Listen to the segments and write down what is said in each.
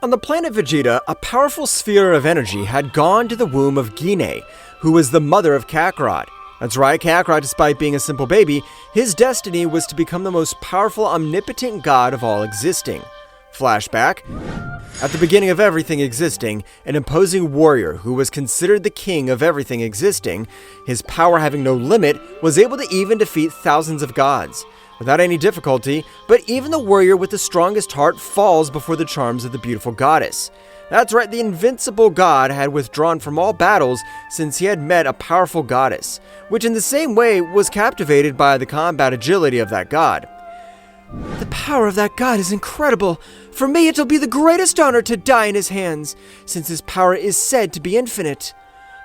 On the planet Vegeta, a powerful sphere of energy had gone to the womb of Gine, who was the mother of Kakarot. That's right, Kakarot, despite being a simple baby, his destiny was to become the most powerful omnipotent god of all existing. Flashback. At the beginning of everything existing, an imposing warrior who was considered the king of everything existing, his power having no limit, was able to even defeat thousands of gods. Without any difficulty, but even the warrior with the strongest heart falls before the charms of the beautiful goddess. That's right, the invincible god had withdrawn from all battles since he had met a powerful goddess, which in the same way was captivated by the combat agility of that god. The power of that god is incredible. For me, it'll be the greatest honor to die in his hands, since his power is said to be infinite.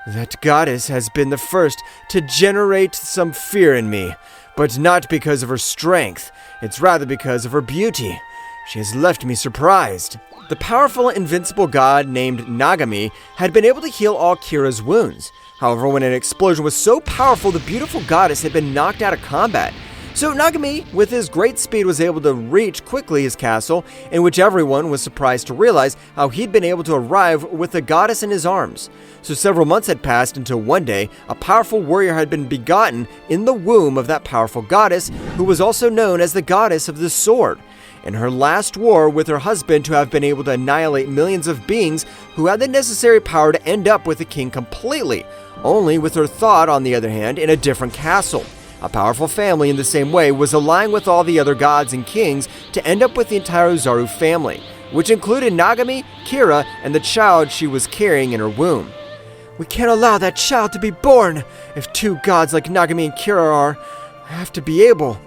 That goddess has been the first to generate some fear in me, but not because of her strength, it's rather because of her beauty. She has left me surprised. The powerful invincible god named Nagami had been able to heal all Kira's wounds. However, when an explosion was so powerful, the beautiful goddess had been knocked out of combat. So Nagami, with his great speed, was able to reach quickly his castle, in which everyone was surprised to realize how he'd been able to arrive with the goddess in his arms. So several months had passed until one day, a powerful warrior had been begotten in the womb of that powerful goddess, who was also known as the goddess of the sword. In her last war with her husband to have been able to annihilate millions of beings who had the necessary power to end up with the king completely, only with her thought, on the other hand, in a different castle. A powerful family in the same way was allying with all the other gods and kings to end up with the entire Uzaru family, which included Nagami, Kira, and the child she was carrying in her womb. We can't allow that child to be born. If two gods like Nagami and Kira have to be able.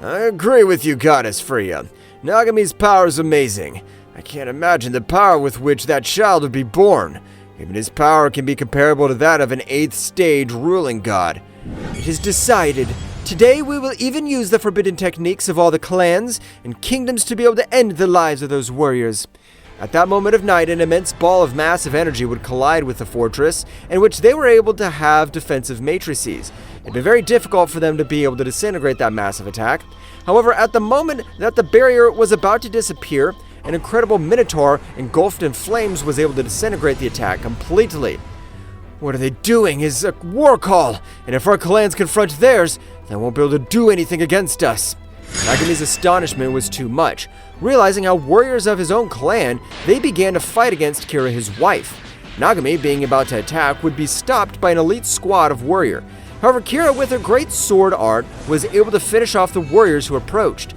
I agree with you, Goddess Freya. Nagami's power is amazing. I can't imagine the power with which that child would be born. Even his power can be comparable to that of an 8th stage ruling god. It is decided. Today we will even use the forbidden techniques of all the clans and kingdoms to be able to end the lives of those warriors. At that moment of night, an immense ball of massive energy would collide with the fortress, in which they were able to have defensive matrices. It'd be very difficult for them to be able to disintegrate that massive attack. However, at the moment that the barrier was about to disappear, an incredible minotaur engulfed in flames was able to disintegrate the attack completely. What are they doing? Is a war call, and if our clans confront theirs, they won't be able to do anything against us. Nagami's astonishment was too much. Realizing how warriors of his own clan, they began to fight against Kira, his wife. Nagami, being about to attack, would be stopped by an elite squad of warrior. However, Kira, with her great sword art, was able to finish off the warriors who approached.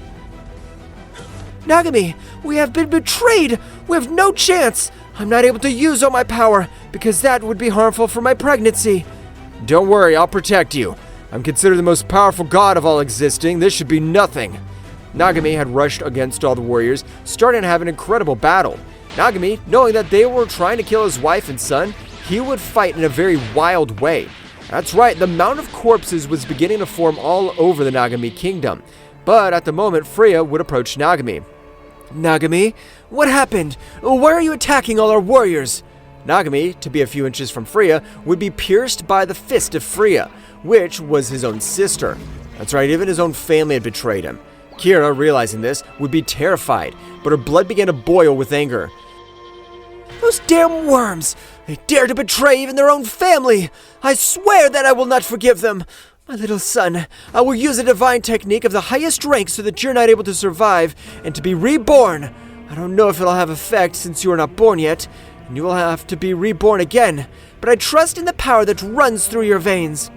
Nagami, we have been betrayed! We have no chance! I'm not able to use all my power, because that would be harmful for my pregnancy. Don't worry, I'll protect you. I'm considered the most powerful god of all existing. This should be nothing. Nagami had rushed against all the warriors, starting to have an incredible battle. Nagami, knowing that they were trying to kill his wife and son, he would fight in a very wild way. That's right, the mound of corpses was beginning to form all over the Nagami kingdom. But at the moment, Freya would approach Nagami. Nagami, what happened? Why are you attacking all our warriors? Nagami, to be a few inches from Freya, would be pierced by the fist of Freya, which was his own sister. That's right, even his own family had betrayed him. Kira, realizing this, would be terrified, but her blood began to boil with anger. Those damn worms! They dare to betray even their own family! I swear that I will not forgive them! My little son, I will use a divine technique of the highest rank so that you're not able to survive and to be reborn. I don't know if it'll have effect since you are not born yet, and you will have to be reborn again, but I trust in the power that runs through your veins.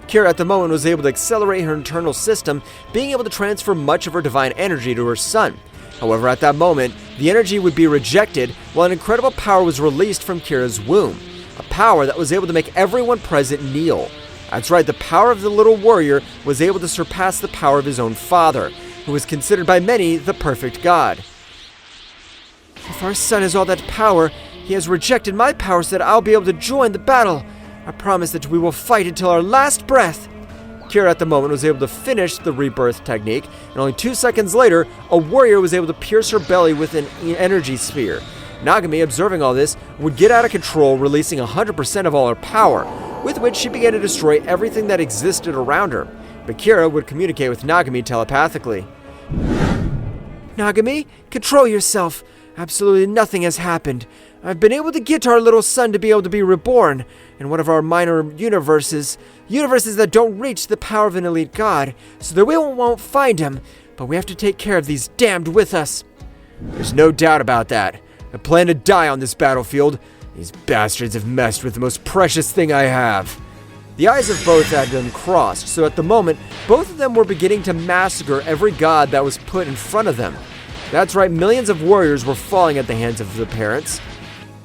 Kira at the moment was able to accelerate her internal system, being able to transfer much of her divine energy to her son. However, at that moment, the energy would be rejected while an incredible power was released from Kira's womb, a power that was able to make everyone present kneel. That's right, the power of the little warrior was able to surpass the power of his own father, who was considered by many the perfect god. If our son has all that power, he has rejected my power so that I'll be able to join the battle. I promise that we will fight until our last breath. Kira at the moment was able to finish the rebirth technique, and only 2 seconds later, a warrior was able to pierce her belly with an energy sphere. Nagami, observing all this, would get out of control, releasing 100% of all her power, with which she began to destroy everything that existed around her. But Kira would communicate with Nagami telepathically. Nagami, control yourself. Absolutely nothing has happened. I've been able to get our little son to be able to be reborn in one of our minor universes that don't reach the power of an elite god, so that we won't find him, but we have to take care of these damned with us. There's no doubt about that. I plan to die on this battlefield. These bastards have messed with the most precious thing I have. The eyes of both had been crossed, so at the moment, both of them were beginning to massacre every god that was put in front of them. That's right, millions of warriors were falling at the hands of the parents.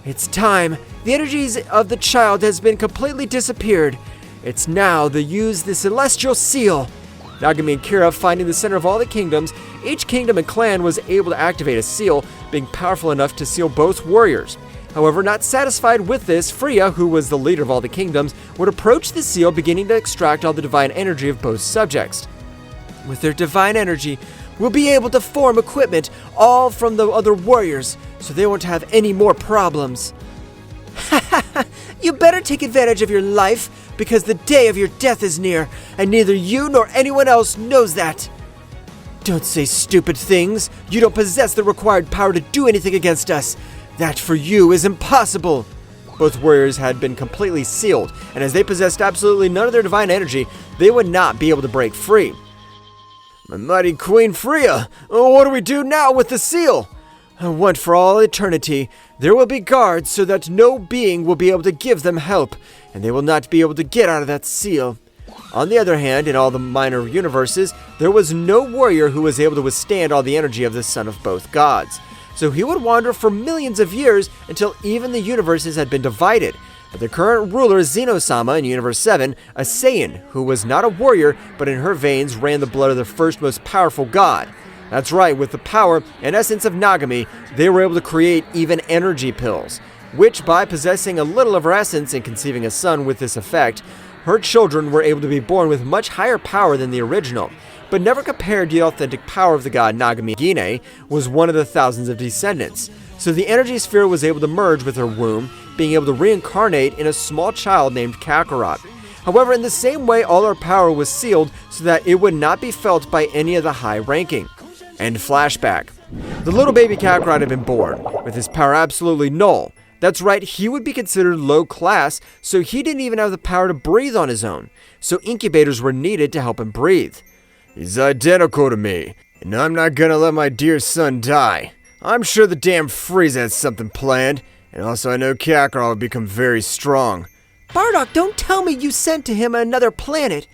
It's time. The energies of the child has been completely disappeared. It's now to use the celestial seal. Nagami and Kira finding the center of all the kingdoms, each kingdom and clan was able to activate a seal, being powerful enough to seal both warriors. However, not satisfied with this, Freya, who was the leader of all the kingdoms, would approach the seal, beginning to extract all the divine energy of both subjects. With their divine energy, we'll be able to form equipment all from the other warriors, so they won't have any more problems. You better take advantage of your life, because the day of your death is near, and neither you nor anyone else knows that. Don't say stupid things. You don't possess the required power to do anything against us. That for you is impossible. Both warriors had been completely sealed, and as they possessed absolutely none of their divine energy, they would not be able to break free. My mighty Queen Freya, what do we do now with the seal? Once for all eternity, there will be guards so that no being will be able to give them help, and they will not be able to get out of that seal. On the other hand, in all the minor universes, there was no warrior who was able to withstand all the energy of the son of both gods. So he would wander for millions of years until even the universes had been divided. But the current ruler, Zeno-sama, in Universe 7, a Saiyan, who was not a warrior, but in her veins ran the blood of the first most powerful god. That's right, with the power and essence of Nagami, they were able to create even energy pills, which by possessing a little of her essence and conceiving a son with this effect, her children were able to be born with much higher power than the original. But never compared to the authentic power of the god Nagami. Gine was one of the thousands of descendants, so the energy sphere was able to merge with her womb, being able to reincarnate in a small child named Kakarot. However, in the same way, all her power was sealed so that it would not be felt by any of the high ranking. End flashback. The little baby Kakarot had been born, with his power absolutely null. That's right, he would be considered low class, so he didn't even have the power to breathe on his own, so incubators were needed to help him breathe. He's identical to me, and I'm not gonna let my dear son die. I'm sure the damn Frieza has something planned, and also I know Kakarot will become very strong. Bardock, don't tell me you sent to him another planet.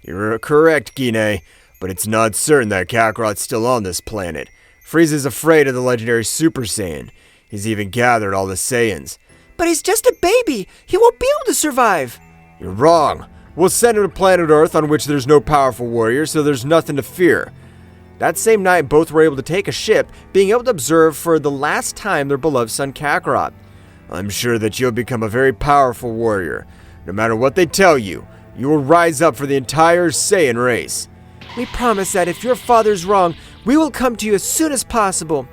You're correct, Gine, but it's not certain that Kakarot's still on this planet. Frieza's afraid of the legendary Super Saiyan. He's even gathered all the Saiyans. But he's just a baby. He won't be able to survive. You're wrong. We'll send him to planet Earth, on which there's no powerful warrior, so there's nothing to fear. That same night, both were able to take a ship, being able to observe for the last time their beloved son Kakarot. I'm sure that you'll become a very powerful warrior. No matter what they tell you, you will rise up for the entire Saiyan race. We promise that if your father's wrong, we will come to you as soon as possible.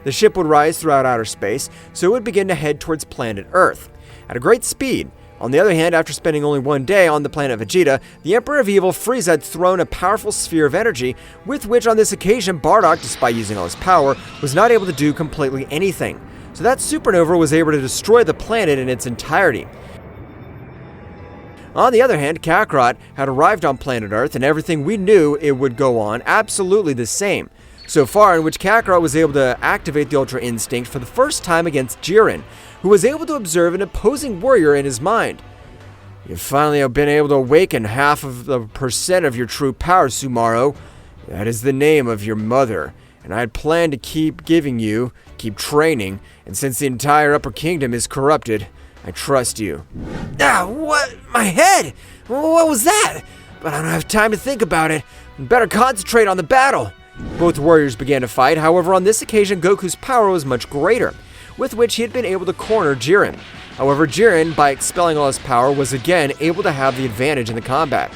The ship would rise throughout outer space, so it would begin to head towards planet Earth at a great speed. On the other hand, after spending only one day on the planet Vegeta, the Emperor of Evil Frieza had thrown a powerful sphere of energy, with which on this occasion Bardock, despite using all his power, was not able to do completely anything. So that supernova was able to destroy the planet in its entirety. On the other hand, Kakarot had arrived on planet Earth, and everything we knew it would go on absolutely the same. So far, in which Kakarot was able to activate the Ultra Instinct for the first time against Jiren, who was able to observe an opposing warrior in his mind. You finally have been able to awaken half of the percent of your true power, Sumaru. That is the name of your mother, and I had planned to keep training, and since the entire Upper Kingdom is corrupted, I trust you. What? My head? What was that? But I don't have time to think about it. I better concentrate on the battle. Both warriors began to fight, however on this occasion Goku's power was much greater, with which he had been able to corner Jiren. However, Jiren, by expelling all his power, was again able to have the advantage in the combat.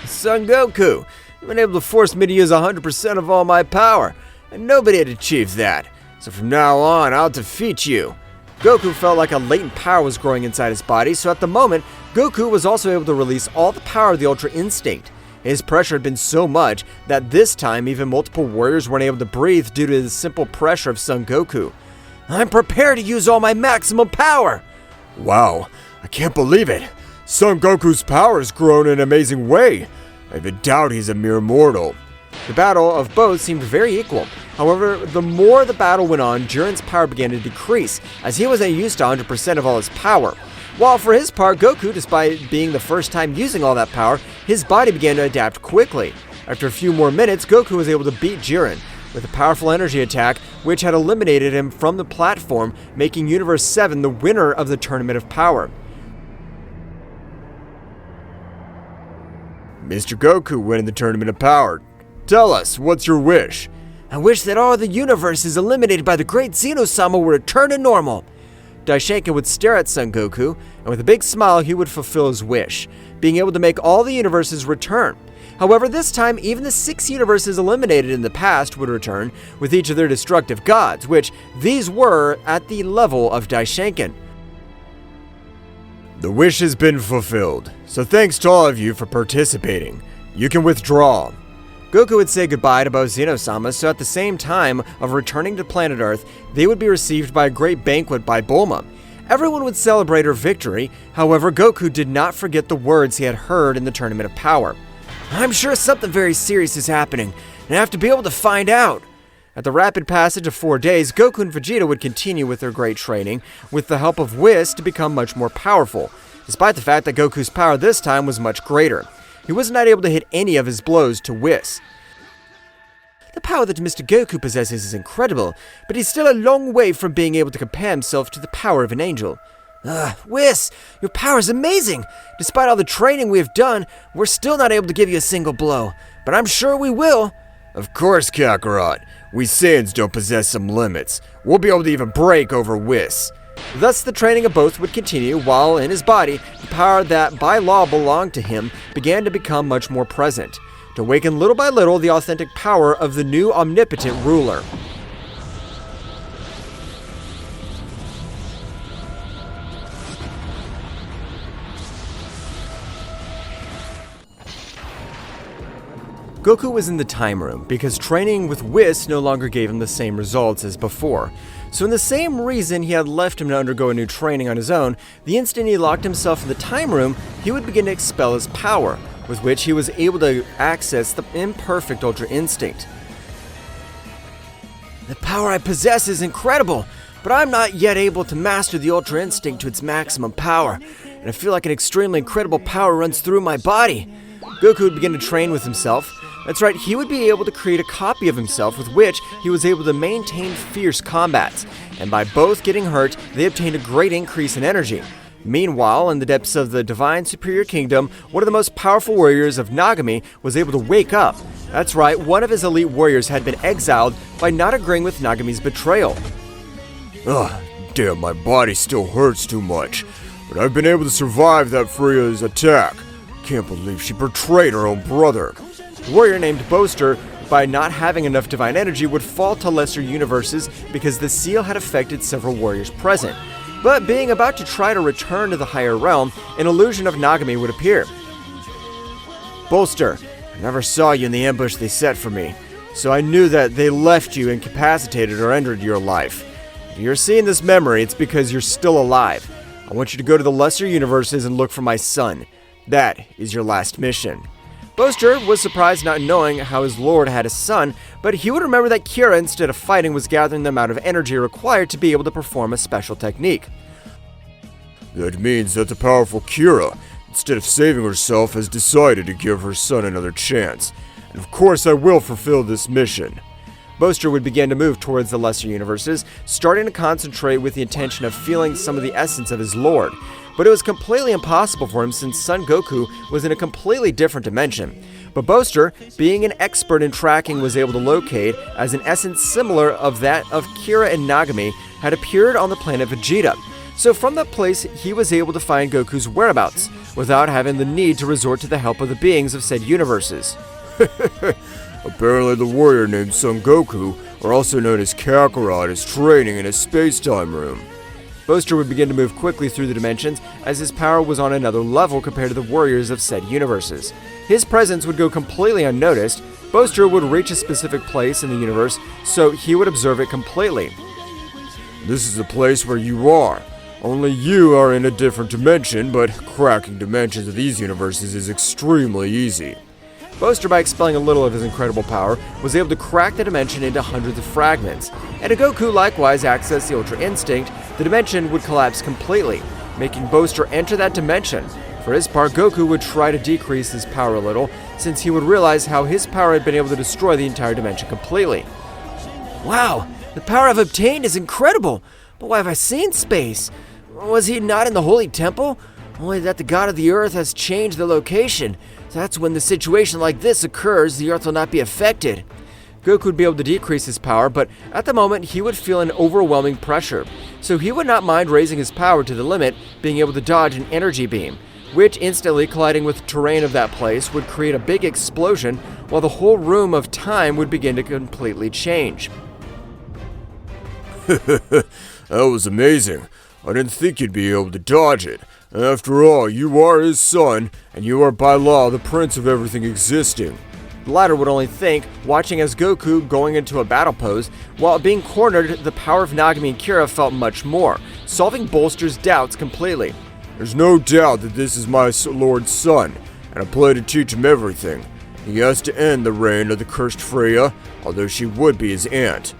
Son Goku, you've been able to force me to use 100% of all my power, and nobody had achieved that. So from now on, I'll defeat you. Goku felt like a latent power was growing inside his body, so at the moment, Goku was also able to release all the power of the Ultra Instinct. His pressure had been so much that this time even multiple warriors weren't able to breathe due to the simple pressure of Son Goku. "I'm prepared to use all my maximum power!" Wow, I can't believe it. Son Goku's power has grown in an amazing way. I even doubt he's a mere mortal. The battle of both seemed very equal. However, the more the battle went on, Jiren's power began to decrease, as he wasn't used to 100% of all his power. While for his part, Goku, despite being the first time using all that power, his body began to adapt quickly. After a few more minutes, Goku was able to beat Jiren with a powerful energy attack, which had eliminated him from the platform, making Universe 7 the winner of the Tournament of Power. Mr. Goku winning the Tournament of Power. Tell us, what's your wish? "I wish that all the universes eliminated by the great Zeno-sama were returned to normal." Daishenkin would stare at Son Goku, and with a big smile he would fulfill his wish, being able to make all the universes return. However, this time even the 6 universes eliminated in the past would return, with each of their destructive gods, which these were at the level of Daishenkin. The wish has been fulfilled, so thanks to all of you for participating. You can withdraw. Goku would say goodbye to both Zeno-sama, so at the same time of returning to planet Earth, they would be received by a great banquet by Bulma. Everyone would celebrate her victory. However, Goku did not forget the words he had heard in the Tournament of Power. "I'm sure something very serious is happening, and I have to be able to find out." At the rapid passage of 4 days, Goku and Vegeta would continue with their great training, with the help of Whis to become much more powerful, despite the fact that Goku's power this time was much greater. He was not able to hit any of his blows to Whis. "The power that Mr. Goku possesses is incredible, but he's still a long way from being able to compare himself to the power of an angel." "Whis, your power is amazing! Despite all the training we have done, we're still not able to give you a single blow, but I'm sure we will." Of course, Kakarot. We Saiyans don't possess some limits. We'll be able to even break over Whis. Thus, the training of both would continue, while in his body, the power that by law belonged to him began to become much more present, to awaken little by little the authentic power of the new omnipotent ruler. Goku was in the time room because training with Whis no longer gave him the same results as before. So in the same reason he had left him to undergo a new training on his own, the instant he locked himself in the time room, he would begin to expel his power, with which he was able to access the imperfect Ultra Instinct. "The power I possess is incredible, but I'm not yet able to master the Ultra Instinct to its maximum power, and I feel like an extremely incredible power runs through my body." Goku would begin to train with himself. That's right, he would be able to create a copy of himself with which he was able to maintain fierce combats, and by both getting hurt, they obtained a great increase in energy. Meanwhile, in the depths of the Divine Superior Kingdom, one of the most powerful warriors of Nagami was able to wake up. That's right, one of his elite warriors had been exiled by not agreeing with Nagami's betrayal. Ugh, damn, my body still hurts too much, but I've been able to survive that Freya's attack. Can't believe she betrayed her own brother. A warrior named Boaster, by not having enough divine energy, would fall to lesser universes because the seal had affected several warriors present. But being about to try to return to the higher realm, an illusion of Nagami would appear. "Boaster, I never saw you in the ambush they set for me, so I knew that they left you incapacitated or ended your life. If you're seeing this memory, it's because you're still alive. I want you to go to the lesser universes and look for my son. That is your last mission." Boaster was surprised not knowing how his lord had a son, but he would remember that Kira, instead of fighting, was gathering the amount of energy required to be able to perform a special technique. That means that the powerful Kira, instead of saving herself, has decided to give her son another chance. And of course I will fulfill this mission. Boaster would begin to move towards the lesser universes, starting to concentrate with the intention of feeling some of the essence of his lord. But it was completely impossible for him since Son Goku was in a completely different dimension. But Boaster, being an expert in tracking, was able to locate, as an essence similar of that of Kira and Nagami, had appeared on the planet Vegeta. So from that place, he was able to find Goku's whereabouts, without having the need to resort to the help of the beings of said universes. Apparently the warrior named Son Goku, or also known as Kakarot, is training in a space-time room. Boaster would begin to move quickly through the dimensions as his power was on another level compared to the warriors of said universes. His presence would go completely unnoticed. Boaster would reach a specific place in the universe, so he would observe it completely. This is the place where you are. Only you are in a different dimension, but cracking dimensions of these universes is extremely easy. Boaster, by expelling a little of his incredible power, was able to crack the dimension into hundreds of fragments. And if Goku likewise accessed the Ultra Instinct, the dimension would collapse completely, making Boaster enter that dimension. For his part, Goku would try to decrease his power a little, since he would realize how his power had been able to destroy the entire dimension completely. Wow, the power I've obtained is incredible, but why have I seen space? Was he not in the Holy Temple? Only that the God of the Earth has changed the location. That's when the situation like this occurs, the Earth will not be affected. Goku would be able to decrease his power, but at the moment he would feel an overwhelming pressure. So he would not mind raising his power to the limit, being able to dodge an energy beam, which instantly colliding with the terrain of that place would create a big explosion, while the whole room of time would begin to completely change. That was amazing. I didn't think you'd be able to dodge it. After all, you are his son, and you are by law the prince of everything existing. The latter would only think, watching as Goku going into a battle pose, while being cornered, the power of Nagami and Kira felt much more, solving Boaster's doubts completely. There's no doubt that this is my lord's son, and I plan to teach him everything. He has to end the reign of the cursed Freya, although she would be his aunt.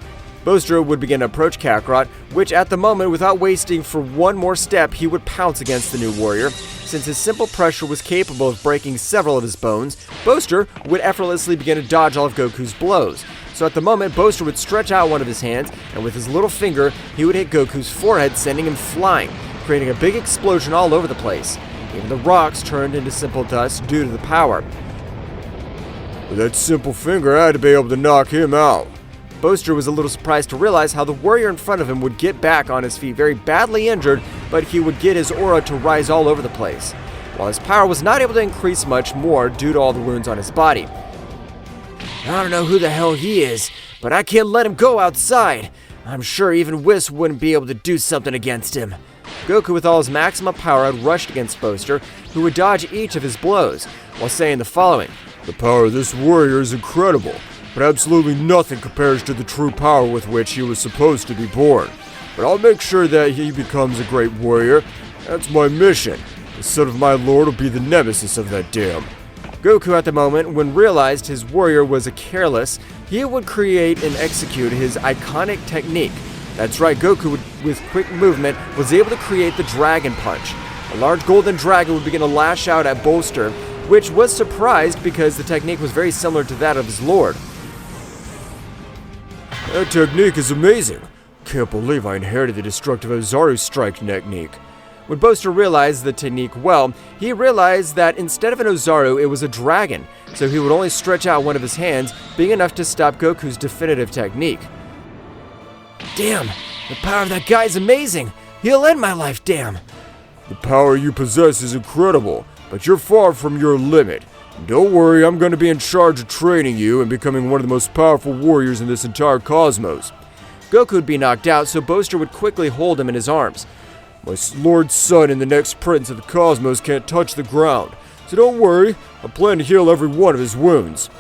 Boaster would begin to approach Kakarot, which at the moment, without wasting for one more step, he would pounce against the new warrior. Since his simple pressure was capable of breaking several of his bones, Boaster would effortlessly begin to dodge all of Goku's blows. So at the moment, Boaster would stretch out one of his hands, and with his little finger, he would hit Goku's forehead, sending him flying, creating a big explosion all over the place. Even the rocks turned into simple dust due to the power. With that simple finger, I had to be able to knock him out. Boaster was a little surprised to realize how the warrior in front of him would get back on his feet very badly injured, but he would get his aura to rise all over the place, while his power was not able to increase much more due to all the wounds on his body. I don't know who the hell he is, but I can't let him go outside. I'm sure even Whis wouldn't be able to do something against him. Goku, with all his maximum power, had rushed against Boaster, who would dodge each of his blows, while saying the following. The power of this warrior is incredible, but absolutely nothing compares to the true power with which he was supposed to be born. But I'll make sure that he becomes a great warrior. That's my mission. The son of my lord will be the nemesis of that dam. Goku, at the moment, when realized his warrior was a careless, he would create and execute his iconic technique. That's right, Goku, with quick movement, was able to create the Dragon Punch. A large golden dragon would begin to lash out at Boaster, which was surprised because the technique was very similar to that of his lord. That technique is amazing. Can't believe I inherited the destructive Ozaru strike technique. When Boaster realized the technique well, he realized that instead of an Ozaru, it was a dragon, so he would only stretch out one of his hands, being enough to stop Goku's definitive technique. Damn, the power of that guy is amazing. He'll end my life, damn. The power you possess is incredible, but you're far from your limit. Don't worry, I'm going to be in charge of training you and becoming one of the most powerful warriors in this entire cosmos. Goku would be knocked out, so Boaster would quickly hold him in his arms. My lord's son and the next prince of the cosmos can't touch the ground, so don't worry, I plan to heal every one of his wounds.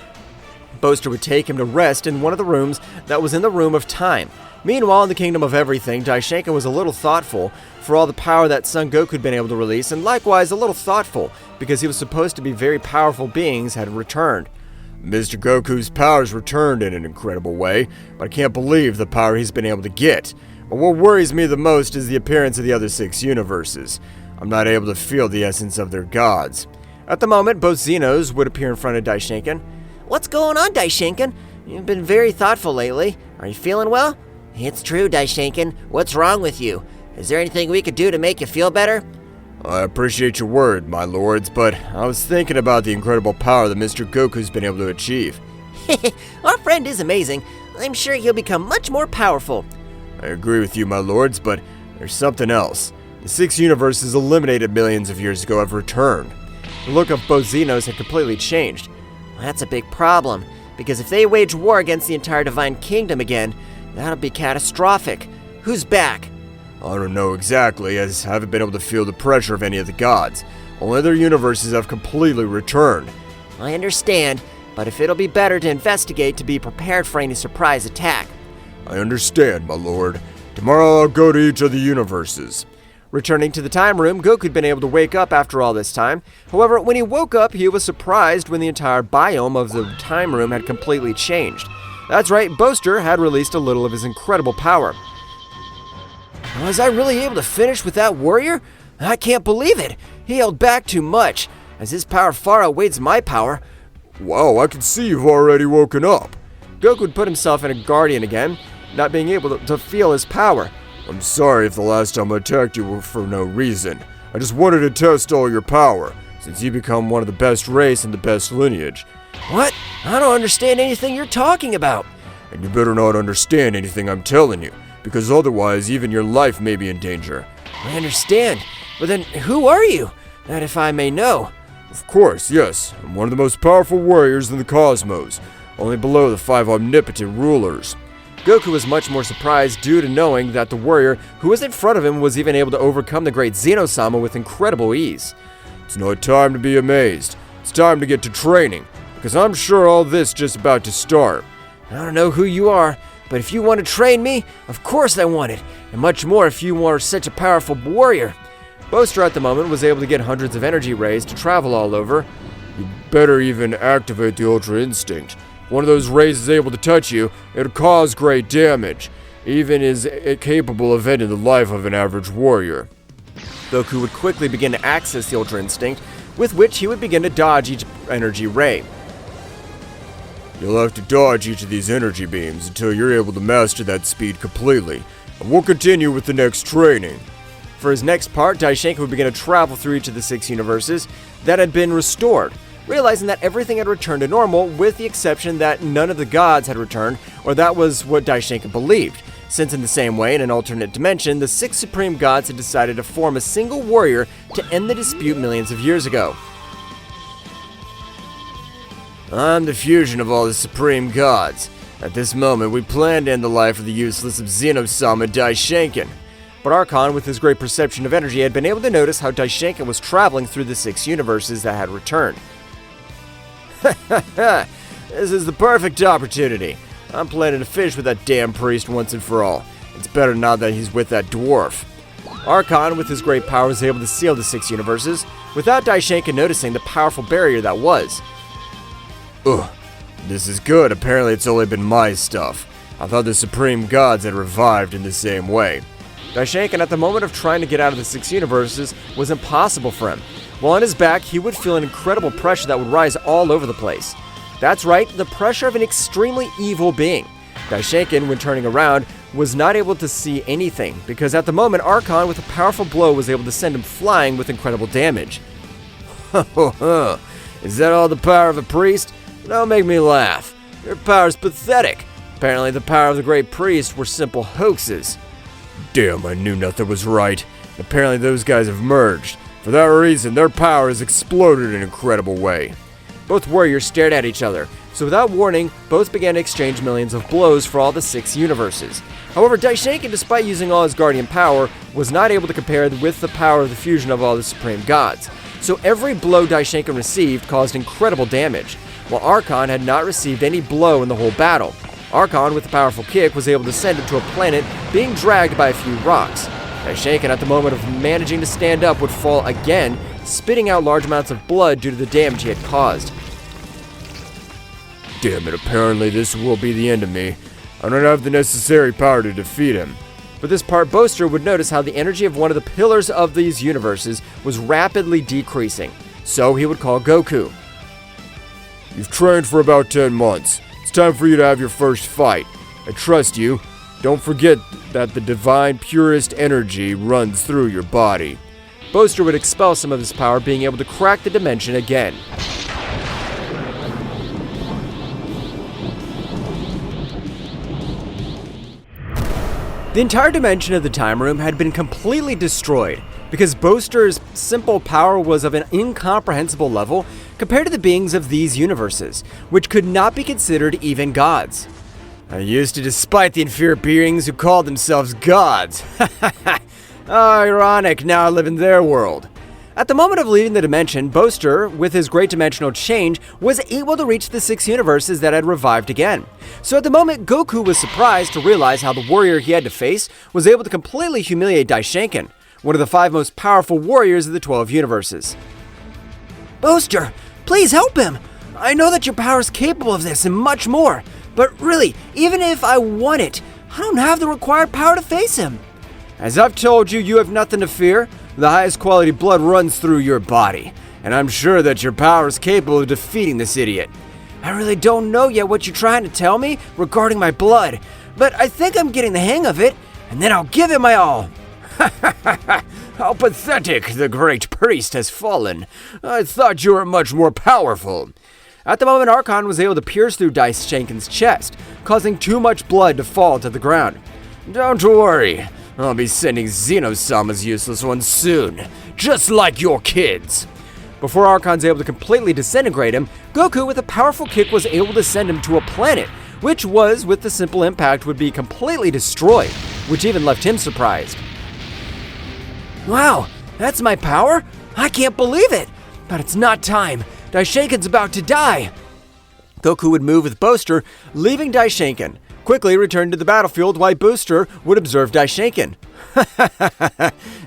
Boaster would take him to rest in one of the rooms that was in the Room of Time. Meanwhile, in the Kingdom of Everything, Daishinkan was a little thoughtful for all the power that Son Goku had been able to release, and likewise a little thoughtful because he was supposed to be very powerful beings had returned. Mr. Goku's powers returned in an incredible way, but I can't believe the power he's been able to get. But what worries me the most is the appearance of the other 6 universes. I'm not able to feel the essence of their gods. At the moment, both Zenos would appear in front of Daishinkan. What's going on, Daishinkan? You've been very thoughtful lately. Are you feeling well? It's true, Daishinkan. What's wrong with you? Is there anything we could do to make you feel better? I appreciate your word, my lords, but I was thinking about the incredible power that Mr. Goku's been able to achieve. Our friend is amazing. I'm sure he'll become much more powerful. I agree with you, my lords, but there's something else. The 6 universes eliminated millions of years ago have returned. The look of both Zenos had completely changed. That's a big problem, because if they wage war against the entire Divine Kingdom again, that'll be catastrophic. Who's back? I don't know exactly, as I haven't been able to feel the pressure of any of the gods. Only their universes have completely returned. I understand, but if it'll be better to investigate to be prepared for any surprise attack. I understand, my lord. Tomorrow I'll go to each of the universes. Returning to the time room, Goku had been able to wake up after all this time. However, when he woke up, he was surprised when the entire biome of the time room had completely changed. That's right, Boaster had released a little of his incredible power. Was I really able to finish with that warrior? I can't believe it. He held back too much, as his power far outweighs my power. Wow, I can see you've already woken up. Goku would put himself in a guardian again, not being able to feel his power. I'm sorry if the last time I attacked you were for no reason. I just wanted to test all your power, since you become one of the best race and the best lineage. What? I don't understand anything you're talking about. And you better not understand anything I'm telling you, because otherwise even your life may be in danger. I understand, but then who are you? That if I may know. Of course, yes. I'm one of the most powerful warriors in the cosmos, only below the 5 omnipotent rulers. Goku was much more surprised due to knowing that the warrior who was in front of him was even able to overcome the great Zeno-sama with incredible ease. It's not time to be amazed. It's time to get to training, because I'm sure all this just about to start. I don't know who you are, but if you want to train me, of course I want it, and much more if you are such a powerful warrior. Boaster at the moment was able to get hundreds of energy rays to travel all over. You better even activate the Ultra Instinct. One of those rays is able to touch you, it'll cause great damage, even is capable of ending the life of an average warrior. Goku would quickly begin to access the Ultra Instinct, with which he would begin to dodge each energy ray. You'll have to dodge each of these energy beams until you're able to master that speed completely, and we'll continue with the next training. For his next part, Daishenka would begin to travel through each of the 6 universes that had been restored, realizing that everything had returned to normal with the exception that none of the gods had returned, or that was what Daishenka believed, since in the same way, in an alternate dimension, the 6 supreme gods had decided to form a single warrior to end the dispute millions of years ago. I'm the fusion of all the supreme gods. At this moment, we plan to end the life of the useless of Zeno-sama Daishenken. But Archon, with his great perception of energy, had been able to notice how Daishenka was traveling through the 6 universes that had returned. This is the perfect opportunity. I'm planning to finish with that damn priest once and for all. It's better now that he's with that dwarf. Archon, with his great power, was able to seal the 6 universes, without Daishenka noticing the powerful barrier that was. Ugh, this is good. Apparently it's only been my stuff. I thought the supreme gods had revived in the same way. Daishenka, at the moment of trying to get out of the 6 universes, was impossible for him. While on his back, he would feel an incredible pressure that would rise all over the place. That's right, the pressure of an extremely evil being. Daishenka, when turning around, was not able to see anything, because at the moment, Archon, with a powerful blow, was able to send him flying with incredible damage. Is that all the power of a priest? Don't make me laugh. Your power's pathetic. Apparently, the power of the great priest were simple hoaxes. Damn, I knew nothing was right. Apparently those guys have merged. For that reason, their power has exploded in an incredible way. Both warriors stared at each other, so without warning, both began to exchange millions of blows for all the 6 universes. However, Daishenka, despite using all his guardian power, was not able to compare with the power of the fusion of all the supreme gods. So every blow Daishenka received caused incredible damage, while Archon had not received any blow in the whole battle. Archon, with a powerful kick, was able to send him to a planet being dragged by a few rocks. Daishenka, at the moment of managing to stand up, would fall again, spitting out large amounts of blood due to the damage he had caused. Damn it, apparently this will be the end of me. I don't have the necessary power to defeat him. For this part, Boaster would notice how the energy of one of the pillars of these universes was rapidly decreasing, so he would call Goku. You've trained for about 10 months. It's time for you to have your first fight. I trust you. Don't forget that the divine purest energy runs through your body. Boaster would expel some of his power, being able to crack the dimension again. The entire dimension of the time room had been completely destroyed because Boaster's simple power was of an incomprehensible level compared to the beings of these universes, which could not be considered even gods. I used to despise the inferior beings who called themselves gods. Ironic, now I live in their world. At the moment of leaving the dimension, Boaster, with his great dimensional change, was able to reach the 6 universes that had revived again. So at the moment, Goku was surprised to realize how the warrior he had to face was able to completely humiliate Daishenkin, one of the 5 most powerful warriors of the 12 universes. Boaster, please help him! I know that your power is capable of this and much more, but really, even if I want it, I don't have the required power to face him. As I've told you, you have nothing to fear. The highest quality blood runs through your body, and I'm sure that your power is capable of defeating this idiot. I really don't know yet what you're trying to tell me regarding my blood, but I think I'm getting the hang of it, and then I'll give it my all. How pathetic, the great priest has fallen. I thought you were much more powerful. At the moment, Archon was able to pierce through Daishenkin's chest, causing too much blood to fall to the ground. Don't worry, I'll be sending Zeno-sama's useless one soon, just like your kids. Before Archon's able to completely disintegrate him, Goku with a powerful kick was able to send him to a planet, which was, with the simple impact, would be completely destroyed, which even left him surprised. Wow, that's my power? I can't believe it! But it's not time. Daishenkin's about to die. Goku would move with Boaster, leaving Daishenkin, quickly return to the battlefield while Booster would observe Daishenkin.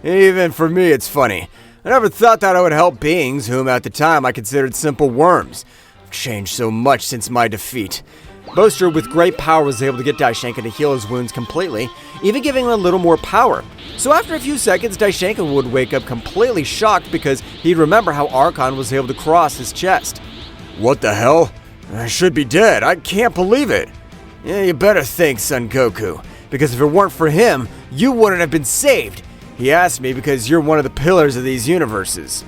Even for me, it's funny. I never thought that I would help beings whom at the time I considered simple worms. I've changed so much since my defeat. Boaster, with great power, was able to get Daishenkin to heal his wounds completely, even giving him a little more power. So after a few seconds, Daishenkin would wake up completely shocked because he'd remember how Archon was able to cross his chest. What the hell? I should be dead. I can't believe it. Yeah, you better think, Son Goku, because if it weren't for him, you wouldn't have been saved. He asked me because you're one of the pillars of these universes.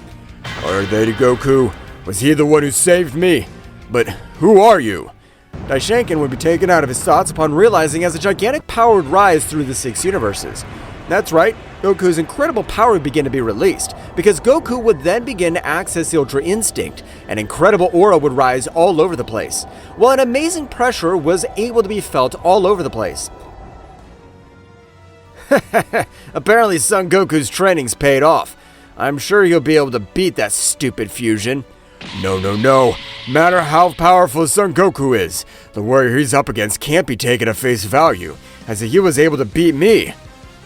Are they, Goku? Was he the one who saved me? But who are you? Daishenkin would be taken out of his thoughts upon realizing as a gigantic power would rise through the 6 universes. That's right, Goku's incredible power would begin to be released, because Goku would then begin to access the Ultra Instinct. An incredible aura would rise all over the place, while an amazing pressure was able to be felt all over the place. Apparently Son Goku's training's paid off. I'm sure you'll be able to beat that stupid fusion. No. Matter how powerful Son Goku is, the warrior he's up against can't be taken at face value, as he was able to beat me.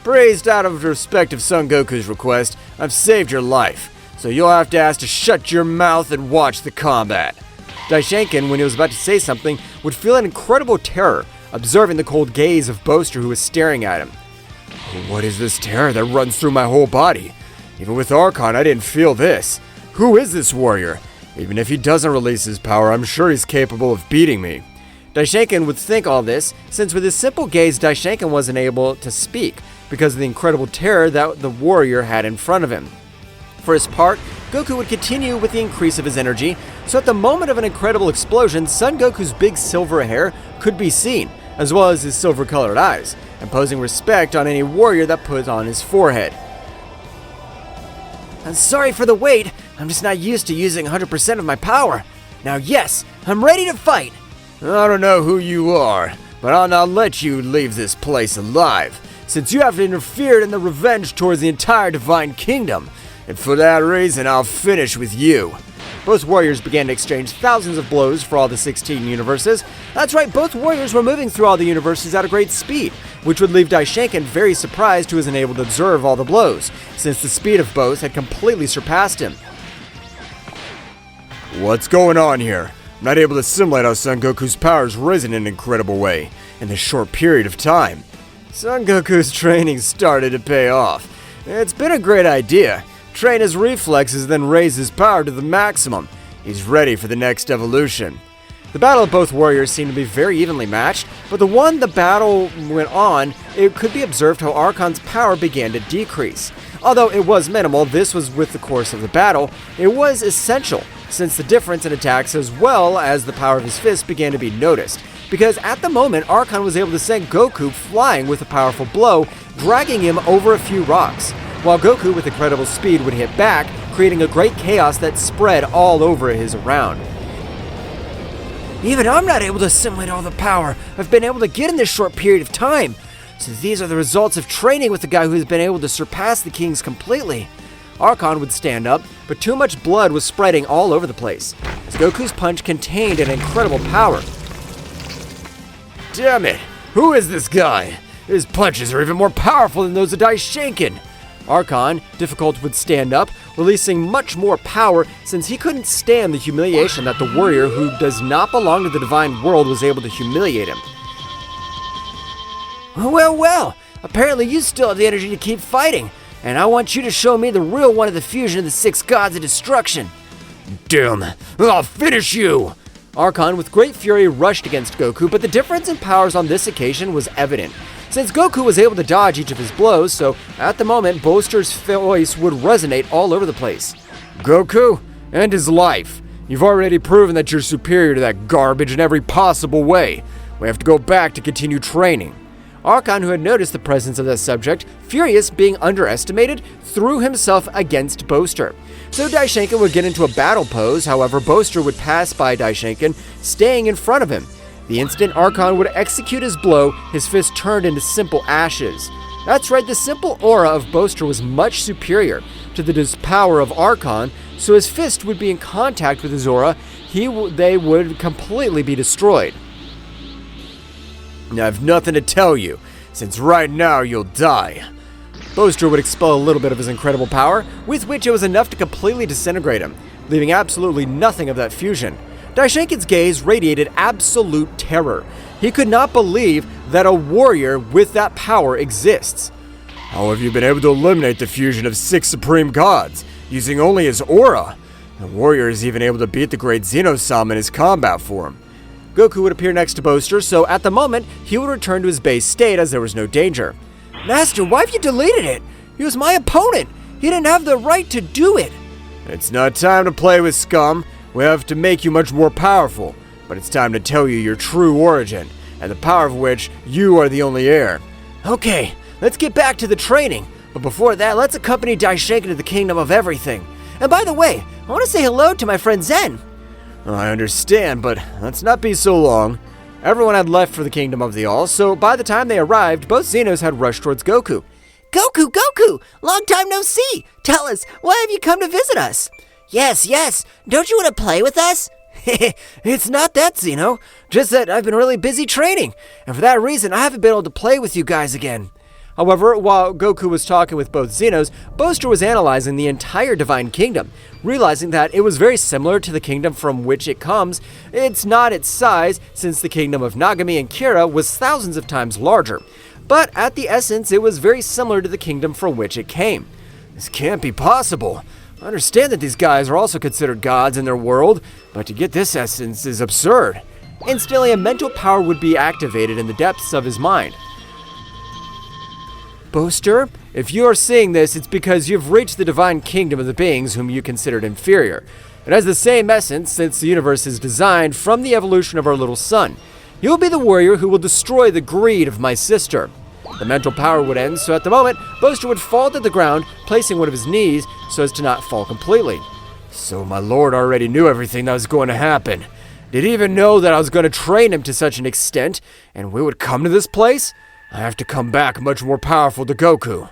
Praised out of respect of Son Goku's request, I've saved your life, so you'll have to ask to shut your mouth and watch the combat. Daishenkin, when he was about to say something, would feel an incredible terror, observing the cold gaze of Boaster who was staring at him. What is this terror that runs through my whole body? Even with Archon, I didn't feel this. Who is this warrior? Even if he doesn't release his power, I'm sure he's capable of beating me. Daishenkin would think all this, since with his simple gaze, Daishenkin wasn't able to speak because of the incredible terror that the warrior had in front of him. For his part, Goku would continue with the increase of his energy, so at the moment of an incredible explosion, Son Goku's big silver hair could be seen, as well as his silver-colored eyes, imposing respect on any warrior that put on his forehead. I'm sorry for the wait, I'm just not used to using 100% of my power. Now yes, I'm ready to fight. I don't know who you are, but I'll not let you leave this place alive, since you have interfered in the revenge towards the entire Divine Kingdom, and for that reason I'll finish with you. Both warriors began to exchange thousands of blows for all the 16 universes. That's right, both warriors were moving through all the universes at a great speed, which would leave Daishenkin very surprised who wasn't able to observe all the blows, since the speed of both had completely surpassed him. What's going on here? I'm not able to assimilate how Son Goku's power's risen in an incredible way in this short period of time. Son Goku's training started to pay off. It's been a great idea. Train his reflexes, then raise his power to the maximum. He's ready for the next evolution. The battle of both warriors seemed to be very evenly matched, but the battle went on, it could be observed how Archon's power began to decrease. Although it was minimal, this was with the course of the battle, it was essential, since the difference in attacks as well as the power of his fist began to be noticed. Because at the moment, Archon was able to send Goku flying with a powerful blow, dragging him over a few rocks, while Goku with incredible speed would hit back, creating a great chaos that spread all over his around. Even I'm not able to assimilate all the power I've been able to get in this short period of time. So these are the results of training with the guy who has been able to surpass the kings completely. Archon would stand up, but too much blood was spreading all over the place, as Goku's punch contained an incredible power. Damn it! Who is this guy? His punches are even more powerful than those of Daishinken. Archon, difficult, would stand up, releasing much more power since he couldn't stand the humiliation that the warrior who does not belong to the divine world was able to humiliate him. Well, apparently you still have the energy to keep fighting, and I want you to show me the real one of the fusion of the 6 gods of destruction. Damn, I'll finish you! Archon, with great fury, rushed against Goku, but the difference in powers on this occasion was evident. Since Goku was able to dodge each of his blows, so at the moment, Boaster's voice would resonate all over the place. Goku, end his life. You've already proven that you're superior to that garbage in every possible way. We have to go back to continue training. Archon, who had noticed the presence of that subject, furious being underestimated, threw himself against Boaster. So Daishinken would get into a battle pose, however Boaster would pass by Daishinken, staying in front of him. The instant Archon would execute his blow, his fist turned into simple ashes. That's right, the simple aura of Boaster was much superior to the power of Archon, so his fist would be in contact with his aura, they would completely be destroyed. I have nothing to tell you, since right now you'll die. Boaster would expel a little bit of his incredible power, with which it was enough to completely disintegrate him, leaving absolutely nothing of that fusion. Daishinken's gaze radiated absolute terror. He could not believe that a warrior with that power exists. How have you been able to eliminate the fusion of 6 supreme gods, using only his aura? The warrior is even able to beat the great Zeno-sama in his combat form. Goku would appear next to Boaster, so at the moment, he would return to his base state as there was no danger. Master, why have you deleted it? He was my opponent. He didn't have the right to do it. It's not time to play with scum. We have to make you much more powerful. But it's time to tell you your true origin, and the power of which you are the only heir. Okay, let's get back to the training. But before that, let's accompany Daishinken to the Kingdom of Everything. And by the way, I want to say hello to my friend Zen. I understand, but let's not be so long. Everyone had left for the Kingdom of the All, so by the time they arrived, both Zenos had rushed towards Goku. Goku! Long time no see! Tell us, why have you come to visit us? Yes, don't you want to play with us? It's not that, Zeno. Just that I've been really busy training, and for that reason, I haven't been able to play with you guys again. However, while Goku was talking with both Zenos, Boaster was analyzing the entire Divine Kingdom, realizing that it was very similar to the kingdom from which it comes. It's not its size, since the kingdom of Nagami and Kira was thousands of times larger, but at the essence, it was very similar to the kingdom from which it came. This can't be possible. I understand that these guys are also considered gods in their world, but to get this essence is absurd. Instantly, a mental power would be activated in the depths of his mind. Boaster, if you are seeing this, it's because you've reached the divine kingdom of the beings whom you considered inferior. It has the same essence since the universe is designed from the evolution of our little sun. You will be the warrior who will destroy the greed of my sister. The mental power would end, so at the moment, Boaster would fall to the ground, placing one of his knees so as to not fall completely. So my lord already knew everything that was going to happen. Did he even know that I was going to train him to such an extent, and we would come to this place? I have to come back much more powerful to Goku.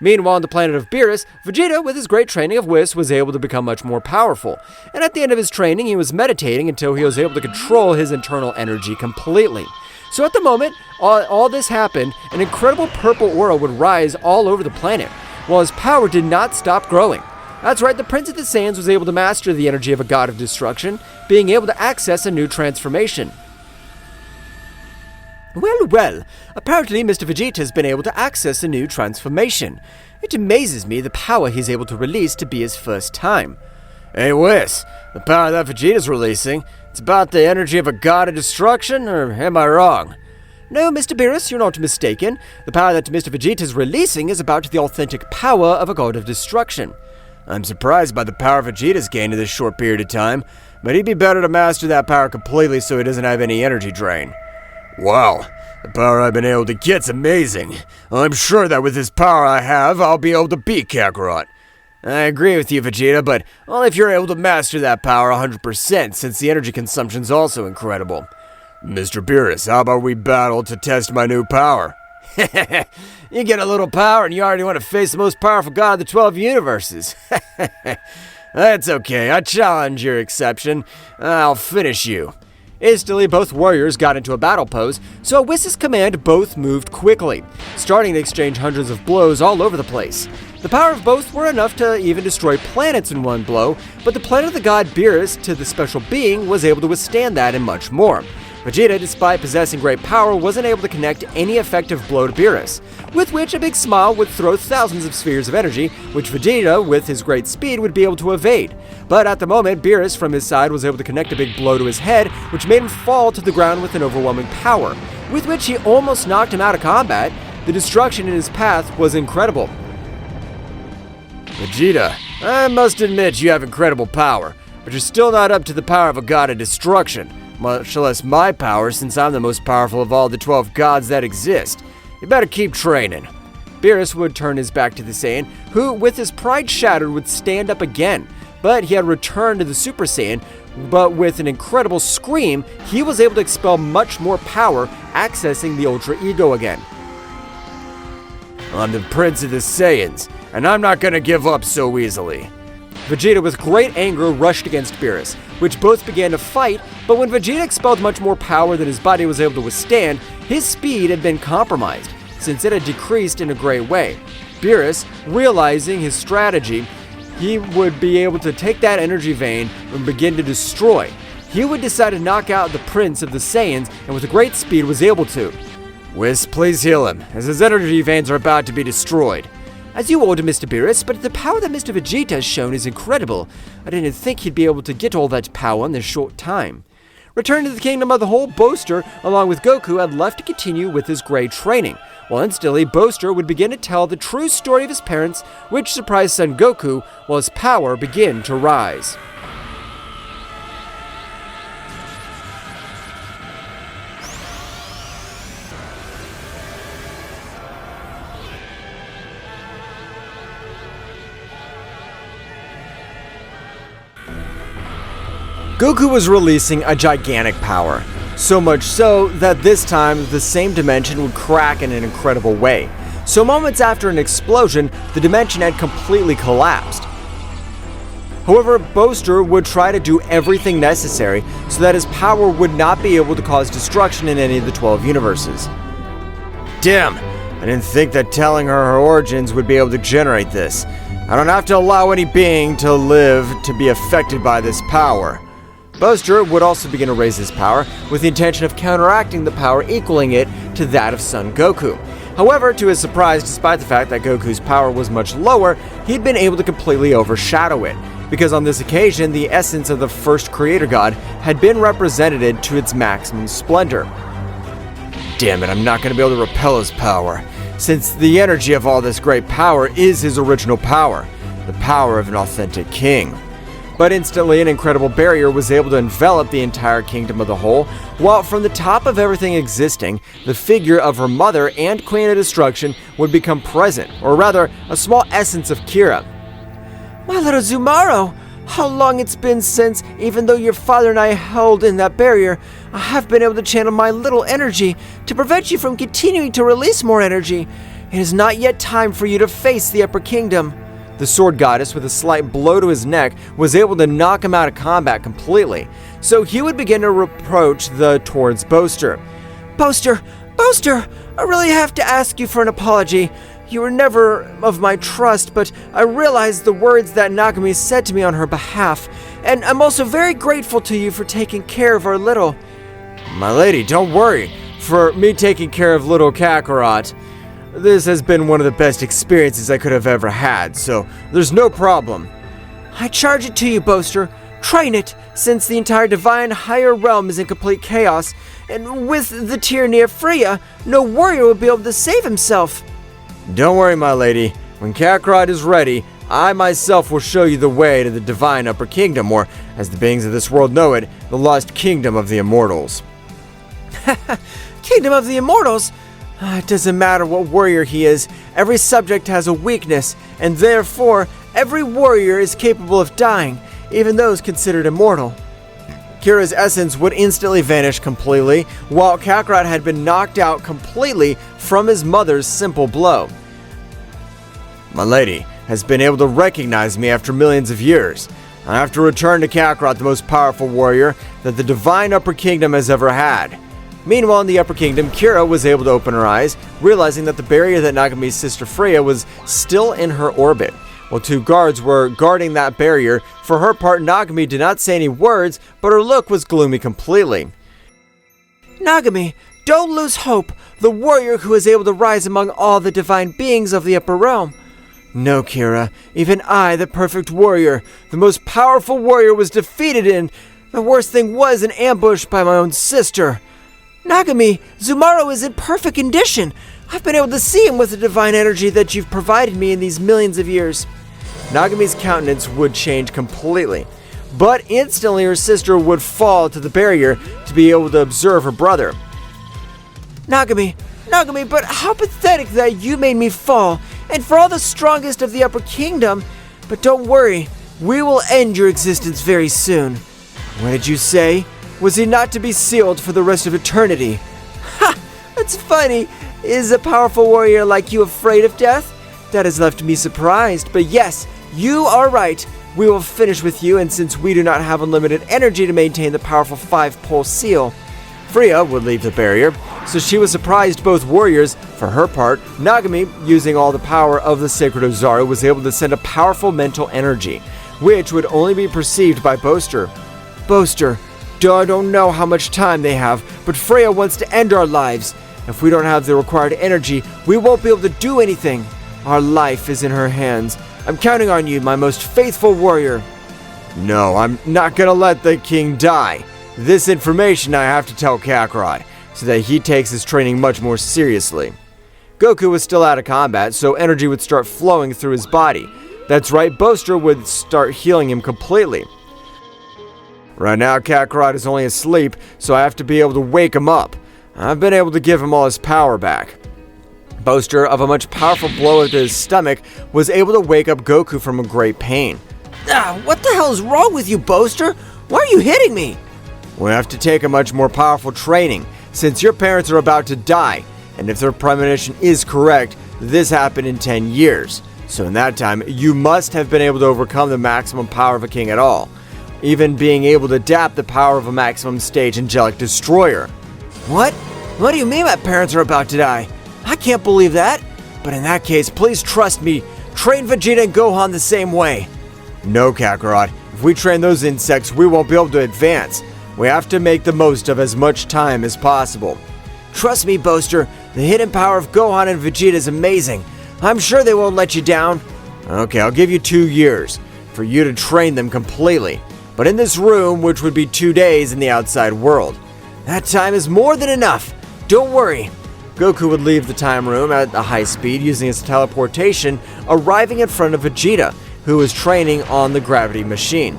Meanwhile, on the planet of Beerus, Vegeta, with his great training of Whis, was able to become much more powerful. And at the end of his training, he was meditating until he was able to control his internal energy completely. So at the moment, all this happened, an incredible purple aura would rise all over the planet, while his power did not stop growing. That's right, the Prince of the Saiyans was able to master the energy of a god of destruction, being able to access a new transformation. Well, apparently Mr. Vegeta has been able to access a new transformation. It amazes me the power he's able to release to be his first time. Hey Whis, the power that Vegeta's releasing, it's about the energy of a god of destruction, or am I wrong? No, Mr. Beerus, you're not mistaken. The power that Mr. Vegeta is releasing is about the authentic power of a god of destruction. I'm surprised by the power Vegeta's gained in this short period of time, but he'd be better to master that power completely so he doesn't have any energy drain. Wow, the power I've been able to get's amazing. I'm sure that with this power I have, I'll be able to beat Kakarot. I agree with you, Vegeta, but only if you're able to master that power 100%, since the energy consumption's also incredible. Mr. Beerus, how about we battle to test my new power? You get a little power and you already want to face the most powerful god of the 12 universes. That's okay, I challenge your exception. I'll finish you. Instantly, both warriors got into a battle pose, so at Whis' command, both moved quickly, starting to exchange hundreds of blows all over the place. The power of both were enough to even destroy planets in one blow, but the planet of the god Beerus to the special being was able to withstand that and much more. Vegeta, despite possessing great power, wasn't able to connect any effective blow to Beerus, with which a big smile would throw thousands of spheres of energy, which Vegeta, with his great speed, would be able to evade. But at the moment, Beerus from his side was able to connect a big blow to his head, which made him fall to the ground with an overwhelming power, with which he almost knocked him out of combat. The destruction in his path was incredible. Vegeta, I must admit you have incredible power, but you're still not up to the power of a god of destruction. Much less my power, since I'm the most powerful of all the 12 gods that exist. You better keep training. Beerus would turn his back to the Saiyan, who, with his pride shattered, would stand up again. But he had returned to the Super Saiyan, but with an incredible scream, he was able to expel much more power, accessing the Ultra Ego again. I'm the Prince of the Saiyans, and I'm not gonna give up so easily. Vegeta, with great anger, rushed against Beerus, which both began to fight, but when Vegeta expelled much more power than his body was able to withstand, his speed had been compromised, since it had decreased in a great way. Beerus, realizing his strategy, he would be able to take that energy vein and begin to destroy. He would decide to knock out the Prince of the Saiyans, and with great speed was able to. Whis, please heal him, as his energy veins are about to be destroyed. As you order, Mr. Beerus, but the power that Mr. Vegeta has shown is incredible. I didn't think he'd be able to get all that power in this short time. Returned to the kingdom of the whole, Boaster, along with Goku, had left to continue with his great training, while instantly Boaster would begin to tell the true story of his parents, which surprised son Goku, while his power began to rise. Goku was releasing a gigantic power, so much so that this time the same dimension would crack in an incredible way. So moments after an explosion, the dimension had completely collapsed. However, Boaster would try to do everything necessary so that his power would not be able to cause destruction in any of the 12 universes. Damn, I didn't think that telling her origins would be able to generate this. I don't have to allow any being to live to be affected by this power. Boaster would also begin to raise his power, with the intention of counteracting the power equaling it to that of Son Goku. However, to his surprise, despite the fact that Goku's power was much lower, he'd been able to completely overshadow it, because on this occasion, the essence of the first creator god had been represented to its maximum splendor. Damn it, I'm not going to be able to repel his power, since the energy of all this great power is his original power, the power of an authentic king. But instantly, an incredible barrier was able to envelop the entire kingdom of the whole, while from the top of everything existing, the figure of her mother and Queen of Destruction would become present, or rather, a small essence of Kira. My little Zumaro, how long it's been since, even though your father and I held in that barrier, I have been able to channel my little energy to prevent you from continuing to release more energy. It is not yet time for you to face the Upper Kingdom. The sword goddess, with a slight blow to his neck, was able to knock him out of combat completely, so he would begin to approach towards Boaster. Boaster, I really have to ask you for an apology. You were never of my trust, but I realized the words that Nagomi said to me on her behalf, and I'm also very grateful to you for taking care of our little... My lady, don't worry. For me taking care of little Kakarot, this has been one of the best experiences I could have ever had, so there's no problem. I charge it to you, Boaster. Train it, since the entire divine higher realm is in complete chaos, and with the tyranny Freya, no warrior will be able to save himself. Don't worry, my lady. When Kakarot is ready, I myself will show you the way to the divine upper kingdom, or, as the beings of this world know it, the lost kingdom of the immortals. Kingdom of the immortals? It doesn't matter what warrior he is, every subject has a weakness, and therefore, every warrior is capable of dying, even those considered immortal. Kira's essence would instantly vanish completely, while Kakarot had been knocked out completely from his mother's simple blow. My lady has been able to recognize me after millions of years. I have to return to Kakarot, the most powerful warrior that the Divine Upper Kingdom has ever had. Meanwhile, in the Upper Kingdom, Kira was able to open her eyes, realizing that the barrier that Nagami's sister Freya was still in her orbit. While two guards were guarding that barrier, for her part, Nagami did not say any words, but her look was gloomy completely. Nagami, don't lose hope, the warrior who is able to rise among all the divine beings of the upper realm. No, Kira, even I, the perfect warrior, the most powerful warrior, was defeated in, the worst thing was, an ambush by my own sister. Nagami, Zumaro is in perfect condition. I've been able to see him with the divine energy that you've provided me in these millions of years. Nagami's countenance would change completely, but instantly her sister would fall to the barrier to be able to observe her brother. Nagami, but how pathetic that you made me fall, and for all the strongest of the Upper Kingdom. But don't worry, we will end your existence very soon. What did you say? Was he not to be sealed for the rest of eternity? Ha! That's funny. Is a powerful warrior like you afraid of death? That has left me surprised, but yes, you are right. We will finish with you, and since we do not have unlimited energy to maintain the powerful 5-pole seal, Freya would leave the barrier, so she was surprised both warriors. For her part, Nagami, using all the power of the Sacred Ozaru, was able to send a powerful mental energy, which would only be perceived by Boaster. Boaster, I don't know how much time they have, but Freya wants to end our lives. If we don't have the required energy, we won't be able to do anything. Our life is in her hands. I'm counting on you, my most faithful warrior. No, I'm not gonna let the king die. This information I have to tell Kakarot, so that he takes his training much more seriously. Goku was still out of combat, so energy would start flowing through his body. That's right, Boaster would start healing him completely. Right now, Kakarot is only asleep, so I have to be able to wake him up. I've been able to give him all his power back. Boaster, of a much powerful blow to his stomach, was able to wake up Goku from a great pain. What the hell is wrong with you, Boaster? Why are you hitting me? We have to take a much more powerful training, since your parents are about to die, and if their premonition is correct, this happened in 10 years. So in that time, you must have been able to overcome the maximum power of a king at all, even being able to adapt the power of a maximum stage angelic destroyer. What? What do you mean my parents are about to die? I can't believe that. But in that case, please trust me. Train Vegeta and Gohan the same way. No, Kakarot. If we train those insects, we won't be able to advance. We have to make the most of as much time as possible. Trust me, Boaster. The hidden power of Gohan and Vegeta is amazing. I'm sure they won't let you down. Okay, I'll give you 2 years for you to train them completely. But in this room, which would be 2 days in the outside world. That time is more than enough. Don't worry. Goku would leave the time room at a high speed using his teleportation, arriving in front of Vegeta, who was training on the gravity machine.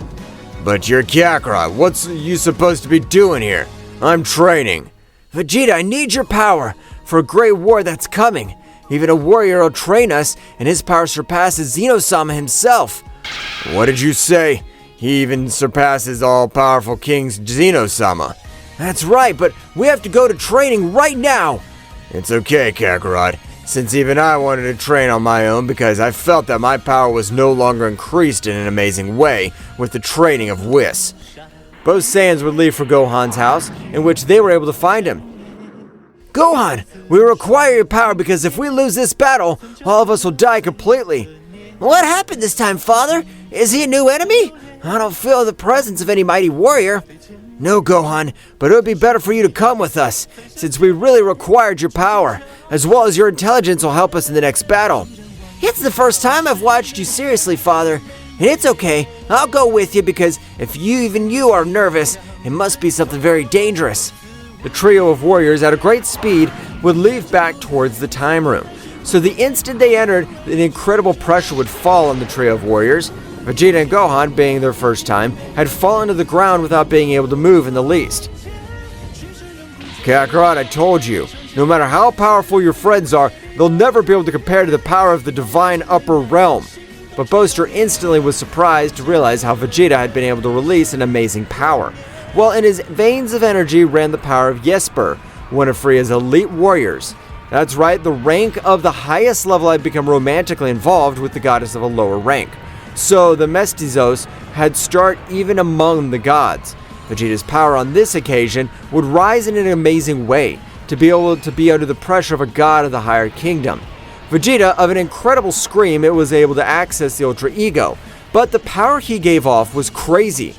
But you're Kakarot. What's you supposed to be doing here? I'm training. Vegeta, I need your power for a great war that's coming. Even a warrior will train us, and his power surpasses Zeno-sama himself. What did you say? He even surpasses all-powerful King Zeno-sama. That's right, but we have to go to training right now. It's okay, Kakarot, since even I wanted to train on my own because I felt that my power was no longer increased in an amazing way with the training of Whis. Both Saiyans would leave for Gohan's house, in which they were able to find him. Gohan, we require your power because if we lose this battle, all of us will die completely. What happened this time, Father? Is he a new enemy? I don't feel the presence of any mighty warrior. No, Gohan, but it would be better for you to come with us, since we really required your power, as well as your intelligence will help us in the next battle. It's the first time I've watched you seriously, Father, and it's okay. I'll go with you because if even you are nervous, it must be something very dangerous. The trio of warriors at a great speed would leave back towards the time room. So the instant they entered, an incredible pressure would fall on the trio of warriors. Vegeta and Gohan, being their first time, had fallen to the ground without being able to move in the least. Kakarot, I told you, no matter how powerful your friends are, they'll never be able to compare to the power of the divine upper realm. But Boaster instantly was surprised to realize how Vegeta had been able to release an amazing power. Well, in his veins of energy ran the power of Jesper, one of Freya's elite warriors. That's right, the rank of the highest level had become romantically involved with the goddess of a lower rank. So the mestizos had start even among the gods. Vegeta's power on this occasion would rise in an amazing way, to be able to be under the pressure of a god of the higher kingdom. Vegeta, of an incredible scream, it was able to access the Ultra Ego, but the power he gave off was crazy.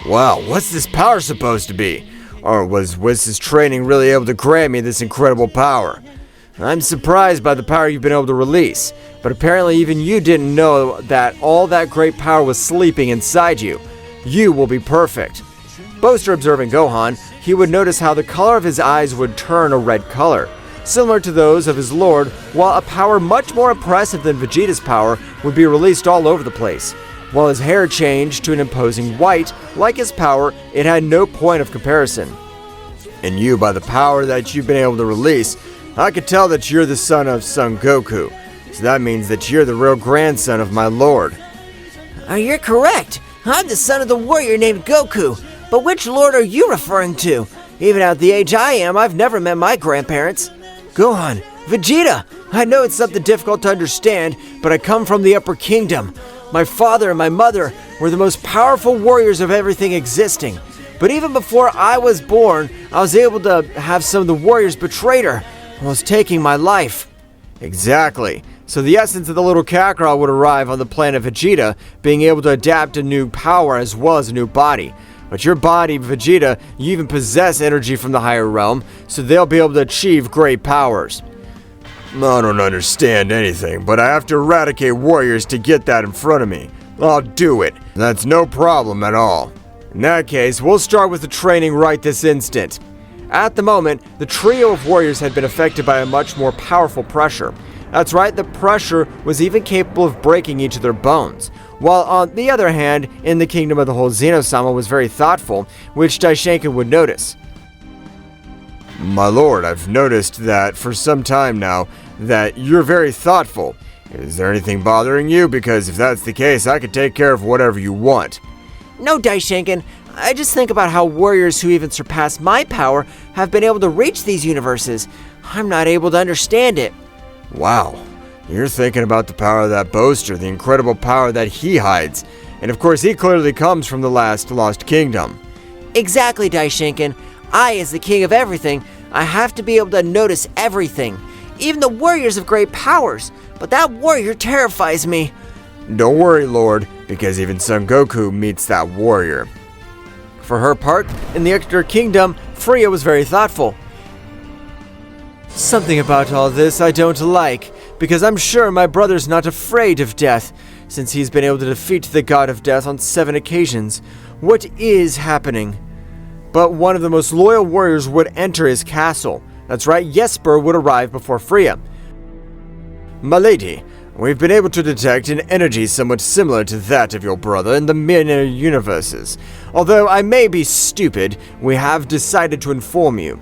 Wow, what's this power supposed to be? Or was his training really able to grant me this incredible power? I'm surprised by the power you've been able to release, but apparently even you didn't know that all that great power was sleeping inside you. You will be perfect. Boaster observing Gohan, he would notice how the color of his eyes would turn a red color, similar to those of his lord, while a power much more impressive than Vegeta's power would be released all over the place. While his hair changed to an imposing white, like his power, it had no point of comparison. And you, by the power that you've been able to release, I could tell that you're the son of Son Goku. So that means that you're the real grandson of my lord. You're correct. I'm the son of the warrior named Goku. But which lord are you referring to? Even at the age I am, I've never met my grandparents. Gohan, Vegeta, I know it's something difficult to understand, but I come from the Upper Kingdom. My father and my mother were the most powerful warriors of everything existing. But even before I was born, I was able to have some of the warriors betray her and was taking my life. Exactly. So the essence of the little Kakarot would arrive on the planet Vegeta, being able to adapt a new power as well as a new body. But your body, Vegeta, you even possess energy from the higher realm, so they'll be able to achieve great powers. I don't understand anything, but I have to eradicate warriors to get that in front of me. I'll do it. That's no problem at all. In that case, we'll start with the training right this instant. At the moment, the trio of warriors had been affected by a much more powerful pressure. That's right, the pressure was even capable of breaking each of their bones. While on the other hand, in the kingdom of the whole Zeno-sama was very thoughtful, which Daishenkin would notice. My lord, I've noticed that for some time now that you're very thoughtful. Is there anything bothering you? Because if that's the case, I could take care of whatever you want. No, Daishenkin. I just think about how warriors who even surpass my power have been able to reach these universes. I'm not able to understand it. Wow. You're thinking about the power of that boaster, the incredible power that he hides. And of course, he clearly comes from the last lost kingdom. Exactly, Daishenkin. I, as the king of everything, I have to be able to notice everything. Even the warriors have great powers, but that warrior terrifies me. Don't worry, Lord, because even Son Goku meets that warrior. For her part, in the Extra Kingdom, Freya was very thoughtful. Something about all this I don't like, because I'm sure my brother's not afraid of death, since he's been able to defeat the god of death on 7 occasions. What is happening? But one of the most loyal warriors would enter his castle. That's right, Jesper would arrive before Freya. My lady, we've been able to detect an energy somewhat similar to that of your brother in the mirror universes. Although I may be stupid, we have decided to inform you.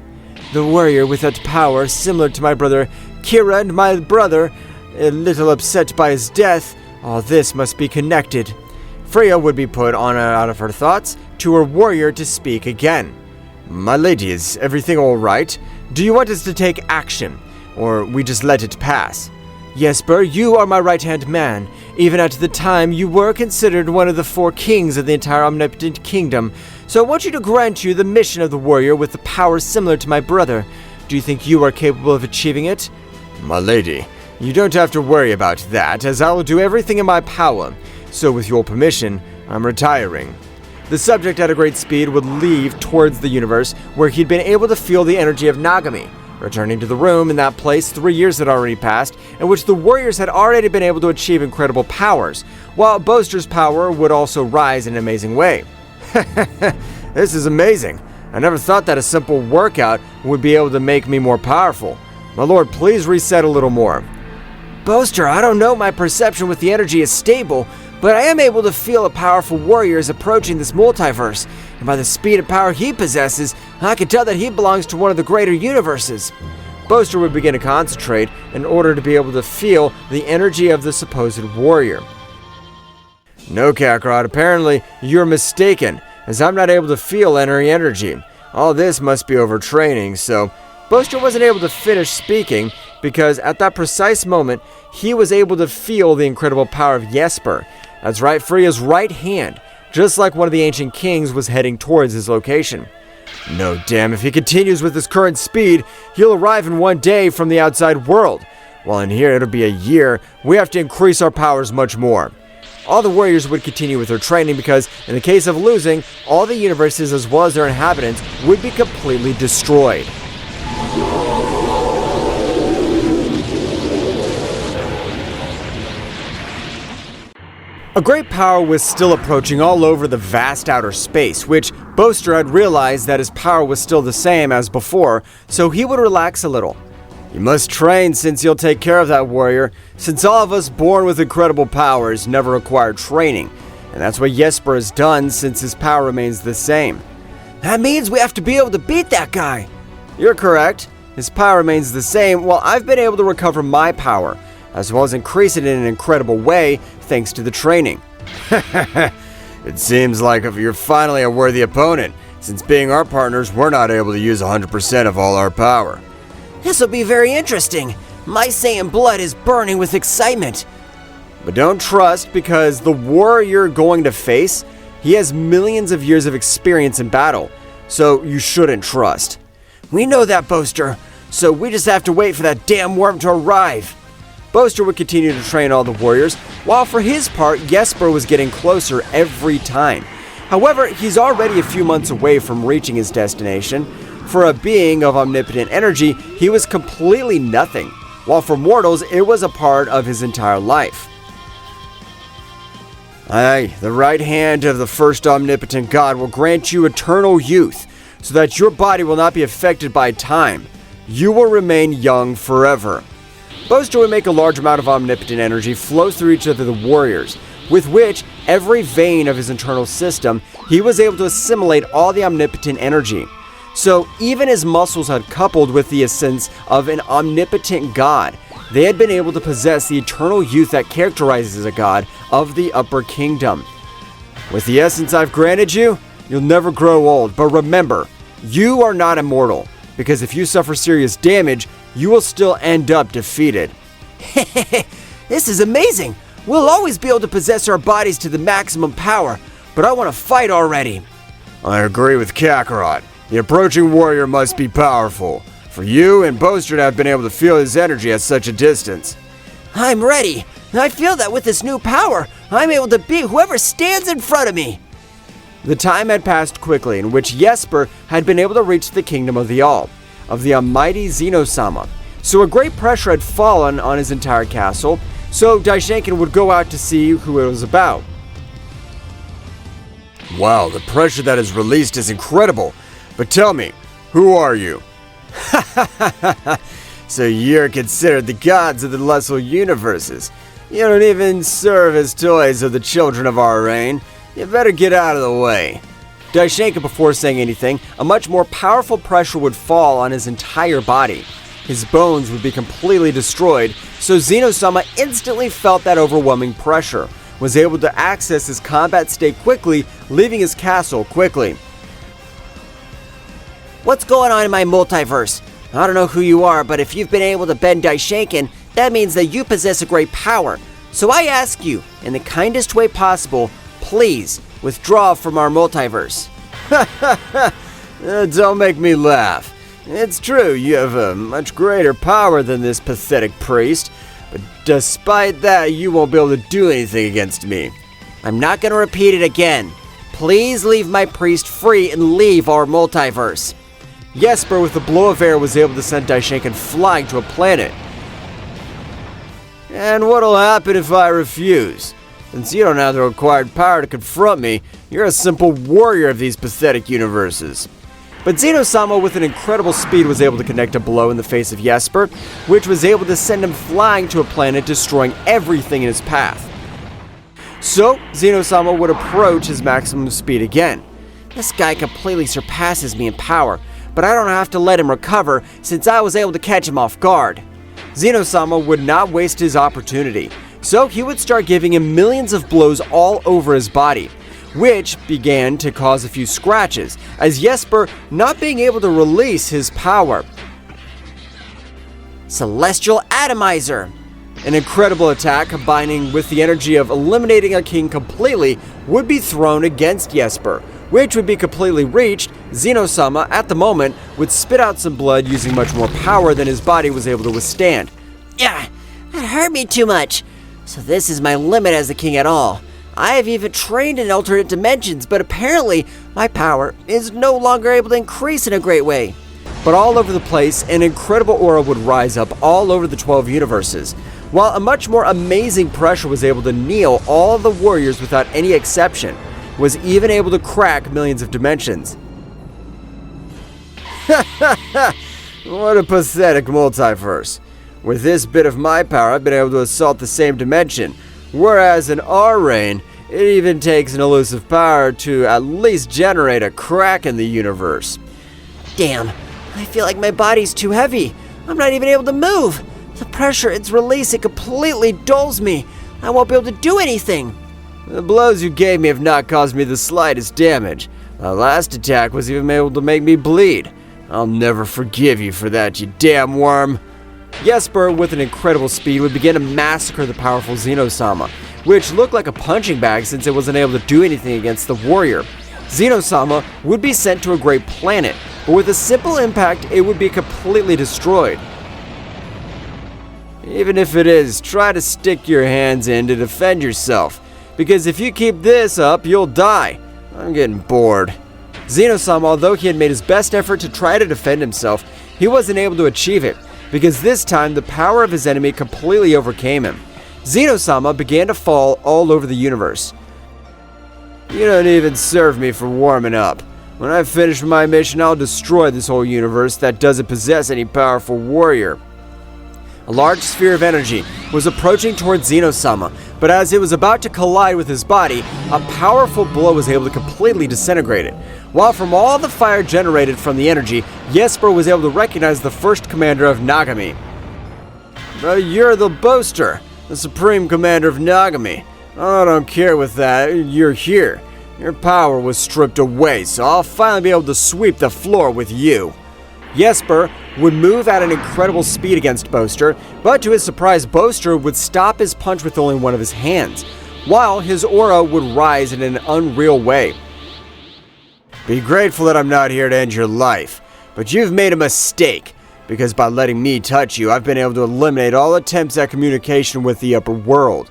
The warrior with that power, similar to my brother Kira and my brother, a little upset by his death, all this must be connected. Freya would be put on out of her thoughts to her warrior to speak again. My lady, is everything all right? Do you want us to take action, or we just let it pass? Jesper, you are my right-hand man. Even at the time, you were considered one of the 4 kings of the entire omnipotent kingdom. So I want you to grant you the mission of the warrior with the power similar to my brother. Do you think you are capable of achieving it? My lady, you don't have to worry about that, as I will do everything in my power. So with your permission, I'm retiring. The subject at a great speed would leave towards the universe where he'd been able to feel the energy of Nagami. Returning to the room in that place, 3 years had already passed, in which the warriors had already been able to achieve incredible powers, while Boaster's power would also rise in an amazing way. This is amazing. I never thought that a simple workout would be able to make me more powerful. My lord, please reset a little more. Boaster, I don't know my perception with the energy is stable, but I am able to feel a powerful warrior is approaching this multiverse, and by the speed and power he possesses, I can tell that he belongs to one of the greater universes. Boaster would begin to concentrate in order to be able to feel the energy of the supposed warrior. No, Kakarot, apparently you're mistaken. as I'm not able to feel any energy. All this must be overtraining, so Boaster wasn't able to finish speaking because at that precise moment, he was able to feel the incredible power of Jesper. That's right, for his right hand, just like one of the ancient kings was heading towards his location. No damn, if he continues with his current speed, he'll arrive in one day from the outside world. While in here it'll be a year, we have to increase our powers much more. All the warriors would continue with their training because, in the case of losing, all the universes as well as their inhabitants would be completely destroyed. A great power was still approaching all over the vast outer space, which Boaster had realized that his power was still the same as before, so he would relax a little. You must train since you'll take care of that warrior, since all of us born with incredible powers never require training, and that's what Jesper has done since his power remains the same. That means we have to be able to beat that guy. You're correct. His power remains the same while I've been able to recover my power, as well as increase it in an incredible way thanks to the training. It seems like you're finally a worthy opponent, since being our partners, we're not able to use 100% of all our power. This'll be very interesting. My Saiyan blood is burning with excitement. But don't trust, because the warrior you're going to face, he has millions of years of experience in battle, so you shouldn't trust. We know that, Boaster, so we just have to wait for that damn worm to arrive. Boaster would continue to train all the warriors, while for his part, Jesper was getting closer every time. However, he's already a few months away from reaching his destination. For a being of omnipotent energy, he was completely nothing, while for mortals, it was a part of his entire life. Aye, the right hand of the first omnipotent god will grant you eternal youth, so that your body will not be affected by time. You will remain young forever. Boaster would make a large amount of omnipotent energy flow through each of the warriors, with which every vein of his internal system, he was able to assimilate all the omnipotent energy. So even his muscles had coupled with the essence of an omnipotent god, they had been able to possess the eternal youth that characterizes a god of the upper kingdom. With the essence I've granted you, you'll never grow old, but remember, you are not immortal, because if you suffer serious damage, you will still end up defeated. This is amazing! We'll always be able to possess our bodies to the maximum power, but I want to fight already. I agree with Kakarot. The approaching warrior must be powerful, for you and Boaster to have been able to feel his energy at such a distance. I'm ready! I feel that with this new power, I'm able to beat whoever stands in front of me! The time had passed quickly in which Jesper had been able to reach the kingdom of the All, of the almighty Zeno-sama. So a great pressure had fallen on his entire castle, so Daishenkin would go out to see who it was about. Wow, the pressure that is released is incredible. But tell me, who are you? So you're considered the gods of the lesser universes. You don't even serve as toys of the children of our reign. You better get out of the way. Daishenkin, before saying anything, a much more powerful pressure would fall on his entire body. His bones would be completely destroyed, so Zeno-sama instantly felt that overwhelming pressure, was able to access his combat state quickly, leaving his castle quickly. What's going on in my multiverse? I don't know who you are, but if you've been able to bend Daishenkin, that means that you possess a great power. So I ask you, in the kindest way possible, please withdraw from our multiverse. Don't make me laugh. It's true, you have a much greater power than this pathetic priest, but despite that, you won't be able to do anything against me. I'm not going to repeat it again. Please leave my priest free and leave our multiverse. Jesper, with a blow of air, was able to send Daishenkin flying to a planet. And what'll happen if I refuse? Since you don't have the required power to confront me, you're a simple warrior of these pathetic universes. But Zeno-sama, with an incredible speed, was able to connect a blow in the face of Jesper, which was able to send him flying to a planet, destroying everything in his path. So, Zeno-sama would approach his maximum speed again. This guy completely surpasses me in power, but I don't have to let him recover since I was able to catch him off guard. Zeno-sama would not waste his opportunity, so he would start giving him millions of blows all over his body. which began to cause a few scratches, as Jesper not being able to release his power. Celestial Atomizer. An incredible attack combining with the energy of eliminating a king completely would be thrown against Jesper, which would be completely reached. Zeno-sama, at the moment, would spit out some blood using much more power than his body was able to withstand. Yeah, that hurt me too much. So this is my limit as a king at all. I have even trained in alternate dimensions, but apparently my power is no longer able to increase in a great way. But all over the place, an incredible aura would rise up all over the 12 universes, while a much more amazing pressure was able to kneel all of the warriors without any exception, was even able to crack millions of dimensions. What a pathetic multiverse. With this bit of my power, I've been able to assault the same dimension, whereas in our reign, it even takes an elusive power to at least generate a crack in the universe. Damn, I feel like my body's too heavy. I'm not even able to move. The pressure it's releasing completely dulls me. I won't be able to do anything. The blows you gave me have not caused me the slightest damage. My last attack was even able to make me bleed. I'll never forgive you for that, you damn worm. Jesper, with an incredible speed, would begin to massacre the powerful Zeno-sama, which looked like a punching bag since it wasn't able to do anything against the warrior. Zeno-sama would be sent to a great planet, but with a simple impact, it would be completely destroyed. Even if it is, try to stick your hands in to defend yourself, because if you keep this up, you'll die. I'm getting bored. Zeno-sama, although he had made his best effort to try to defend himself, he wasn't able to achieve it, because this time the power of his enemy completely overcame him. Zeno-sama began to fall all over the universe. You don't even serve me for warming up. When I finish my mission, I'll destroy this whole universe that doesn't possess any powerful warrior. A large sphere of energy was approaching towards Zeno-sama, but as it was about to collide with his body, a powerful blow was able to completely disintegrate it. While from all the fire generated from the energy, Jesper was able to recognize the first commander of Nagami. You're the boaster, the supreme commander of Nagami. I don't care with that, you're here. Your power was stripped away, so I'll finally be able to sweep the floor with you. Jesper would move at an incredible speed against Boaster, but to his surprise, Boaster would stop his punch with only one of his hands, while his aura would rise in an unreal way. Be grateful that I'm not here to end your life, but you've made a mistake, because by letting me touch you, I've been able to eliminate all attempts at communication with the upper world.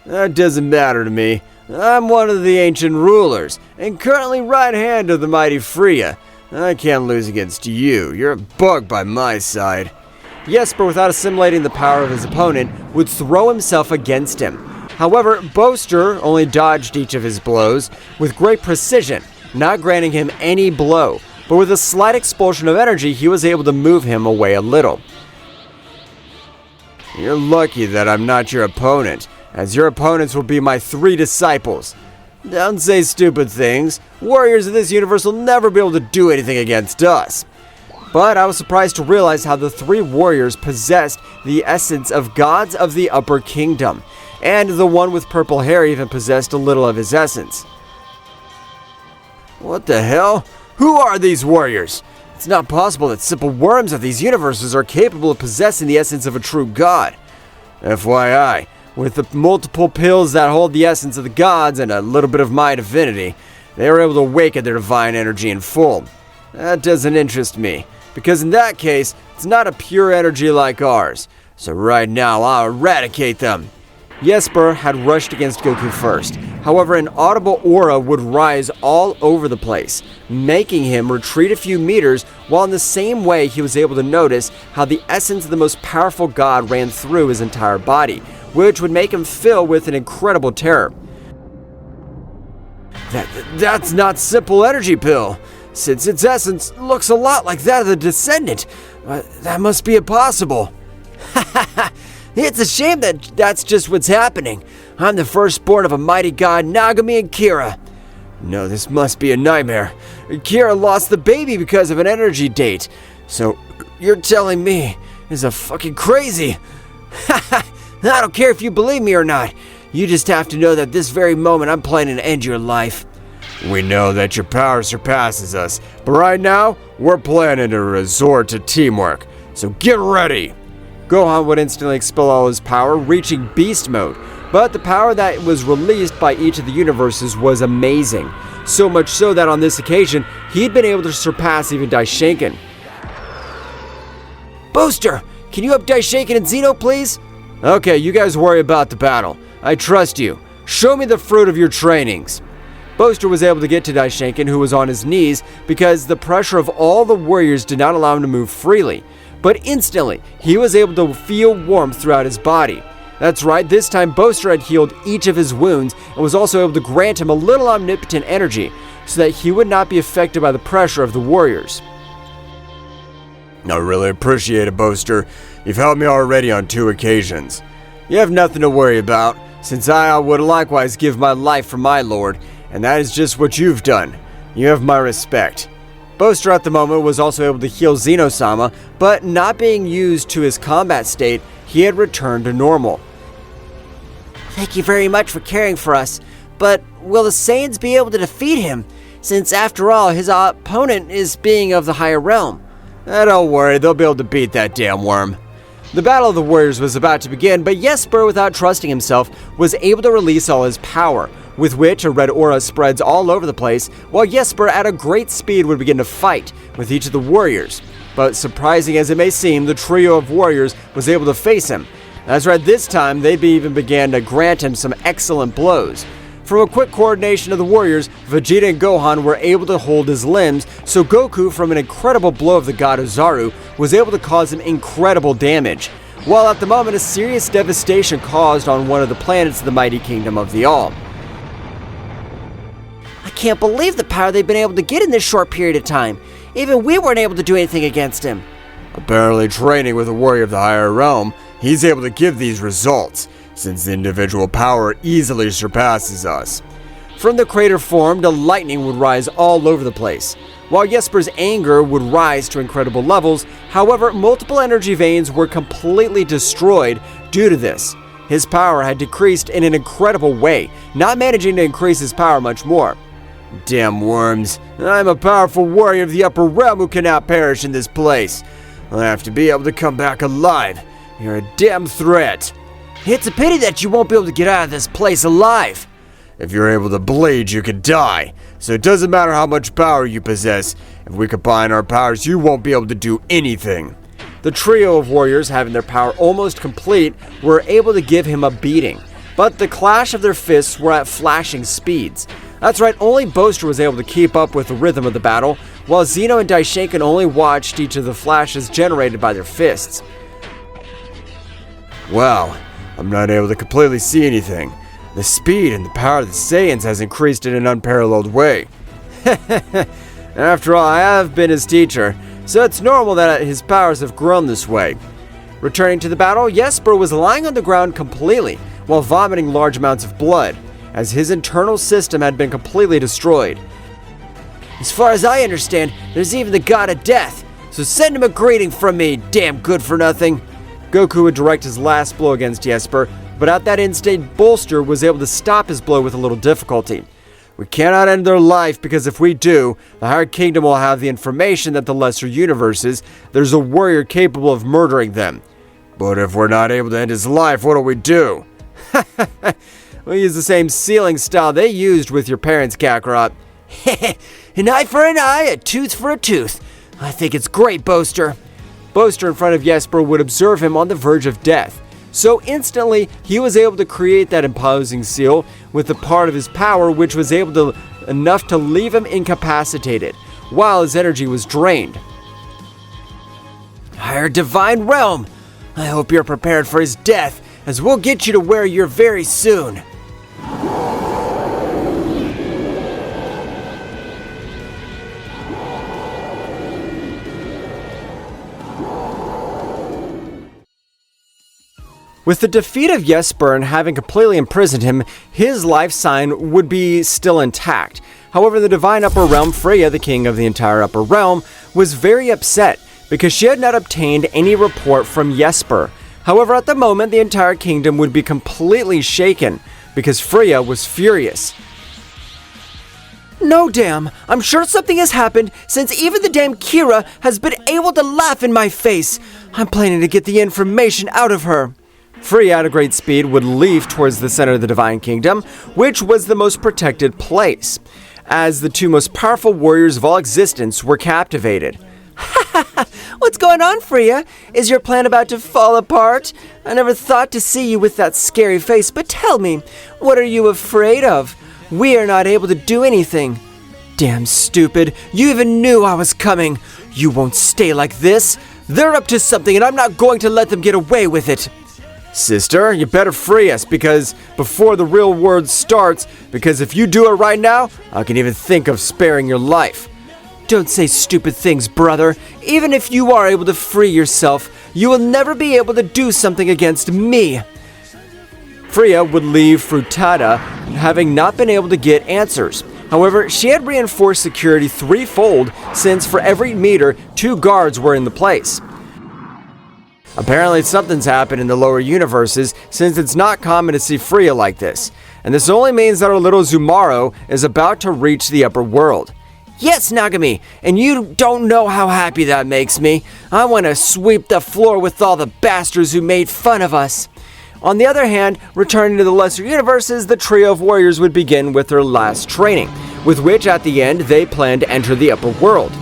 That doesn't matter to me. I'm one of the ancient rulers, and currently right hand of the mighty Freya. I can't lose against you. You're a bug by my side. Jesper, without assimilating the power of his opponent, would throw himself against him. However, Boaster only dodged each of his blows with great precision, not granting him any blow, but with a slight expulsion of energy, he was able to move him away a little. You're lucky that I'm not your opponent, as your opponents will be my 3 disciples. Don't say stupid things. Warriors of this universe will never be able to do anything against us. But I was surprised to realize how the 3 warriors possessed the essence of gods of the upper kingdom, and the one with purple hair even possessed a little of his essence. What the hell? Who are these warriors? It's not possible that simple worms of these universes are capable of possessing the essence of a true god. FYI, with the multiple pills that hold the essence of the gods and a little bit of my divinity, they were able to awaken their divine energy in full. That doesn't interest me, because in that case, it's not a pure energy like ours. So right now, I'll eradicate them. Jesper had rushed against Goku first. However, an audible aura would rise all over the place, making him retreat a few meters, while in the same way he was able to notice how the essence of the most powerful god ran through his entire body, which would make him fill with an incredible terror. That's not simple energy pill, since its essence looks a lot like that of the descendant. That must be impossible. It's a shame that that's just what's happening. I'm the firstborn of a mighty god, Nagami and Kira. No, this must be a nightmare. Kira lost the baby because of an energy date. So, you're telling me this is a fucking crazy. I don't care if you believe me or not. You just have to know that this very moment I'm planning to end your life. We know that your power surpasses us, but right now, we're planning to resort to teamwork, so get ready! Gohan would instantly expel all his power, reaching beast mode, but the power that was released by each of the universes was amazing. So much so that on this occasion, he'd been able to surpass even Daishinkan. Booster, can you up Daishinkan and Zeno, please? Okay, you guys worry about the battle. I trust you. Show me the fruit of your trainings. Booster was able to get to Daishinkan, who was on his knees, because the pressure of all the warriors did not allow him to move freely. But instantly, he was able to feel warmth throughout his body. That's right, this time Booster had healed each of his wounds and was also able to grant him a little omnipotent energy so that he would not be affected by the pressure of the warriors. I really appreciate it, Booster. You've helped me already on 2 occasions. You have nothing to worry about, since I would likewise give my life for my lord, and that is just what you've done. You have my respect. Booster at the moment was also able to heal Zeno-sama, but not being used to his combat state, he had returned to normal. Thank you very much for caring for us, but will the Saiyans be able to defeat him, since after all his opponent is being of the higher realm? Don't worry, they'll be able to beat that damn worm. The Battle of the Warriors was about to begin, but Jesper, without trusting himself, was able to release all his power, with which a red aura spreads all over the place, while Jesper at a great speed would begin to fight with each of the warriors. But surprising as it may seem, the trio of warriors was able to face him. That's right, this time they even began to grant him some excellent blows. From a quick coordination of the warriors, Vegeta and Gohan were able to hold his limbs, so Goku, from an incredible blow of the god Ozaru, was able to cause him incredible damage, while at the moment a serious devastation caused on one of the planets of the mighty kingdom of the All. I can't believe the power they've been able to get in this short period of time. Even we weren't able to do anything against him. Apparently training with a warrior of the higher realm, he's able to give these results, since the individual power easily surpasses us. From the crater formed, a lightning would rise all over the place. While Jesper's anger would rise to incredible levels, however, multiple energy veins were completely destroyed due to this. His power had decreased in an incredible way, not managing to increase his power much more. Damn worms, I'm a powerful warrior of the upper realm who cannot perish in this place. I'll have to be able to come back alive. You're a damn threat. It's a pity that you won't be able to get out of this place alive. If you're able to bleed, you could die. So it doesn't matter how much power you possess. If we combine our powers, you won't be able to do anything. The trio of warriors, having their power almost complete, were able to give him a beating. But the clash of their fists were at flashing speeds. That's right, only Booster was able to keep up with the rhythm of the battle, while Zeno and Daishinkan only watched each of the flashes generated by their fists. Wow, I'm not able to completely see anything. The speed and the power of the Saiyans has increased in an unparalleled way. After all, I have been his teacher, so it's normal that his powers have grown this way. Returning to the battle, Jesper was lying on the ground completely, while vomiting large amounts of blood, as his internal system had been completely destroyed. As far as I understand, there's even the god of death, so send him a greeting from me, damn good for nothing. Goku would direct his last blow against Jesper, but at that instant, Booster was able to stop his blow with a little difficulty. We cannot end their life, because if we do, the higher kingdom will have the information that the lesser universes, there's a warrior capable of murdering them. But if we're not able to end his life, what do we do? We'll use the same sealing style they used with your parents, Kakarot. An eye for an eye, a tooth for a tooth. I think it's great, Booster. Booster in front of Jesper would observe him on the verge of death. So instantly, he was able to create that imposing seal with the part of his power which was enough to leave him incapacitated, while his energy was drained. Higher divine realm! I hope you're prepared for his death, as we'll get you to where you're very soon. With the defeat of Jesper and having completely imprisoned him, his life sign would be still intact. However, the divine upper realm, Freya, the king of the entire upper realm, was very upset because she had not obtained any report from Jesper. However, at the moment, the entire kingdom would be completely shaken. because Freya was furious. No damn, I'm sure something has happened since even the damn Kira has been able to laugh in my face. I'm planning to get the information out of her. Freya at a great speed would leave towards the center of the Divine Kingdom, which was the most protected place, as the two most powerful warriors of all existence were captivated. What's going on, Freya? Is your plan about to fall apart? I never thought to see you with that scary face, but tell me, what are you afraid of? We are not able to do anything. Damn stupid, you even knew I was coming. You won't stay like this. They're up to something and I'm not going to let them get away with it. Sister, you better free us before the real war starts, because if you do it right now, I can even think of sparing your life. Don't say stupid things, brother. Even if you are able to free yourself, you will never be able to do something against me. Freya would leave Frittata, having not been able to get answers. However, she had reinforced security threefold, since for every meter, 2 guards were in the place. Apparently something's happened in the lower universes, since it's not common to see Freya like this. And this only means that our little Zumaro is about to reach the upper world. Yes, Nagami, and you don't know how happy that makes me. I want to sweep the floor with all the bastards who made fun of us. On the other hand, returning to the lesser universes, the trio of warriors would begin with their last training, with which at the end they planned to enter the upper world.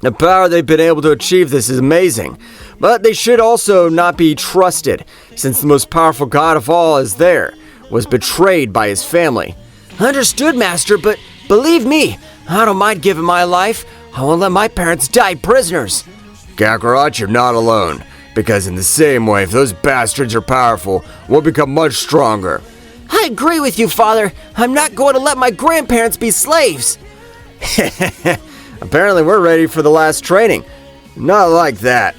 The power they've been able to achieve this is amazing, but they should also not be trusted, since the most powerful god of all was betrayed by his family. Understood, Master, but believe me, I don't mind giving my life. I won't let my parents die prisoners. Kakarot, you're not alone. Because in the same way, if those bastards are powerful, we'll become much stronger. I agree with you, Father. I'm not going to let my grandparents be slaves. Apparently we're ready for the last training. Not like that.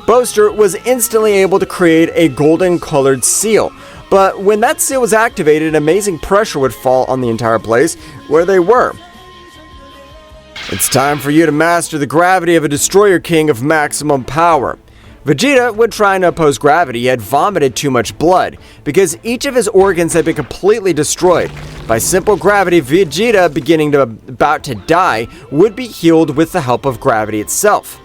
Boaster was instantly able to create a golden-colored seal. But when that seal was activated, amazing pressure would fall on the entire place where they were. It's time for you to master the gravity of a destroyer king of maximum power. Vegeta would try to oppose gravity, yet vomited too much blood, because each of his organs had been completely destroyed. By simple gravity, Vegeta, about to die, would be healed with the help of gravity itself.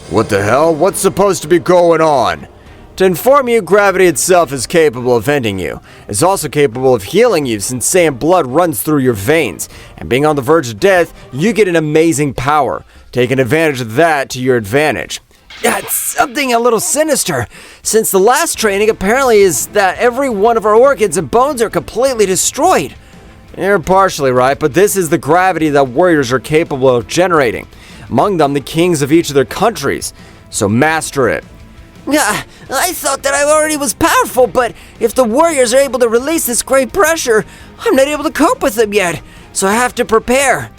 What the hell? What's supposed to be going on? To inform you, gravity itself is capable of ending you. It's also capable of healing you, since Saiyan blood runs through your veins. And being on the verge of death, you get an amazing power. Taking advantage of that to your advantage. That's something a little sinister, since the last training apparently is that every one of our organs and bones are completely destroyed. You're partially right, but this is the gravity that warriors are capable of generating. Among them, the kings of each of their countries. So master it. I thought that I already was powerful, but if the warriors are able to release this great pressure, I'm not able to cope with them yet, so I have to prepare.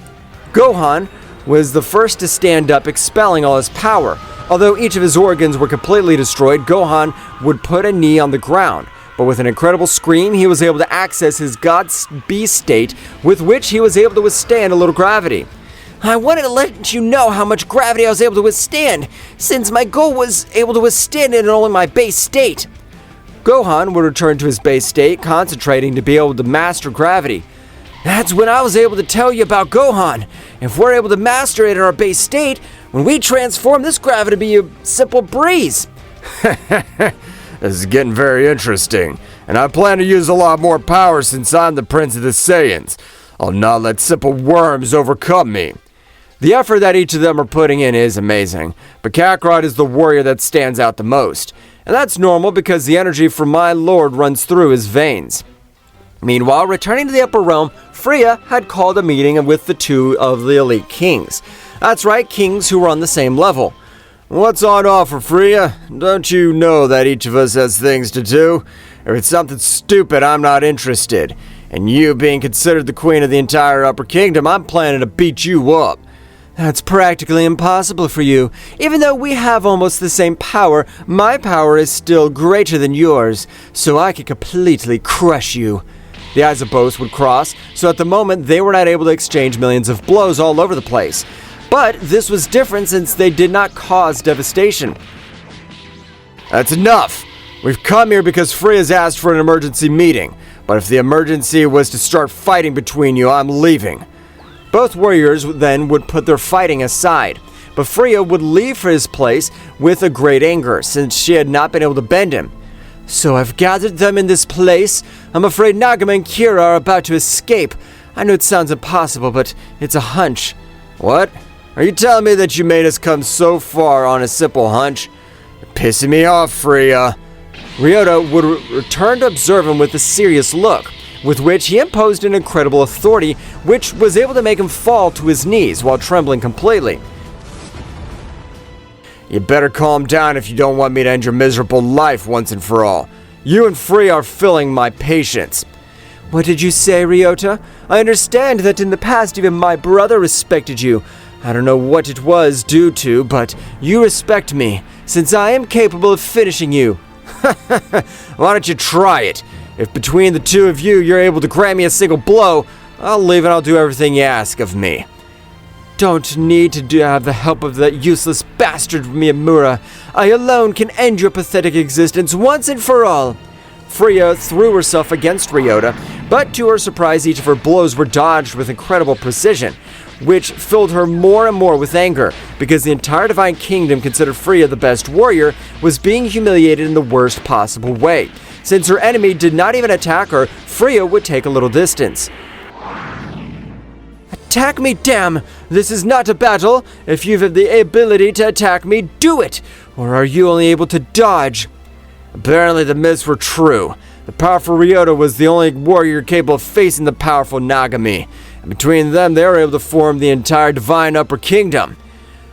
Gohan was the first to stand up, expelling all his power. Although each of his organs were completely destroyed, Gohan would put a knee on the ground. But with an incredible scream, he was able to access his God Beast state, with which he was able to withstand a little gravity. I wanted to let you know how much gravity I was able to withstand, since my goal was able to withstand it in only my base state. Gohan would return to his base state, concentrating to be able to master gravity. That's when I was able to tell you about Gohan. If we're able to master it in our base state, when we transform this gravity to be a simple breeze. This is getting very interesting, and I plan to use a lot more power since I'm the Prince of the Saiyans. I'll not let simple worms overcome me. The effort that each of them are putting in is amazing, but Kakarot is the warrior that stands out the most, and that's normal because the energy from my lord runs through his veins. Meanwhile, returning to the upper realm, Freya had called a meeting with the 2 of the elite kings. That's right, kings who were on the same level. What's on offer, Freya? Don't you know that each of us has things to do? If it's something stupid, I'm not interested. And you being considered the queen of the entire Upper Kingdom, I'm planning to beat you up. That's practically impossible for you. Even though we have almost the same power, my power is still greater than yours, so I can completely crush you. The eyes of both would cross, so at the moment they were not able to exchange millions of blows all over the place. But this was different since they did not cause devastation. That's enough! We've come here because Freya's asked for an emergency meeting, but if the emergency was to start fighting between you, I'm leaving. Both warriors then would put their fighting aside, but Freya would leave for his place with a great anger, since she had not been able to bend him. So I've gathered them in this place. I'm afraid Nagama and Kira are about to escape. I know it sounds impossible, but it's a hunch. What? Are you telling me that you made us come so far on a simple hunch? You're pissing me off, Freya. Ryota would return to observe him with a serious look, with which he imposed an incredible authority, which was able to make him fall to his knees while trembling completely. You better calm down if you don't want me to end your miserable life once and for all. You and Freya are filling my patience. What did you say, Ryota? I understand that in the past even my brother respected you. I don't know what it was due to, but you respect me, since I am capable of finishing you. Why don't you try it? If between the two of you you're able to grant me a single blow, I'll leave and I'll do everything you ask of me. Don't need to have the help of that useless bastard Miyamura. I alone can end your pathetic existence once and for all. Freya threw herself against Ryota, but to her surprise each of her blows were dodged with incredible precision, which filled her more and more with anger, because the entire Divine Kingdom considered Freya the best warrior was being humiliated in the worst possible way. Since her enemy did not even attack her, Freya would take a little distance. Attack me, damn! This is not a battle! If you have the ability to attack me, do it! Or are you only able to dodge? Apparently the myths were true. The powerful Ryota was the only warrior capable of facing the powerful Nagami, and between them they were able to form the entire Divine Upper Kingdom.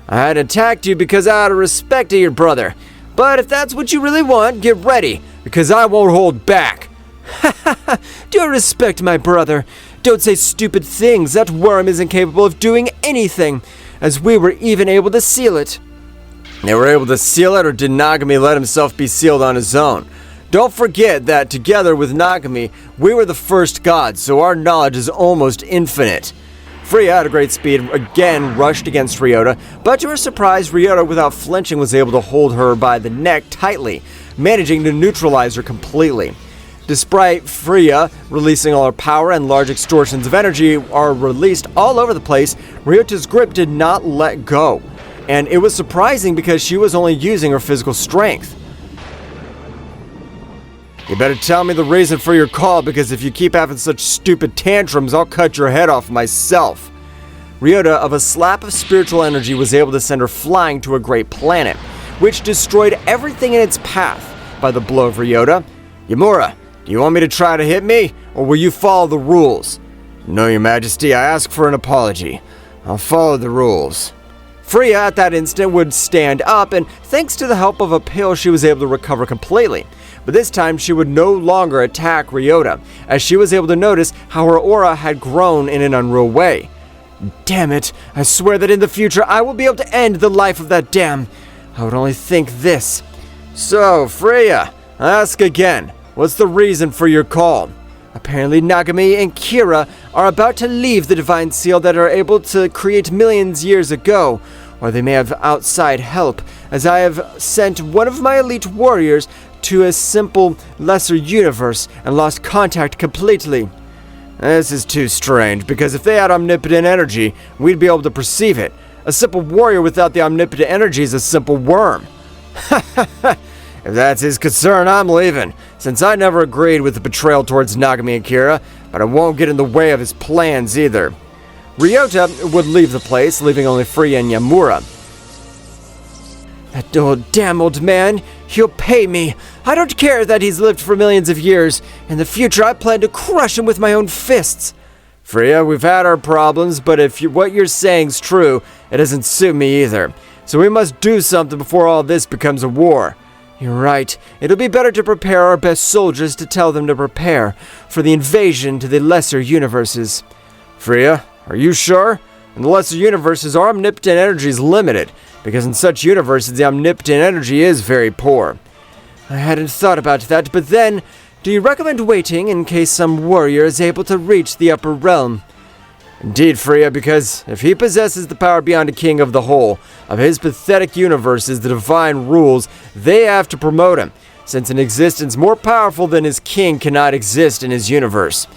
I had attacked you because out of respect to your brother, but if that's what you really want, get ready, because I won't hold back. Ha ha ha! Do respect my brother. Don't say stupid things. That worm isn't capable of doing anything, as we were even able to seal it. They were able to seal it, or did Nagami let himself be sealed on his own? Don't forget that together with Nagami, we were the first gods, so our knowledge is almost infinite. Freya at a great speed again rushed against Ryota, but to her surprise, Ryota without flinching was able to hold her by the neck tightly, managing to neutralize her completely. Despite Freya releasing all her power and large extortions of energy are released all over the place, Ryota's grip did not let go. And it was surprising because she was only using her physical strength. You better tell me the reason for your call, because if you keep having such stupid tantrums, I'll cut your head off myself. Ryota, of a slap of spiritual energy, was able to send her flying to a great planet, which destroyed everything in its path by the blow of Ryota. Yamura, do you want me to try to hit me, or will you follow the rules? No, Your Majesty, I ask for an apology. I'll follow the rules. Freya at that instant would stand up, and thanks to the help of a pill she was able to recover completely. But this time she would no longer attack Ryota, as she was able to notice how her aura had grown in an unreal way. Damn it, I swear that in the future I will be able to end the life of that dam. I would only think this. So, Freya, I ask again, what's the reason for your call? Apparently Nagami and Kira are about to leave the Divine Seal that are able to create millions years ago, or they may have outside help, as I have sent one of my elite warriors to a simple, lesser universe and lost contact completely. This is too strange, because if they had omnipotent energy, we'd be able to perceive it. A simple warrior without the omnipotent energy is a simple worm. Ha ha ha! If that's his concern, I'm leaving, since I never agreed with the betrayal towards Nagami and Kira, but I won't get in the way of his plans either. Ryota would leave the place, leaving only Freya and Yamura. That damn old man, he'll pay me. I don't care that he's lived for millions of years. In the future, I plan to crush him with my own fists. Freya, we've had our problems, but if what you're saying's true, it doesn't suit me either. So we must do something before all this becomes a war. You're right. It'll be better to prepare our best soldiers to tell them to prepare for the invasion to the lesser universes. Freya, are you sure? In the lesser universes, our omnipotent energy is limited, because in such universes, the omnipotent energy is very poor. I hadn't thought about that, but then, do you recommend waiting in case some warrior is able to reach the upper realm? Indeed, Freya, because if he possesses the power beyond a king of the whole of his pathetic universes, the divine rules, they have to promote him. since an existence more powerful than his king cannot exist in his universe.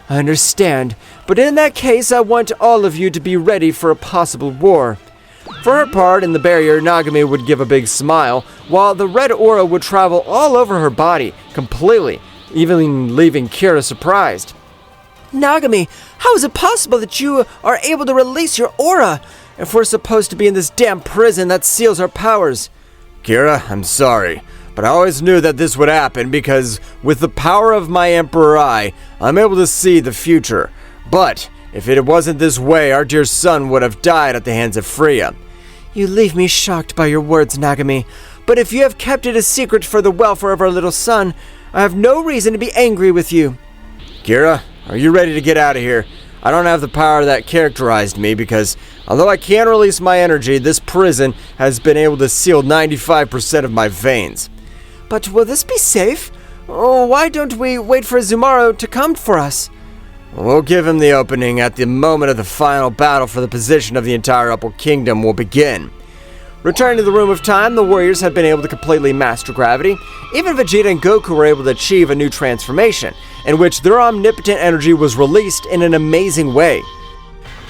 I understand, but in that case, I want all of you to be ready for a possible war. For her part, in the barrier, Nagami would give a big smile, while the red aura would travel all over her body, completely, even leaving Kira surprised. Nagami, how is it possible that you are able to release your aura if we're supposed to be in this damn prison that seals our powers? Kira, I'm sorry, but I always knew that this would happen because with the power of my Emperor Eye, I'm able to see the future. But if it wasn't this way, our dear son would have died at the hands of Freya. You leave me shocked by your words, Nagami, but if you have kept it a secret for the welfare of our little son, I have no reason to be angry with you. Kira, are you ready to get out of here? I don't have the power that characterized me because, although I can release my energy, this prison has been able to seal 95% of my veins. But will this be safe? Oh, why don't we wait for Zumaro to come for us? We'll give him the opening at the moment of the final battle for the position of the entire Upper Kingdom will begin. Returning to the Room of Time, the warriors had been able to completely master gravity. Even Vegeta and Goku were able to achieve a new transformation, in which their omnipotent energy was released in an amazing way.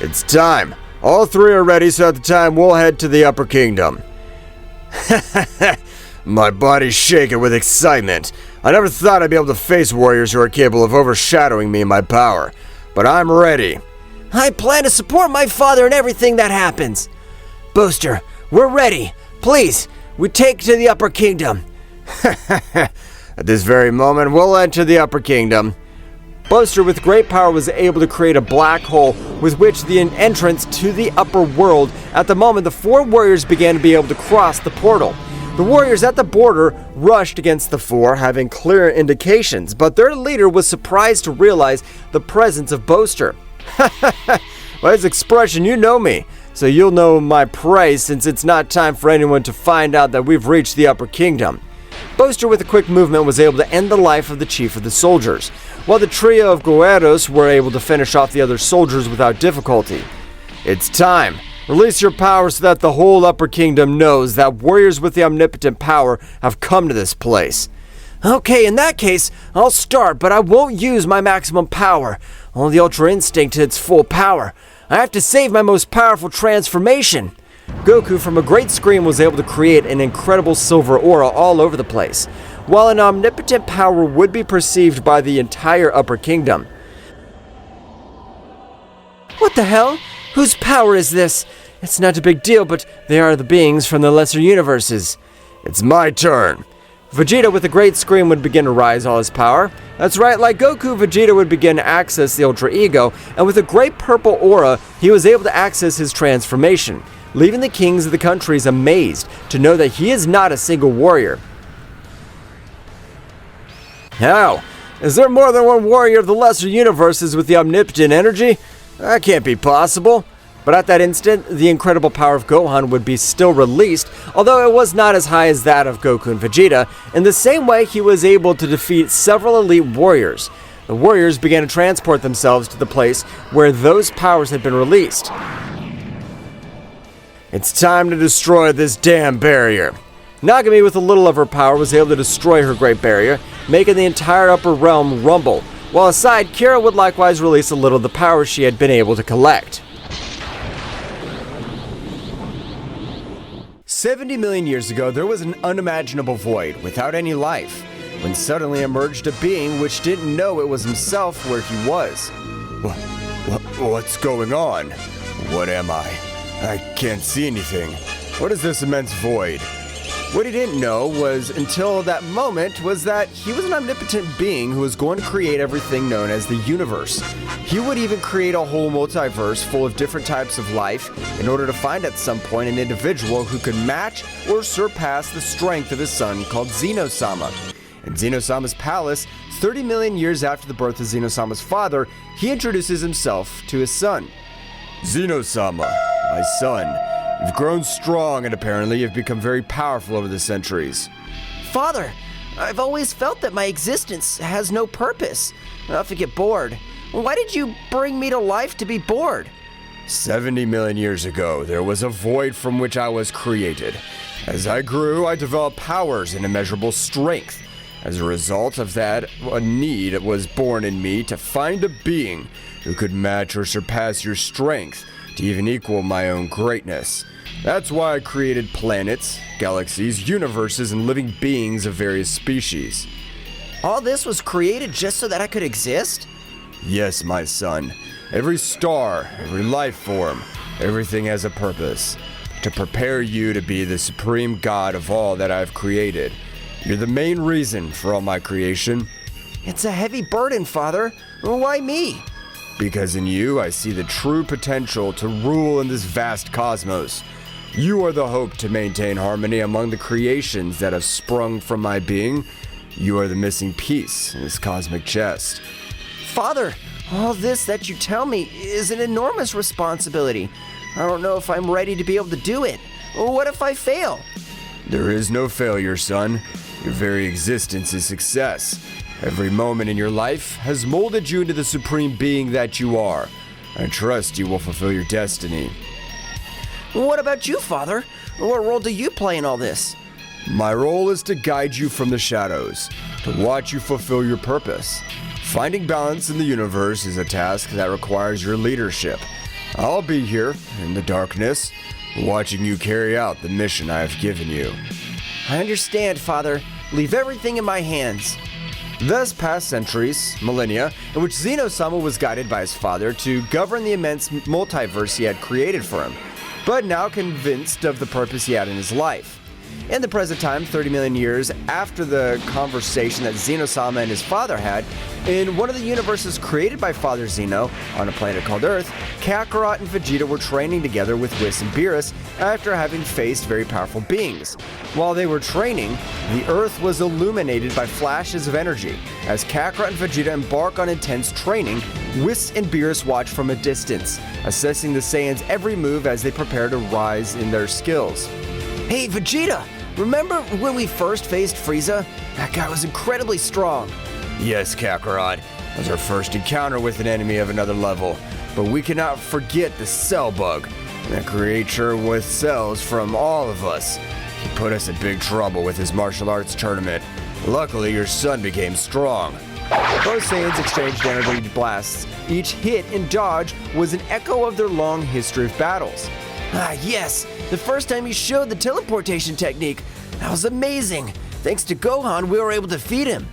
It's time. All three are ready, so at the time we'll head to the Upper Kingdom. My body's shaking with excitement. I never thought I'd be able to face warriors who are capable of overshadowing me in my power, but I'm ready. I plan to support my father in everything that happens. Booster, we're ready. Please, we take to the Upper Kingdom. At this very moment, we'll enter the Upper Kingdom. Booster, with great power, was able to create a black hole with which the entrance to the upper world. At the moment, the four warriors began to be able to cross the portal. The warriors at the border rushed against the four, having clear indications, but their leader was surprised to realize the presence of Booster. By his expression, you know me, so you'll know my price since it's not time for anyone to find out that we've reached the Upper Kingdom. Booster, with a quick movement, was able to end the life of the chief of the soldiers, while the trio of guerreros were able to finish off the other soldiers without difficulty. It's time. Release your power so that the whole Upper Kingdom knows that warriors with the omnipotent power have come to this place. Okay, in that case, I'll start, but I won't use my maximum power. Only the Ultra Instinct to its full power. I have to save my most powerful transformation. Goku, from a great scream, was able to create an incredible silver aura all over the place, while an omnipotent power would be perceived by the entire Upper Kingdom. What the hell? Whose power is this? It's not a big deal, but they are the beings from the lesser universes. It's my turn. Vegeta, with a great scream, would begin to rise all his power. That's right, like Goku, Vegeta would begin to access the Ultra Ego, and with a great purple aura, he was able to access his transformation, leaving the kings of the countries amazed to know that he is not a single warrior. How? Is there more than one warrior of the lesser universes with the omnipotent energy? That can't be possible. But at that instant, the incredible power of Gohan would be still released, although it was not as high as that of Goku and Vegeta. In the same way, he was able to defeat several elite warriors. The warriors began to transport themselves to the place where those powers had been released. It's time to destroy this damn barrier. Nagami, with a little of her power, was able to destroy her great barrier, making the entire upper realm rumble, while aside, Kira would likewise release a little of the power she had been able to collect. 70 million years ago, there was an unimaginable void without any life, when suddenly emerged a being which didn't know it was himself where he was. What's going on? What am I? I can't see anything. What is this immense void? What he didn't know was, until that moment, was that he was an omnipotent being who was going to create everything known as the universe. He would even create a whole multiverse full of different types of life in order to find at some point an individual who could match or surpass the strength of his son called Zeno-sama. In Zeno-sama's palace, 30 million years after the birth of Zeno-sama's father, he introduces himself to his son. Zeno-sama, my son. You've grown strong and apparently you've become very powerful over the centuries. Father, I've always felt that my existence has no purpose. I often get bored. Why did you bring me to life to be bored? 70 million years ago, there was a void from which I was created. As I grew, I developed powers and immeasurable strength. As a result of that, a need was born in me to find a being who could match or surpass your strength to even equal my own greatness. That's why I created planets, galaxies, universes, and living beings of various species. All this was created just so that I could exist? Yes, my son. Every star, every life form, everything has a purpose. To prepare you to be the supreme god of all that I've created. You're the main reason for all my creation. It's a heavy burden, Father. Why me? Because in you, I see the true potential to rule in this vast cosmos. You are the hope to maintain harmony among the creations that have sprung from my being. You are the missing piece in this cosmic chest. Father, all this that you tell me is an enormous responsibility. I don't know if I'm ready to be able to do it. What if I fail? There is no failure, son. Your very existence is success. Every moment in your life has molded you into the supreme being that you are. I trust you will fulfill your destiny. What about you, Father? What role do you play in all this? My role is to guide you from the shadows, to watch you fulfill your purpose. Finding balance in the universe is a task that requires your leadership. I'll be here, in the darkness, watching you carry out the mission I have given you. I understand, Father. Leave everything in my hands. Thus passed centuries, millennia, in which Zeno-sama was guided by his father to govern the immense multiverse he had created for him, but now convinced of the purpose he had in his life. In the present time, 30 million years after the conversation that Zeno-sama and his father had, in one of the universes created by Father Zeno, on a planet called Earth, Kakarot and Vegeta were training together with Whis and Beerus after having faced very powerful beings. While they were training, the Earth was illuminated by flashes of energy. As Kakarot and Vegeta embark on intense training, Whis and Beerus watch from a distance, assessing the Saiyans' every move as they prepare to rise in their skills. Hey, Vegeta! Remember when we first faced Frieza? That guy was incredibly strong. Yes, Kakarot. It was our first encounter with an enemy of another level. But we cannot forget the Cell Bug, that creature with cells from all of us. He put us in big trouble with his martial arts tournament. Luckily, your son became strong. Both Saiyans exchanged energy blasts. Each hit and dodge was an echo of their long history of battles. Ah, yes! The first time he showed the teleportation technique. That was amazing! Thanks to Gohan, we were able to defeat him.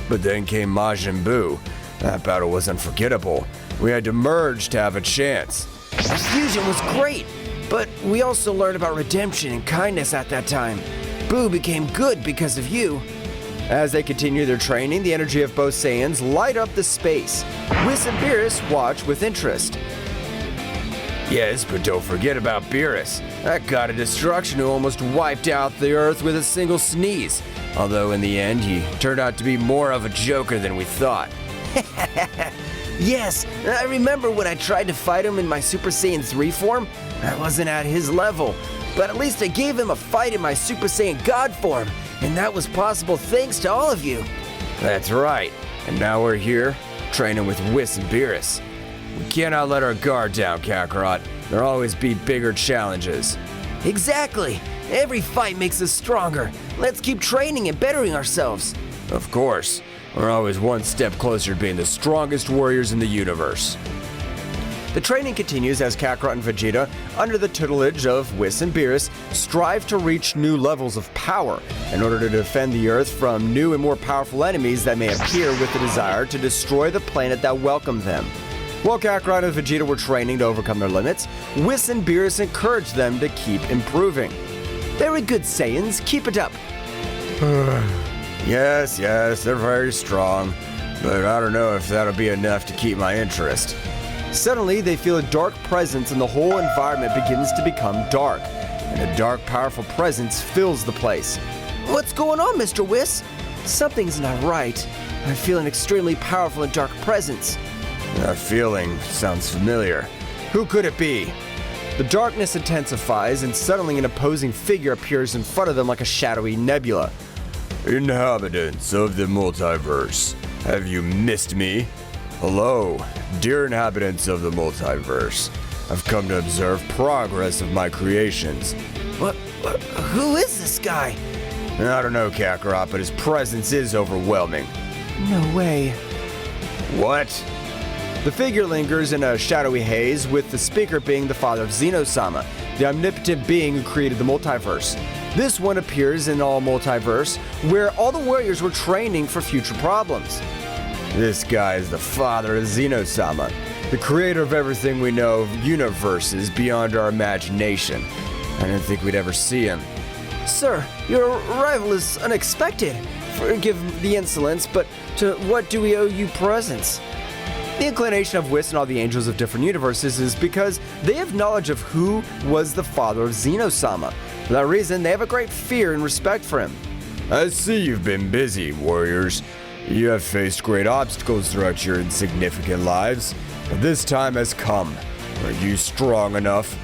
But then came Majin Buu. That battle was unforgettable. We had to merge to have a chance. Our fusion was great, but we also learned about redemption and kindness at that time. Buu became good because of you. As they continue their training, the energy of both Saiyans light up the space. Whis and Beerus watch with interest. Yes, but don't forget about Beerus. That god of destruction who almost wiped out the Earth with a single sneeze. Although in the end, he turned out to be more of a joker than we thought. Yes, I remember when I tried to fight him in my Super Saiyan 3 form. I wasn't at his level, but at least I gave him a fight in my Super Saiyan God form, and that was possible thanks to all of you. That's right. And now we're here, training with Whis and Beerus. We cannot let our guard down, Kakarot. There'll always be bigger challenges. Exactly. Every fight makes us stronger. Let's keep training and bettering ourselves. Of course. We're always one step closer to being the strongest warriors in the universe. The training continues as Kakarot and Vegeta, under the tutelage of Whis and Beerus, strive to reach new levels of power in order to defend the Earth from new and more powerful enemies that may appear with the desire to destroy the planet that welcomed them. While Kakarot and Vegeta were training to overcome their limits, Whis and Beerus encouraged them to keep improving. Very good, Saiyans. Keep it up. Yes, they're very strong, but I don't know if that'll be enough to keep my interest. Suddenly, they feel a dark presence and the whole environment begins to become dark, and a dark, powerful presence fills the place. What's going on, Mr. Whis? Something's not right. I feel an extremely powerful and dark presence. That feeling sounds familiar. Who could it be? The darkness intensifies, and suddenly an opposing figure appears in front of them like a shadowy nebula. Inhabitants of the multiverse, have you missed me? Hello, dear inhabitants of the multiverse. I've come to observe progress of my creations. What? Who is this guy? I don't know, Kakarot, but his presence is overwhelming. No way. What? The figure lingers in a shadowy haze, with the speaker being the father of Zeno-sama, the omnipotent being who created the multiverse. This one appears in all multiverse, where all the warriors were training for future problems. This guy is the father of Zeno-sama, the creator of everything we know of universes beyond our imagination. I didn't think we'd ever see him. Sir, your arrival is unexpected. Forgive the insolence, but to what do we owe you presents? The inclination of Whis and all the angels of different universes is because they have knowledge of who was the father of Zeno-sama. For that reason, they have a great fear and respect for him. I see you've been busy, warriors. You have faced great obstacles throughout your insignificant lives, but this time has come. Are you strong enough?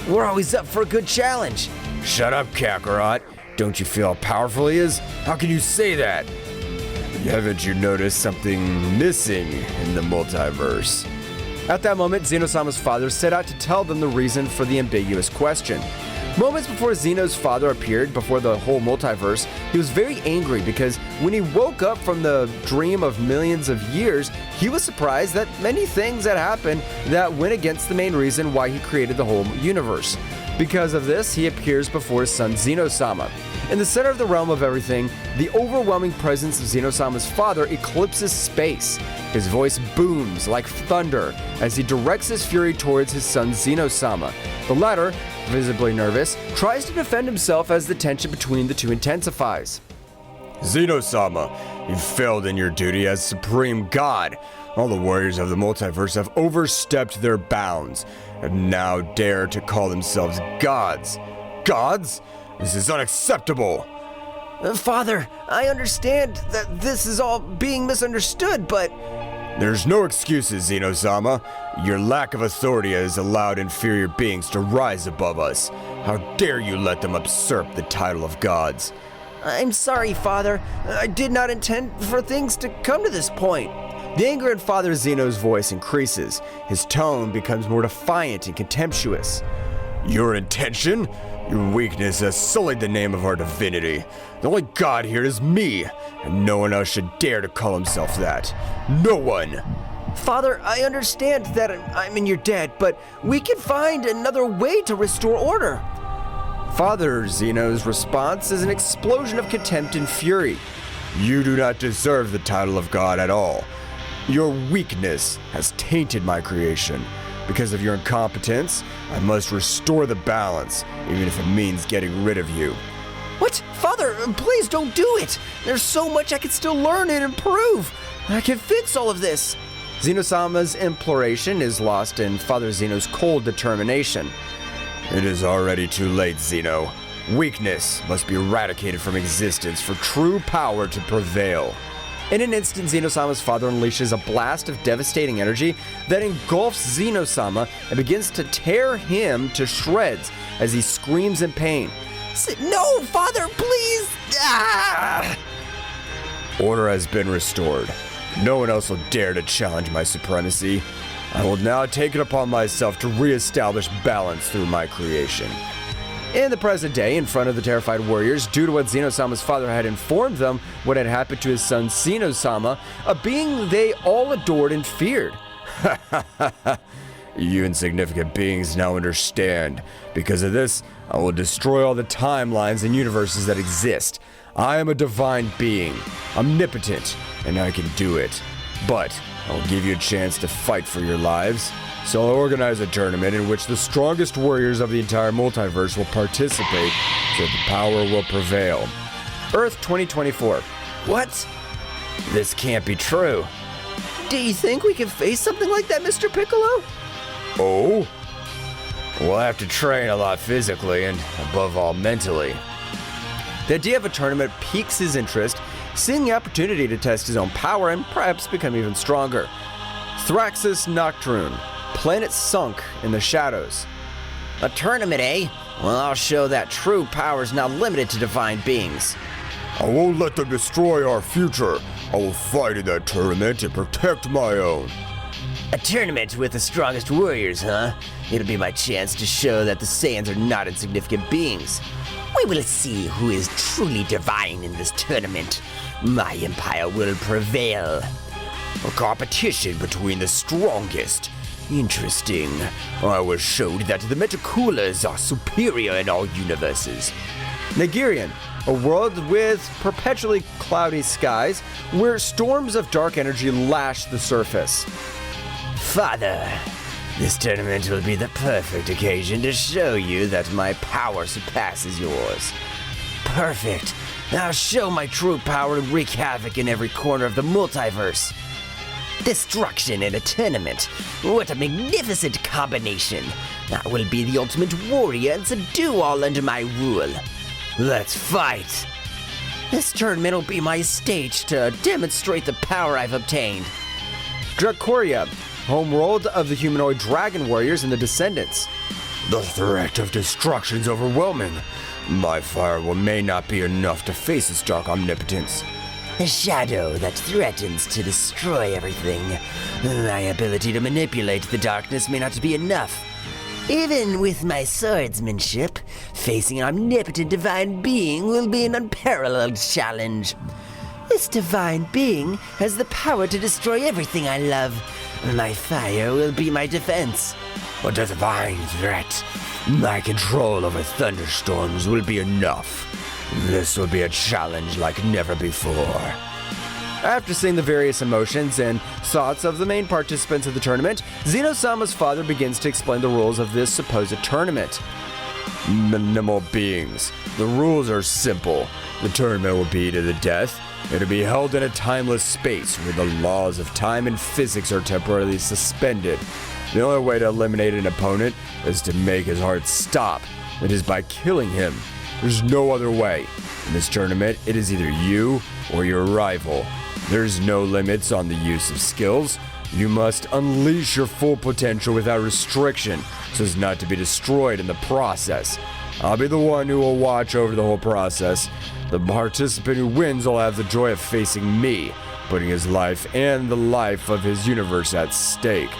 We're always up for a good challenge. Shut up, Kakarot. Don't you feel how powerful he is? How can you say that? Haven't you noticed something missing in the multiverse? At that moment, Zeno-sama's father set out to tell them the reason for the ambiguous question. Moments before Zeno's father appeared before the whole multiverse, he was very angry because when he woke up from the dream of millions of years, he was surprised that many things had happened that went against the main reason why he created the whole universe. Because of this, he appears before his son Zeno-sama. In the center of the realm of everything, the overwhelming presence of Zeno-sama's father eclipses space. His voice booms like thunder as he directs his fury towards his son Zeno-sama. The latter, visibly nervous, tries to defend himself as the tension between the two intensifies. Zeno-sama, you failed in your duty as supreme god. All the warriors of the multiverse have overstepped their bounds and now dare to call themselves gods. Gods? This is unacceptable! Father, I understand that this is all being misunderstood, but... There's no excuses, Zeno-sama. Your lack of authority has allowed inferior beings to rise above us. How dare you let them usurp the title of gods? I'm sorry, Father. I did not intend for things to come to this point. The anger in Father Zeno's voice increases. His tone becomes more defiant and contemptuous. Your intention? Your weakness has sullied the name of our divinity. The only god here is me, and no one else should dare to call himself that. No one! Father, I understand that I'm in your debt, but we can find another way to restore order. Father Zeno's response is an explosion of contempt and fury. You do not deserve the title of god at all. Your weakness has tainted my creation. Because of your incompetence, I must restore the balance, even if it means getting rid of you. What? Father, please don't do it! There's so much I can still learn and improve! I can fix all of this! Zeno-sama's imploration is lost in Father Zeno's cold determination. It is already too late, Zeno. Weakness must be eradicated from existence for true power to prevail. In an instant, Zeno-sama's father unleashes a blast of devastating energy that engulfs Zeno-sama and begins to tear him to shreds as he screams in pain. No, Father, please! Ah! Order has been restored. No one else will dare to challenge my supremacy. I will now take it upon myself to re-establish balance through my creation. In the present day, in front of the terrified warriors, due to what Zeno-sama's father had informed them what had happened to his son Zeno-sama, a being they all adored and feared. You insignificant beings now understand. Because of this, I will destroy all the timelines and universes that exist. I am a divine being, omnipotent, and I can do it. But I'll give you a chance to fight for your lives. So I'll organize a tournament in which the strongest warriors of the entire multiverse will participate so that the power will prevail. Earth 2024. What? This can't be true. Do you think we can face something like that, Mr. Piccolo? Oh? We'll have to train a lot physically and, above all, mentally. The idea of a tournament piques his interest, seeing the opportunity to test his own power and perhaps become even stronger. Thraxus Nocturne. Planet sunk in the shadows. A tournament, eh? Well, I'll show that true power is not limited to divine beings. I won't let them destroy our future. I will fight in that tournament and protect my own. A tournament with the strongest warriors, huh? It'll be my chance to show that the Saiyans are not insignificant beings. We will see who is truly divine in this tournament. My empire will prevail. A competition between the strongest. Interesting. I was showed that the Metacoolers are superior in all universes. Nigerian, a world with perpetually cloudy skies where storms of dark energy lash the surface. Father, this tournament will be the perfect occasion to show you that my power surpasses yours. Perfect. I'll show my true power and wreak havoc in every corner of the multiverse. Destruction in a tournament. What a magnificent combination. I will be the ultimate warrior and subdue all under my rule. Let's fight. This tournament will be my stage to demonstrate the power I've obtained. Dracoria, homeworld of the humanoid dragon warriors and the descendants. The threat of destruction is overwhelming. My fire may not be enough to face its dark omnipotence. A shadow that threatens to destroy everything. My ability to manipulate the darkness may not be enough. Even with my swordsmanship, facing an omnipotent divine being will be an unparalleled challenge. This divine being has the power to destroy everything I love. My fire will be my defense. A divine threat. My control over thunderstorms will be enough. This will be a challenge like never before. After seeing the various emotions and thoughts of the main participants of the tournament, Zeno-sama's father begins to explain the rules of this supposed tournament. Minimal beings. The rules are simple. The tournament will be to the death. It'll be held in a timeless space where the laws of time and physics are temporarily suspended. The only way to eliminate an opponent is to make his heart stop. It is by killing him. There's no other way. In this tournament, it is either you or your rival. There's no limits on the use of skills. You must unleash your full potential without restriction, so as not to be destroyed in the process. I'll be the one who will watch over the whole process. The participant who wins will have the joy of facing me, putting his life and the life of his universe at stake.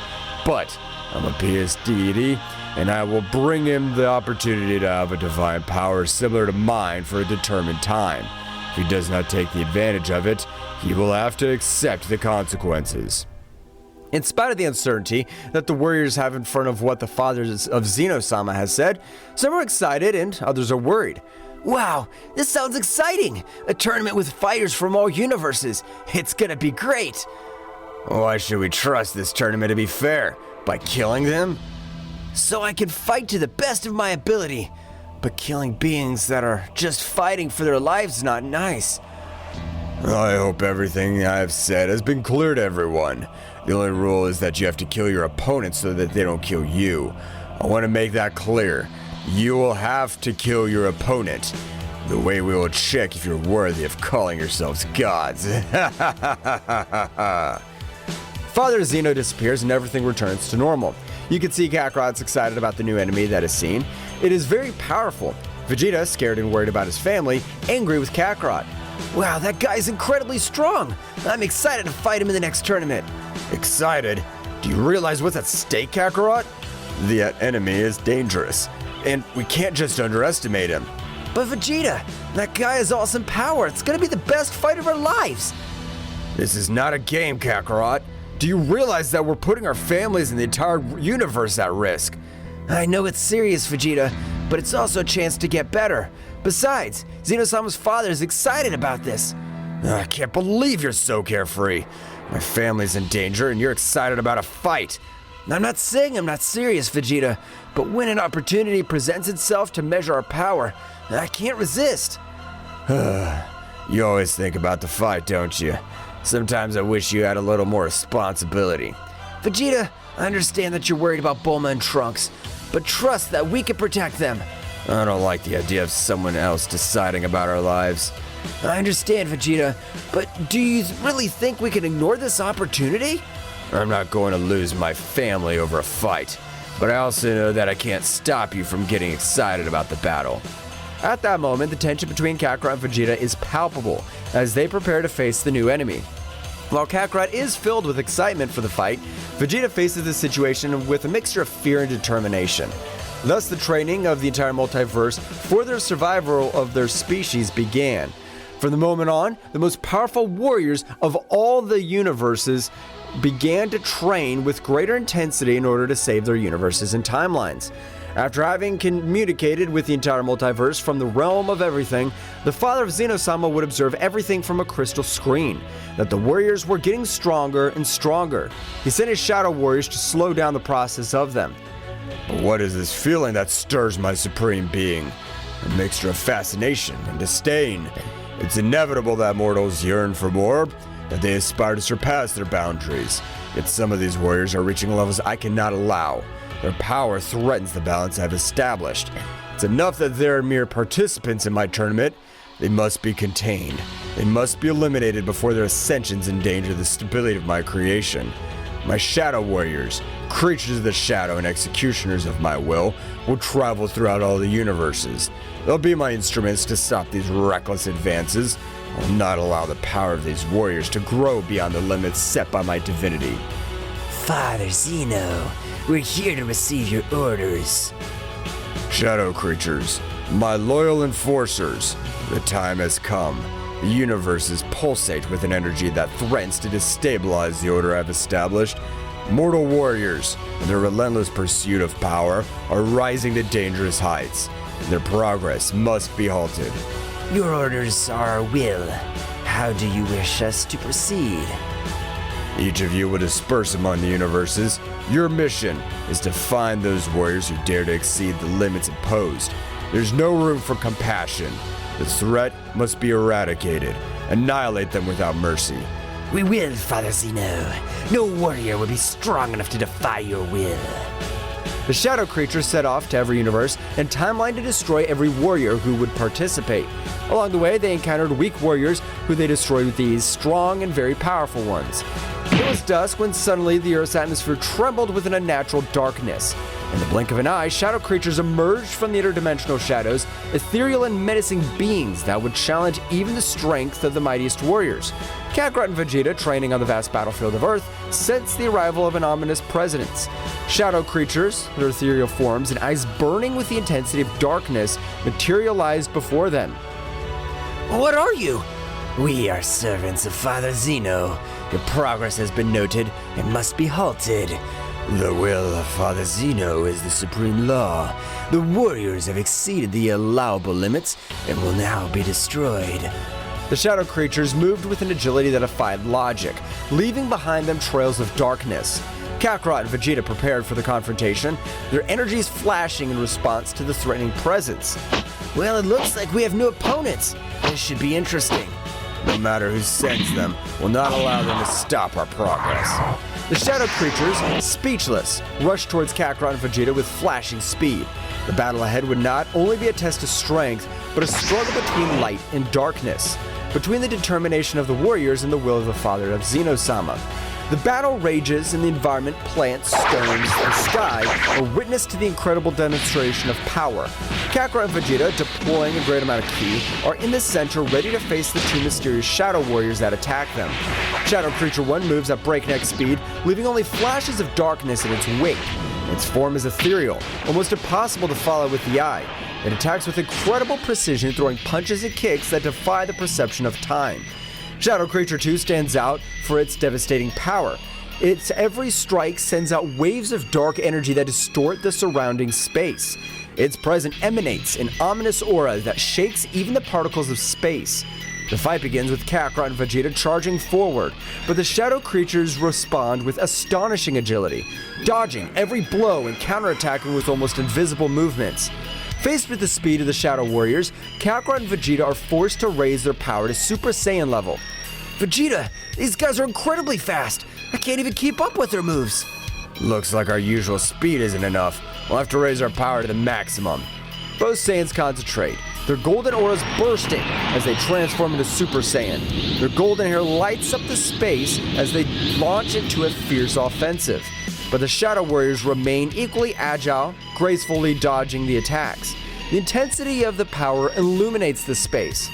But I'm a PS deity, and I will bring him the opportunity to have a divine power similar to mine for a determined time. If he does not take the advantage of it, he will have to accept the consequences. In spite of the uncertainty that the warriors have in front of what the father of Zeno-sama has said, some are excited and others are worried. Wow, this sounds exciting! A tournament with fighters from all universes. It's gonna be great! Why should we trust this tournament to be fair? By killing them? So I can fight to the best of my ability. But killing beings that are just fighting for their lives is not nice. I hope everything I've said has been clear to everyone. The only rule is that you have to kill your opponent so that they don't kill you. I want to make that clear. You will have to kill your opponent. The way we will check if you're worthy of calling yourselves gods. Father Zeno disappears and everything returns to normal. You can see Kakarot's excited about the new enemy that is seen. It is very powerful. Vegeta, scared and worried about his family, angry with Kakarot. Wow, that guy's incredibly strong. I'm excited to fight him in the next tournament. Excited? Do you realize what's at stake, Kakarot? The enemy is dangerous, and we can't just underestimate him. But Vegeta, that guy has awesome power. It's gonna be the best fight of our lives. This is not a game, Kakarot. Do you realize that we're putting our families and the entire universe at risk? I know it's serious, Vegeta, but it's also a chance to get better. Besides, Zeno-sama's father is excited about this. I can't believe you're so carefree. My family's in danger and you're excited about a fight. I'm not saying I'm not serious, Vegeta, but when an opportunity presents itself to measure our power, I can't resist. You always think about the fight, don't you? Sometimes I wish you had a little more responsibility. Vegeta, I understand that you're worried about Bulma and Trunks, but trust that we can protect them. I don't like the idea of someone else deciding about our lives. I understand, Vegeta, but do you really think we can ignore this opportunity? I'm not going to lose my family over a fight, but I also know that I can't stop you from getting excited about the battle. At that moment, the tension between Kakarot and Vegeta is palpable as they prepare to face the new enemy. While Kakarot is filled with excitement for the fight, Vegeta faces the situation with a mixture of fear and determination. Thus, the training of the entire multiverse for the survival of their species began. From the moment on, the most powerful warriors of all the universes began to train with greater intensity in order to save their universes and timelines. After having communicated with the entire multiverse from the realm of everything, the father of Zeno-sama would observe everything from a crystal screen, that the warriors were getting stronger and stronger. He sent his shadow warriors to slow down the process of them. But what is this feeling that stirs my supreme being? A mixture of fascination and disdain. It's inevitable that mortals yearn for more, that they aspire to surpass their boundaries. Yet some of these warriors are reaching levels I cannot allow. Their power threatens the balance I've established. It's enough that they're mere participants in my tournament. They must be contained. They must be eliminated before their ascensions endanger the stability of my creation. My shadow warriors, creatures of the shadow and executioners of my will travel throughout all the universes. They'll be my instruments to stop these reckless advances. I will not allow the power of these warriors to grow beyond the limits set by my divinity. Father Zeno, we're here to receive your orders. Shadow creatures, my loyal enforcers, the time has come. The universes pulsate with an energy that threatens to destabilize the order I've established. Mortal warriors, in their relentless pursuit of power, are rising to dangerous heights. Their progress must be halted. Your orders are our will. How do you wish us to proceed? Each of you will disperse among the universes. Your mission is to find those warriors who dare to exceed the limits imposed. There's no room for compassion. The threat must be eradicated. Annihilate them without mercy. We will, Father Zeno. No warrior will be strong enough to defy your will. The shadow creatures set off to every universe and timeline to destroy every warrior who would participate. Along the way, they encountered weak warriors who they destroyed with these strong and very powerful ones. It was dusk when suddenly the Earth's atmosphere trembled with an unnatural darkness. In the blink of an eye, shadow creatures emerged from the interdimensional shadows, ethereal and menacing beings that would challenge even the strength of the mightiest warriors. Kakarot and Vegeta, training on the vast battlefield of Earth, sense the arrival of an ominous presence. Shadow creatures, their ethereal forms and eyes burning with the intensity of darkness, materialized before them. What are you? We are servants of Father Zeno. Your progress has been noted and must be halted. The will of Father Zeno is the supreme law. The warriors have exceeded the allowable limits and will now be destroyed. The shadow creatures moved with an agility that defied logic, leaving behind them trails of darkness. Kakarot and Vegeta prepared for the confrontation, their energies flashing in response to the threatening presence. Well, it looks like we have new opponents. This should be interesting. No matter who sends them, will not allow them to stop our progress. The shadow creatures, speechless, rushed towards Kakarot and Vegeta with flashing speed. The battle ahead would not only be a test of strength, but a struggle between light and darkness, between the determination of the warriors and the will of the father of Zeno-sama. The battle rages in the environment, plants, stones, and sky are witness to the incredible demonstration of power. Kakarot and Vegeta, deploying a great amount of ki, are in the center ready to face the two mysterious shadow warriors that attack them. Shadow Creature 1 moves at breakneck speed, leaving only flashes of darkness in its wake. Its form is ethereal, almost impossible to follow with the eye. It attacks with incredible precision, throwing punches and kicks that defy the perception of time. Shadow Creature 2 stands out for its devastating power. Its every strike sends out waves of dark energy that distort the surrounding space. Its presence emanates an ominous aura that shakes even the particles of space. The fight begins with Kakarot and Vegeta charging forward, but the shadow creatures respond with astonishing agility, dodging every blow and counterattacking with almost invisible movements. Faced with the speed of the Shadow Warriors, Kakarot and Vegeta are forced to raise their power to Super Saiyan level. Vegeta, these guys are incredibly fast. I can't even keep up with their moves. Looks like our usual speed isn't enough. We'll have to raise our power to the maximum. Both Saiyans concentrate, their golden auras bursting as they transform into Super Saiyan. Their golden hair lights up the space as they launch into a fierce offensive. But the Shadow Warriors remain equally agile, gracefully dodging the attacks. The intensity of the power illuminates the space.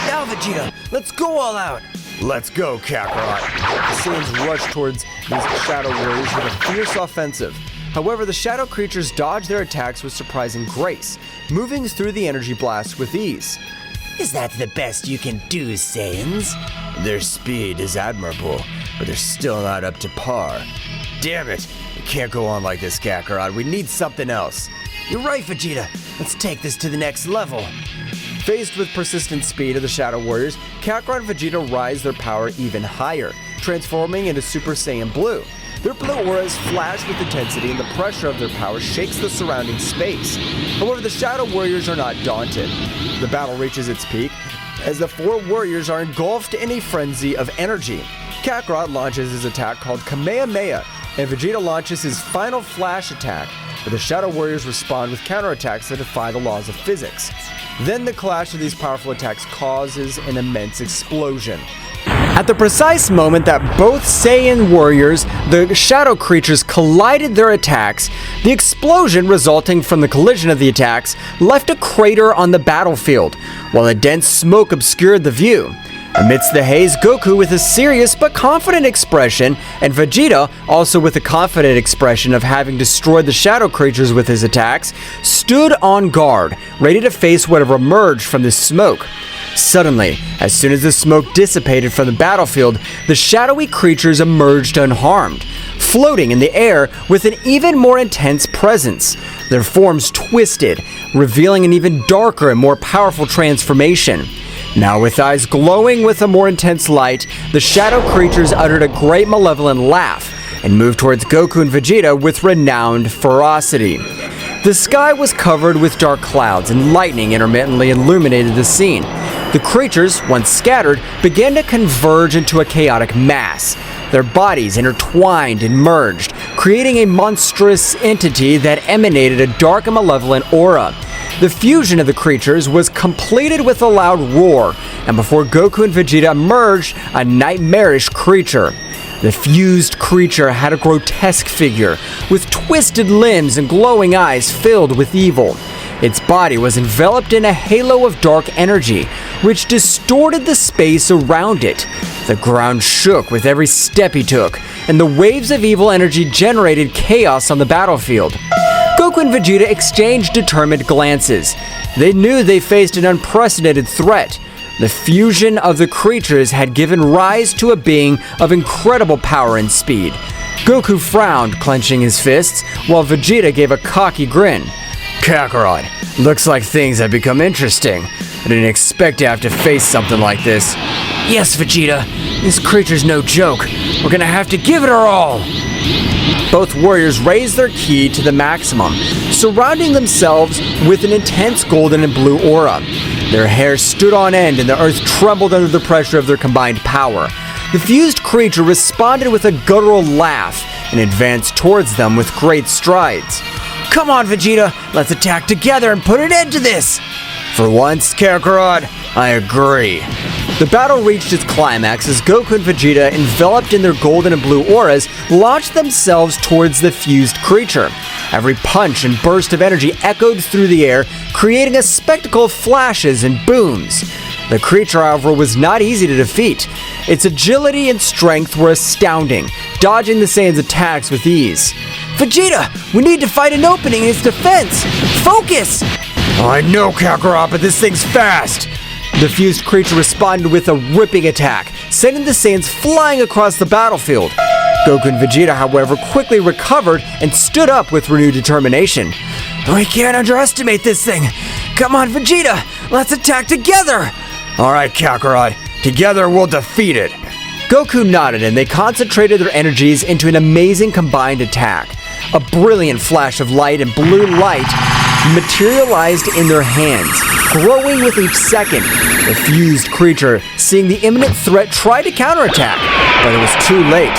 Now, Vegeta, let's go all out! Let's go, Kakarot. The Saiyans rush towards these Shadow Warriors with a fierce offensive. However, the Shadow creatures dodge their attacks with surprising grace, moving through the energy blast with ease. Is that the best you can do, Saiyans? Their speed is admirable, but they're still not up to par. Damn it! We can't go on like this, Kakarot. We need something else. You're right, Vegeta. Let's take this to the next level. Faced with persistent speed of the Shadow Warriors, Kakarot and Vegeta rise their power even higher, transforming into Super Saiyan Blue. Their blue auras flash with intensity, and the pressure of their power shakes the surrounding space. However, the Shadow Warriors are not daunted. The battle reaches its peak as the four warriors are engulfed in a frenzy of energy. Kakarot launches his attack called Kamehameha, and Vegeta launches his final flash attack, but the Shadow Warriors respond with counterattacks that defy the laws of physics. Then the clash of these powerful attacks causes an immense explosion. At the precise moment that both Saiyan warriors, the shadow creatures, collided their attacks, the explosion resulting from the collision of the attacks left a crater on the battlefield, while a dense smoke obscured the view. Amidst the haze, Goku with a serious but confident expression, and Vegeta, also with a confident expression of having destroyed the shadow creatures with his attacks, stood on guard, ready to face whatever emerged from this smoke. Suddenly, as soon as the smoke dissipated from the battlefield, the shadowy creatures emerged unharmed, floating in the air with an even more intense presence. Their forms twisted, revealing an even darker and more powerful transformation. Now, with eyes glowing with a more intense light, the shadow creatures uttered a great malevolent laugh and moved towards Goku and Vegeta with renowned ferocity. The sky was covered with dark clouds, and lightning intermittently illuminated the scene. The creatures, once scattered, began to converge into a chaotic mass. Their bodies intertwined and merged, creating a monstrous entity that emanated a dark and malevolent aura. The fusion of the creatures was completed with a loud roar, and before Goku and Vegeta emerged, a nightmarish creature. The fused creature had a grotesque figure, with twisted limbs and glowing eyes filled with evil. Its body was enveloped in a halo of dark energy, which distorted the space around it. The ground shook with every step he took, and the waves of evil energy generated chaos on the battlefield. Goku and Vegeta exchanged determined glances. They knew they faced an unprecedented threat. The fusion of the creatures had given rise to a being of incredible power and speed. Goku frowned, clenching his fists, while Vegeta gave a cocky grin. Kakarot, looks like things have become interesting. I didn't expect to have to face something like this. Yes, Vegeta, this creature's no joke. We're gonna have to give it our all. Both warriors raised their ki to the maximum, surrounding themselves with an intense golden and blue aura. Their hair stood on end and the earth trembled under the pressure of their combined power. The fused creature responded with a guttural laugh and advanced towards them with great strides. Come on, Vegeta, let's attack together and put an end to this! For once, Kakarot, I agree. The battle reached its climax as Goku and Vegeta, enveloped in their golden and blue auras, launched themselves towards the fused creature. Every punch and burst of energy echoed through the air, creating a spectacle of flashes and booms. The creature, however, was not easy to defeat. Its agility and strength were astounding, dodging the Saiyan's attacks with ease. Vegeta, we need to find an opening in its defense! Focus! I know, Kakarot, but this thing's fast! The fused creature responded with a ripping attack, sending the Saiyans flying across the battlefield. Goku and Vegeta, however, quickly recovered and stood up with renewed determination. We can't underestimate this thing! Come on, Vegeta! Let's attack together! Alright, Kakarot. Together we'll defeat it! Goku nodded and they concentrated their energies into an amazing combined attack. A brilliant flash of light and blue light materialized in their hands, growing with each second. The fused creature, seeing the imminent threat, tried to counterattack, but it was too late.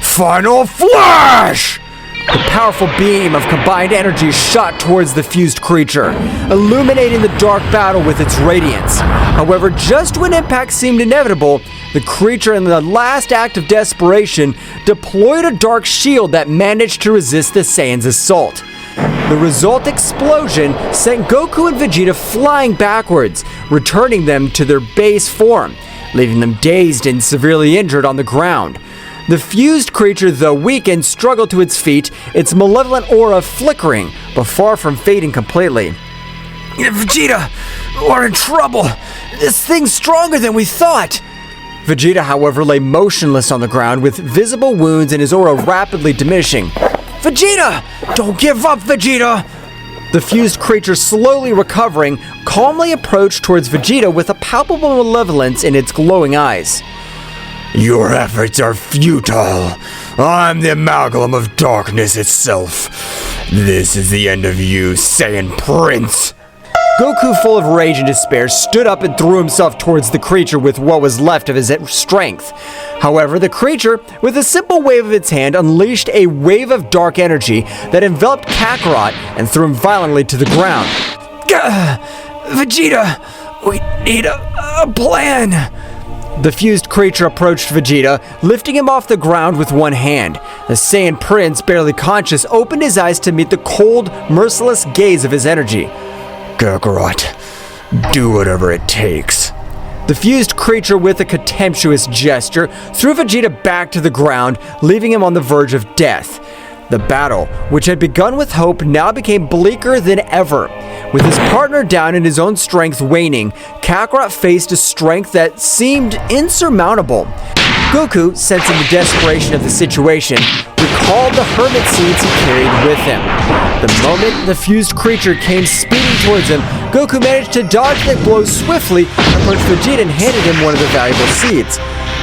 Final Flash! The powerful beam of combined energy shot towards the fused creature, illuminating the dark battle with its radiance. However, just when impact seemed inevitable, the creature, in the last act of desperation, deployed a dark shield that managed to resist the Saiyan's assault. The result explosion sent Goku and Vegeta flying backwards, returning them to their base form, leaving them dazed and severely injured on the ground. The fused creature, though weakened, struggled to its feet, its malevolent aura flickering, but far from fading completely. Vegeta, we're in trouble! This thing's stronger than we thought! Vegeta, however, lay motionless on the ground with visible wounds and his aura rapidly diminishing. Vegeta! Don't give up, Vegeta! The fused creature, slowly recovering, calmly approached towards Vegeta with a palpable malevolence in its glowing eyes. Your efforts are futile. I'm the amalgam of darkness itself. This is the end of you, Saiyan Prince. Goku, full of rage and despair, stood up and threw himself towards the creature with what was left of his strength. However, the creature, with a simple wave of its hand, unleashed a wave of dark energy that enveloped Kakarot and threw him violently to the ground. Vegeta, we need a plan. The fused creature approached Vegeta, lifting him off the ground with one hand. The Saiyan Prince, barely conscious, opened his eyes to meet the cold, merciless gaze of his energy. Kakarot, do whatever it takes. The fused creature, with a contemptuous gesture, threw Vegeta back to the ground, leaving him on the verge of death. The battle, which had begun with hope, now became bleaker than ever. With his partner down and his own strength waning, Kakarot faced a strength that seemed insurmountable. Goku, sensing the desperation of the situation, recalled the hermit seeds he carried with him. The moment the fused creature came speeding towards him, Goku managed to dodge that blow swiftly, approached Vegeta and handed him one of the valuable seeds.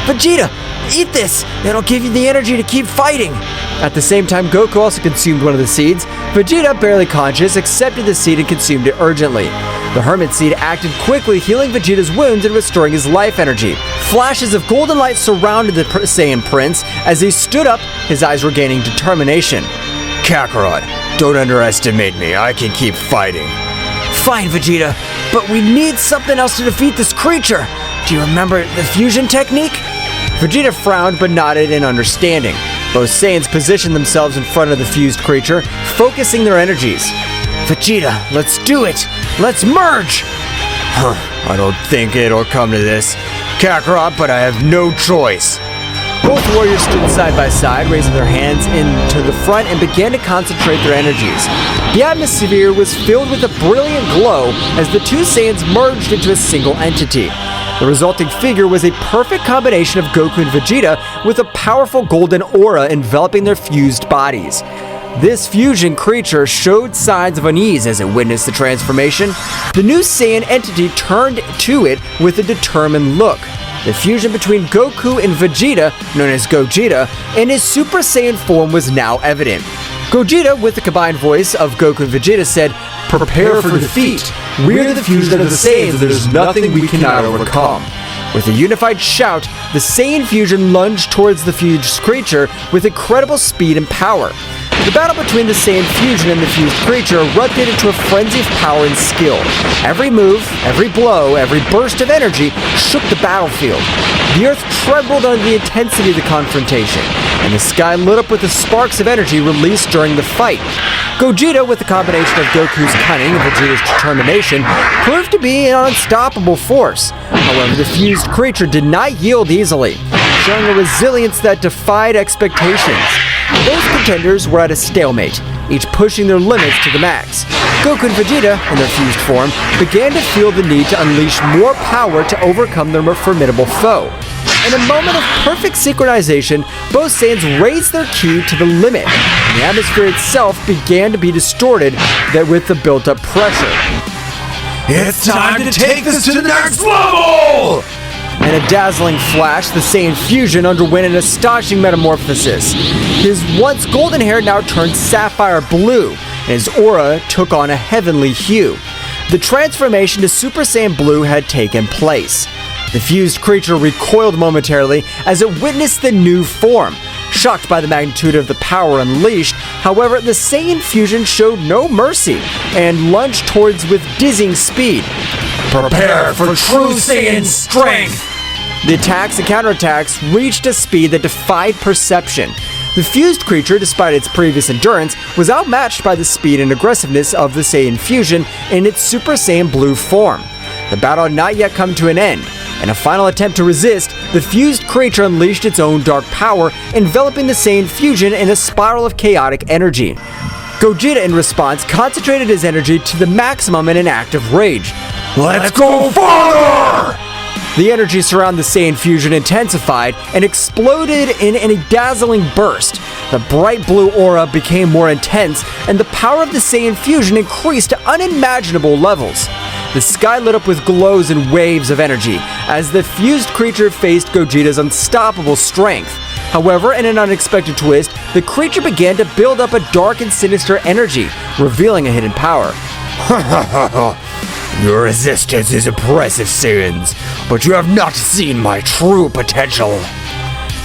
Vegeta, eat this! It'll give you the energy to keep fighting! At the same time, Goku also consumed one of the seeds. Vegeta, barely conscious, accepted the seed and consumed it urgently. The hermit seed acted quickly, healing Vegeta's wounds and restoring his life energy. Flashes of golden light surrounded the Saiyan Prince. As he stood up, his eyes were gaining determination. Kakarot, don't underestimate me. I can keep fighting. Fine, Vegeta, but we need something else to defeat this creature. Do you remember the fusion technique? Vegeta frowned but nodded in understanding. Both Saiyans positioned themselves in front of the fused creature, focusing their energies. Vegeta, let's do it! Let's merge! I don't think it'll come to this, Kakarot, but I have no choice. Both warriors stood side by side, raising their hands into the front and began to concentrate their energies. The atmosphere was filled with a brilliant glow as the two Saiyans merged into a single entity. The resulting figure was a perfect combination of Goku and Vegeta, with a powerful golden aura enveloping their fused bodies. This fusion creature showed signs of unease as it witnessed the transformation. The new Saiyan entity turned to it with a determined look. The fusion between Goku and Vegeta, known as Gogeta, and his Super Saiyan form was now evident. Gogeta, with the combined voice of Goku and Vegeta, said, "Prepare for defeat. We're the fusion of the Saiyans, there's nothing we cannot overcome." With a unified shout, the Saiyan fusion lunged towards the fused creature with incredible speed and power. The battle between the Saiyan fusion and the fused creature erupted into a frenzy of power and skill. Every move, every blow, every burst of energy shook the battlefield. The earth trembled under the intensity of the confrontation, and the sky lit up with the sparks of energy released during the fight. Gogeta, with the combination of Goku's cunning and Vegeta's determination, proved to be an unstoppable force. However, the fused creature did not yield easily, showing a resilience that defied expectations. Both contenders were at a stalemate, each pushing their limits to the max. Goku and Vegeta, in their fused form, began to feel the need to unleash more power to overcome their formidable foe. In a moment of perfect synchronization, both Saiyans raised their ki to the limit, and the atmosphere itself began to be distorted with the built-up pressure. It's time to take this to the next level! In a dazzling flash, the Saiyan fusion underwent an astonishing metamorphosis. His once golden hair now turned sapphire blue, and his aura took on a heavenly hue. The transformation to Super Saiyan Blue had taken place. The fused creature recoiled momentarily as it witnessed the new form. Shocked by the magnitude of the power unleashed, however, the Saiyan fusion showed no mercy and lunged towards with dizzying speed. Prepare for true Saiyan strength! The attacks and counterattacks reached a speed that defied perception. The fused creature, despite its previous endurance, was outmatched by the speed and aggressiveness of the Saiyan fusion in its Super Saiyan Blue form. The battle had not yet come to an end. In a final attempt to resist, the fused creature unleashed its own dark power, enveloping the Saiyan fusion in a spiral of chaotic energy. Gogeta, in response, concentrated his energy to the maximum in an act of rage. Let's go farther! The energy surrounding the Saiyan fusion intensified and exploded in a dazzling burst. The bright blue aura became more intense, and the power of the Saiyan fusion increased to unimaginable levels. The sky lit up with glows and waves of energy as the fused creature faced Gogeta's unstoppable strength. However, in an unexpected twist, the creature began to build up a dark and sinister energy, revealing a hidden power. Your resistance is impressive, Saiyans, but you have not seen my true potential.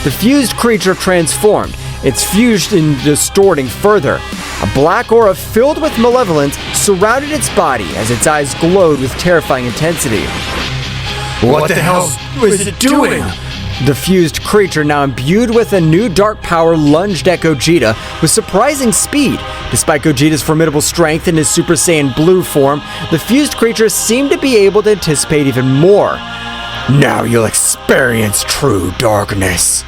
The fused creature transformed, its fusion distorting further. A black aura filled with malevolence surrounded its body as its eyes glowed with terrifying intensity. What the hell is it doing? The fused creature, now imbued with a new dark power, lunged at Gogeta with surprising speed. Despite Gogeta's formidable strength in his Super Saiyan Blue form, the fused creature seemed to be able to anticipate even more. Now you'll experience true darkness.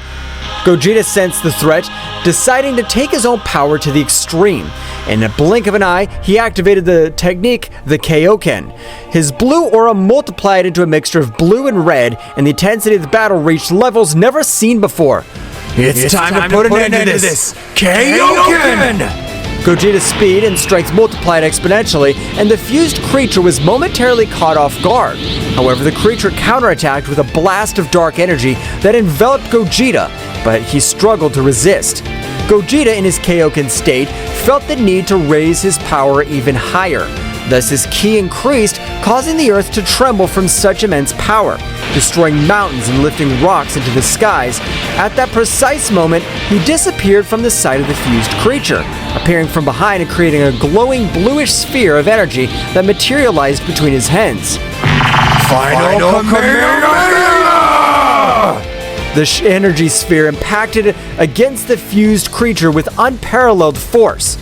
Gogeta sensed the threat, deciding to take his own power to the extreme. In a blink of an eye, he activated the technique, the Kaioken. His blue aura multiplied into a mixture of blue and red, and the intensity of the battle reached levels never seen before. It's time to put an end to this! Kaioken! Gogeta's speed and strength multiplied exponentially, and the fused creature was momentarily caught off guard. However, the creature counterattacked with a blast of dark energy that enveloped Gogeta, but he struggled to resist. Gogeta, in his Kaioken state, felt the need to raise his power even higher. Thus, his ki increased, causing the earth to tremble from such immense power, destroying mountains and lifting rocks into the skies. At that precise moment, he disappeared from the sight of the fused creature, appearing from behind and creating a glowing bluish sphere of energy that materialized between his hands. Final Kamehameha! The energy sphere impacted against the fused creature with unparalleled force.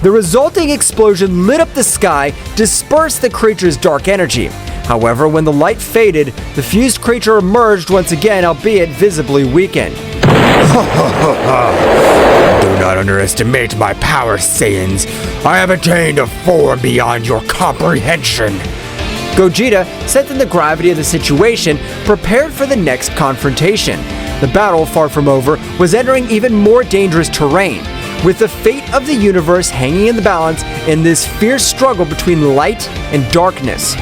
The resulting explosion lit up the sky, dispersed the creature's dark energy. However, when the light faded, the fused creature emerged once again, albeit visibly weakened. Do not underestimate my power, Saiyans. I have attained a form beyond your comprehension. Gogeta, sensing the gravity of the situation, prepared for the next confrontation. The battle, far from over, was entering even more dangerous terrain, with the fate of the universe hanging in the balance in this fierce struggle between light and darkness.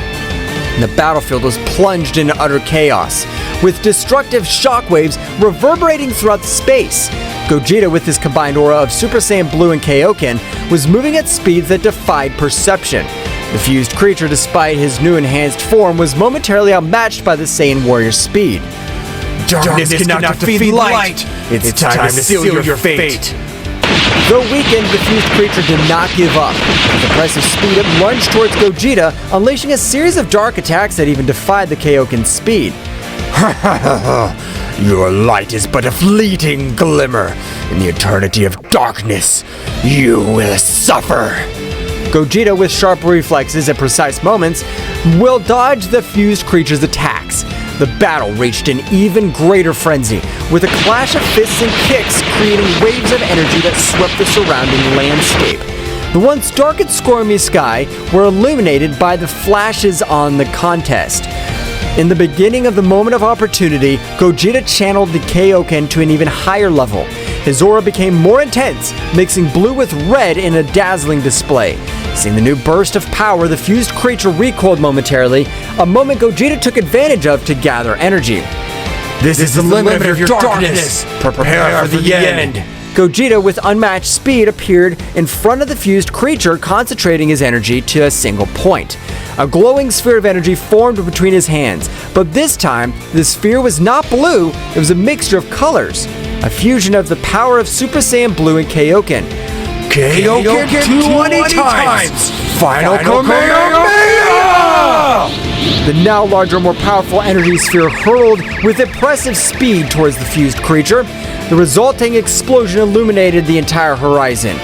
The battlefield was plunged into utter chaos, with destructive shockwaves reverberating throughout space. Gogeta, with his combined aura of Super Saiyan Blue and Kaioken, was moving at speeds that defied perception. The fused creature, despite his new enhanced form, was momentarily outmatched by the Saiyan warrior's speed. Darkness cannot defeat light! It's time to seal your fate! Though weakened, the fused creature did not give up. With impressive speed, it lunged towards Gogeta, unleashing a series of dark attacks that even defied the Kaioken's speed. Your light is but a fleeting glimmer. In the eternity of darkness, you will suffer. Gogeta, with sharp reflexes at precise moments, will dodge the fused creature's attacks. The battle reached an even greater frenzy, with a clash of fists and kicks creating waves of energy that swept the surrounding landscape. The once dark and stormy sky were illuminated by the flashes on the contest. In the beginning of the moment of opportunity, Gogeta channeled the Kaioken to an even higher level. His aura became more intense, mixing blue with red in a dazzling display. Seeing the new burst of power, the fused creature recoiled momentarily, a moment Gogeta took advantage of to gather energy. This is the limit of your darkness! Prepare for the end! Gogeta, with unmatched speed, appeared in front of the fused creature, concentrating his energy to a single point. A glowing sphere of energy formed between his hands, but this time, the sphere was not blue, it was a mixture of colors. A fusion of the power of Super Saiyan Blue and Kaioken. Kaioken 20 times! Final Kamehameha! The now larger, more powerful energy sphere hurled with impressive speed towards the fused creature. The resulting explosion illuminated the entire horizon,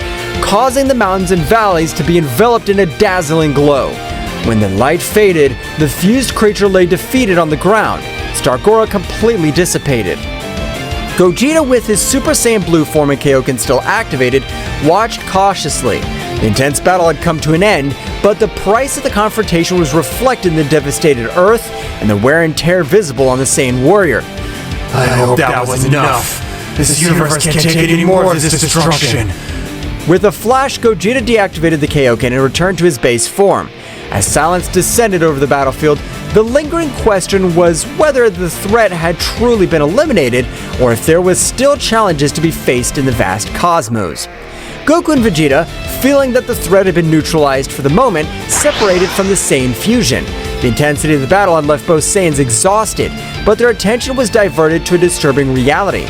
causing the mountains and valleys to be enveloped in a dazzling glow. When the light faded, the fused creature lay defeated on the ground, its dark aura completely dissipated. Gogeta, with his Super Saiyan Blue form and Kaioken still activated, watched cautiously. The intense battle had come to an end, but the price of the confrontation was reflected in the devastated Earth and the wear and tear visible on the Saiyan warrior. I hope that was enough. This universe can't take any more of this destruction. With a flash, Gogeta deactivated the Kaioken and returned to his base form. As silence descended over the battlefield, the lingering question was whether the threat had truly been eliminated or if there was still challenges to be faced in the vast cosmos. Goku and Vegeta, feeling that the threat had been neutralized for the moment, separated from the Saiyan fusion. The intensity of the battle had left both Saiyans exhausted, but their attention was diverted to a disturbing reality.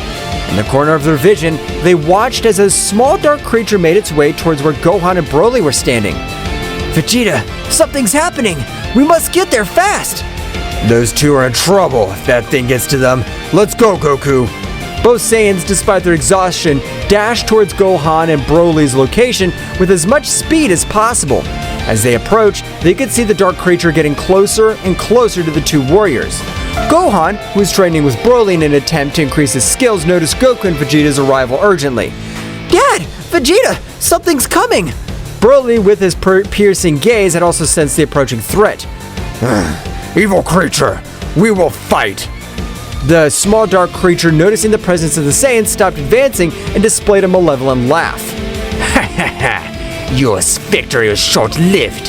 In the corner of their vision, they watched as a small dark creature made its way towards where Gohan and Broly were standing. Vegeta, something's happening! We must get there fast! Those two are in trouble if that thing gets to them. Let's go, Goku! Both Saiyans, despite their exhaustion, dashed towards Gohan and Broly's location with as much speed as possible. As they approached, they could see the dark creature getting closer and closer to the two warriors. Gohan, who was training with Broly in an attempt to increase his skills, noticed Goku and Vegeta's arrival urgently. Dad! Vegeta! Something's coming! Broly, with his piercing gaze, had also sensed the approaching threat. Evil creature, we will fight! The small dark creature, noticing the presence of the Saiyans, stopped advancing and displayed a malevolent laugh. Ha ha ha! Your victory was short-lived.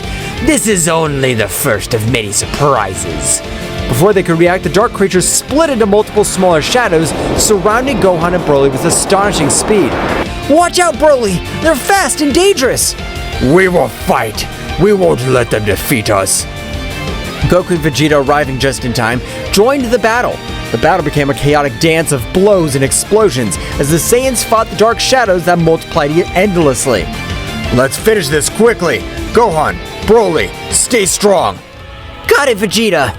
This is only the first of many surprises. Before they could react, the dark creature split into multiple smaller shadows, surrounding Gohan and Broly with astonishing speed. Watch out, Broly! They're fast and dangerous! We will fight! We won't let them defeat us! Goku and Vegeta, arriving just in time, joined the battle. The battle became a chaotic dance of blows and explosions as the Saiyans fought the dark shadows that multiplied endlessly. Let's finish this quickly! Gohan, Broly, stay strong! Got it, Vegeta!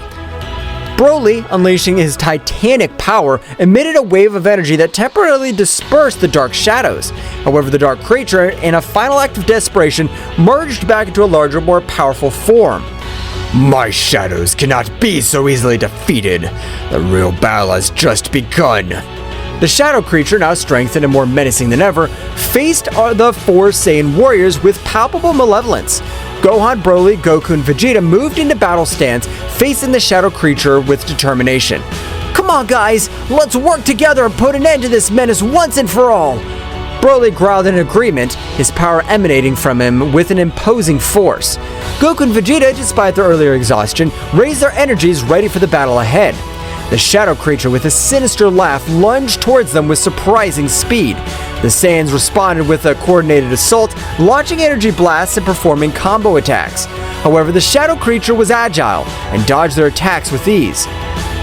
Broly, unleashing his titanic power, emitted a wave of energy that temporarily dispersed the dark shadows. However, the dark creature, in a final act of desperation, merged back into a larger, more powerful form. My shadows cannot be so easily defeated. The real battle has just begun. The shadow creature, now strengthened and more menacing than ever, faced the four Saiyan warriors with palpable malevolence. Gohan, Broly, Goku, and Vegeta moved into battle stance, facing the shadow creature with determination. Come on, guys! Let's work together and put an end to this menace once and for all! Broly growled in agreement, his power emanating from him with an imposing force. Goku and Vegeta, despite their earlier exhaustion, raised their energies ready for the battle ahead. The shadow creature, with a sinister laugh, lunged towards them with surprising speed. The Saiyans responded with a coordinated assault, launching energy blasts and performing combo attacks. However, the shadow creature was agile and dodged their attacks with ease.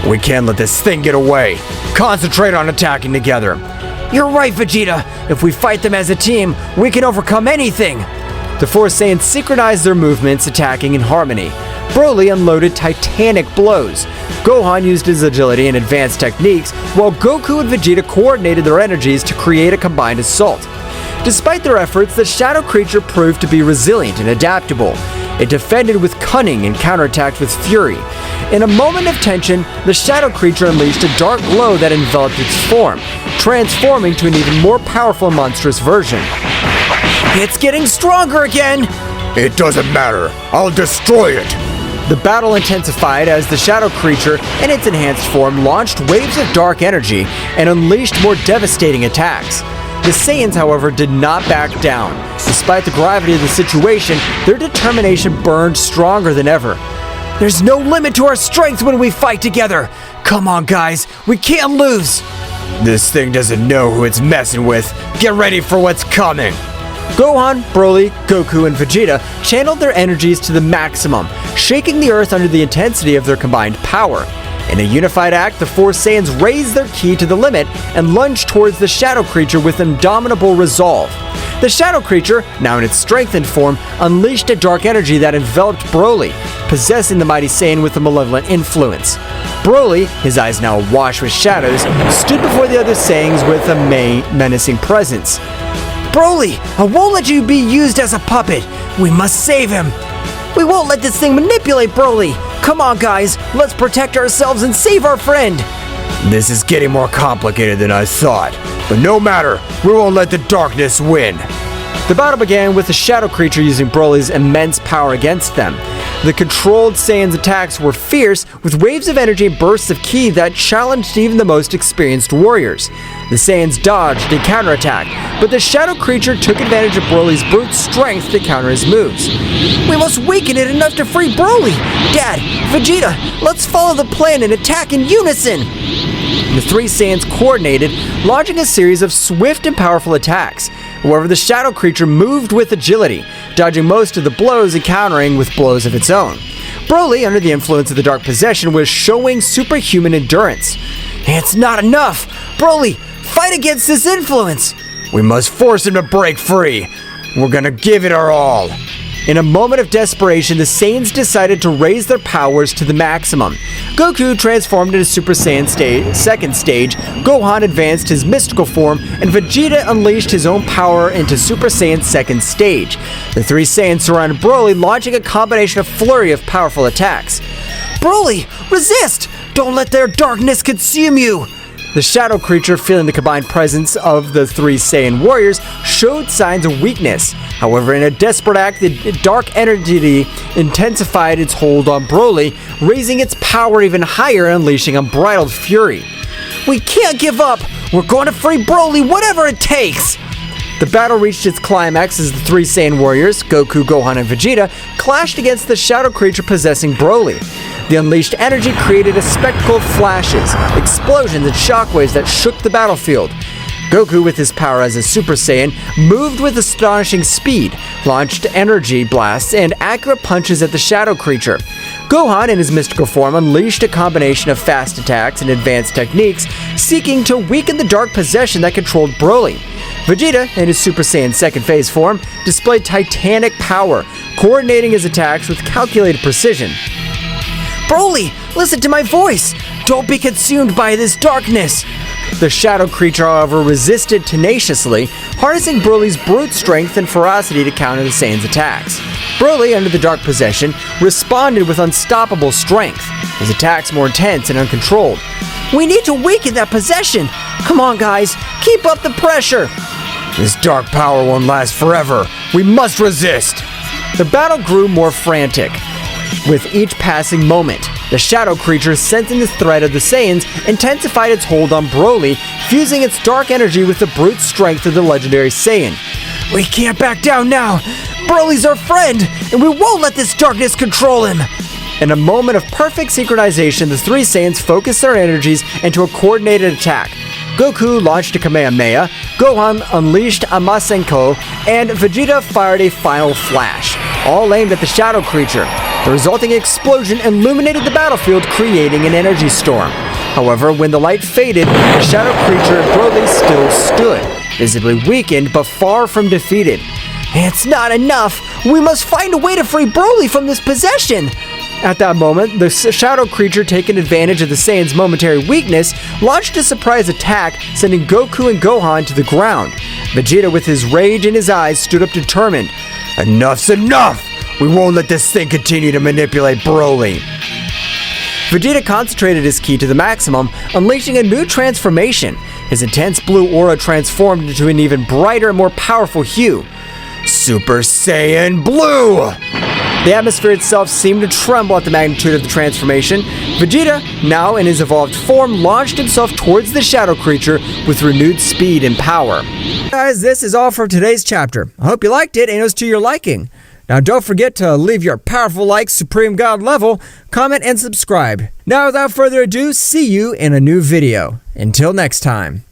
We can't let this thing get away. Concentrate on attacking together. You're right, Vegeta. If we fight them as a team, we can overcome anything. The four Saiyans synchronized their movements, attacking in harmony. Broly unloaded titanic blows. Gohan used his agility and advanced techniques, while Goku and Vegeta coordinated their energies to create a combined assault. Despite their efforts, the shadow creature proved to be resilient and adaptable. It defended with cunning and counterattacked with fury. In a moment of tension, the shadow creature unleashed a dark glow that enveloped its form, transforming to an even more powerful and monstrous version. It's getting stronger again! It doesn't matter. I'll destroy it. The battle intensified as the shadow creature, in its enhanced form, launched waves of dark energy and unleashed more devastating attacks. The Saiyans, however, did not back down. Despite the gravity of the situation, their determination burned stronger than ever. There's no limit to our strength when we fight together! Come on, guys, we can't lose! This thing doesn't know who it's messing with. Get ready for what's coming! Gohan, Broly, Goku, and Vegeta channeled their energies to the maximum, shaking the earth under the intensity of their combined power. In a unified act, the four Saiyans raised their ki to the limit and lunged towards the shadow creature with indomitable resolve. The shadow creature, now in its strengthened form, unleashed a dark energy that enveloped Broly, possessing the mighty Saiyan with a malevolent influence. Broly, his eyes now awash with shadows, stood before the other Saiyans with a menacing presence. Broly, I won't let you be used as a puppet. We must save him. We won't let this thing manipulate Broly. Come on, guys, let's protect ourselves and save our friend. This is getting more complicated than I thought. But no matter, we won't let the darkness win. The battle began with the shadow creature using Broly's immense power against them. The controlled Saiyans' attacks were fierce, with waves of energy and bursts of ki that challenged even the most experienced warriors. The Saiyans dodged and counterattacked, but the shadow creature took advantage of Broly's brute strength to counter his moves. We must weaken it enough to free Broly. Dad, Vegeta, let's follow the plan and attack in unison. The three Saiyans coordinated, launching a series of swift and powerful attacks. However, the shadow creature moved with agility, dodging most of the blows and countering with blows of its own. Broly, under the influence of the dark possession, was showing superhuman endurance. It's not enough! Broly, fight against this influence! We must force him to break free. We're gonna give it our all. In a moment of desperation, the Saiyans decided to raise their powers to the maximum. Goku transformed into Super Saiyan second stage, Gohan advanced his mystical form, and Vegeta unleashed his own power into Super Saiyan second stage. The three Saiyans surrounded Broly, launching a combination of flurry of powerful attacks. Broly, resist! Don't let their darkness consume you! The shadow creature, feeling the combined presence of the three Saiyan warriors, showed signs of weakness. However, in a desperate act, the dark energy intensified its hold on Broly, raising its power even higher and unleashing unbridled fury. We can't give up! We're going to free Broly, whatever it takes! The battle reached its climax as the three Saiyan warriors, Goku, Gohan, and Vegeta, clashed against the shadow creature possessing Broly. The unleashed energy created a spectacle of flashes, explosions, and shockwaves that shook the battlefield. Goku, with his power as a Super Saiyan, moved with astonishing speed, launched energy blasts and accurate punches at the shadow creature. Gohan, in his mystical form, unleashed a combination of fast attacks and advanced techniques, seeking to weaken the dark possession that controlled Broly. Vegeta, in his Super Saiyan second phase form, displayed titanic power, coordinating his attacks with calculated precision. Broly, listen to my voice! Don't be consumed by this darkness! The shadow creature, however, resisted tenaciously, harnessing Broly's brute strength and ferocity to counter the Saiyans' attacks. Broly, under the dark possession, responded with unstoppable strength, his attacks more intense and uncontrolled. We need to weaken that possession! Come on, guys, keep up the pressure! This dark power won't last forever. We must resist! The battle grew more frantic. With each passing moment, the shadow creature, sensing the threat of the Saiyans, intensified its hold on Broly, fusing its dark energy with the brute strength of the legendary Saiyan. We can't back down now! Broly's our friend, and we won't let this darkness control him! In a moment of perfect synchronization, the three Saiyans focused their energies into a coordinated attack. Goku launched a Kamehameha, Gohan unleashed a Masenko, and Vegeta fired a final flash, all aimed at the shadow creature. The resulting explosion illuminated the battlefield, creating an energy storm. However, when the light faded, the shadow creature Broly still stood, visibly weakened but far from defeated. It's not enough! We must find a way to free Broly from this possession! At that moment, the shadow creature, taking advantage of the Saiyans' momentary weakness, launched a surprise attack, sending Goku and Gohan to the ground. Vegeta, with his rage in his eyes, stood up determined. Enough's enough! We won't let this thing continue to manipulate Broly. Vegeta concentrated his ki to the maximum, unleashing a new transformation. His intense blue aura transformed into an even brighter and more powerful hue. Super Saiyan Blue! The atmosphere itself seemed to tremble at the magnitude of the transformation. Vegeta, now in his evolved form, launched himself towards the shadow creature with renewed speed and power. Guys, this is all for today's chapter. I hope you liked it and it was to your liking. Now don't forget to leave your powerful like, Supreme God level, comment, and subscribe. Now without further ado, see you in a new video. Until next time.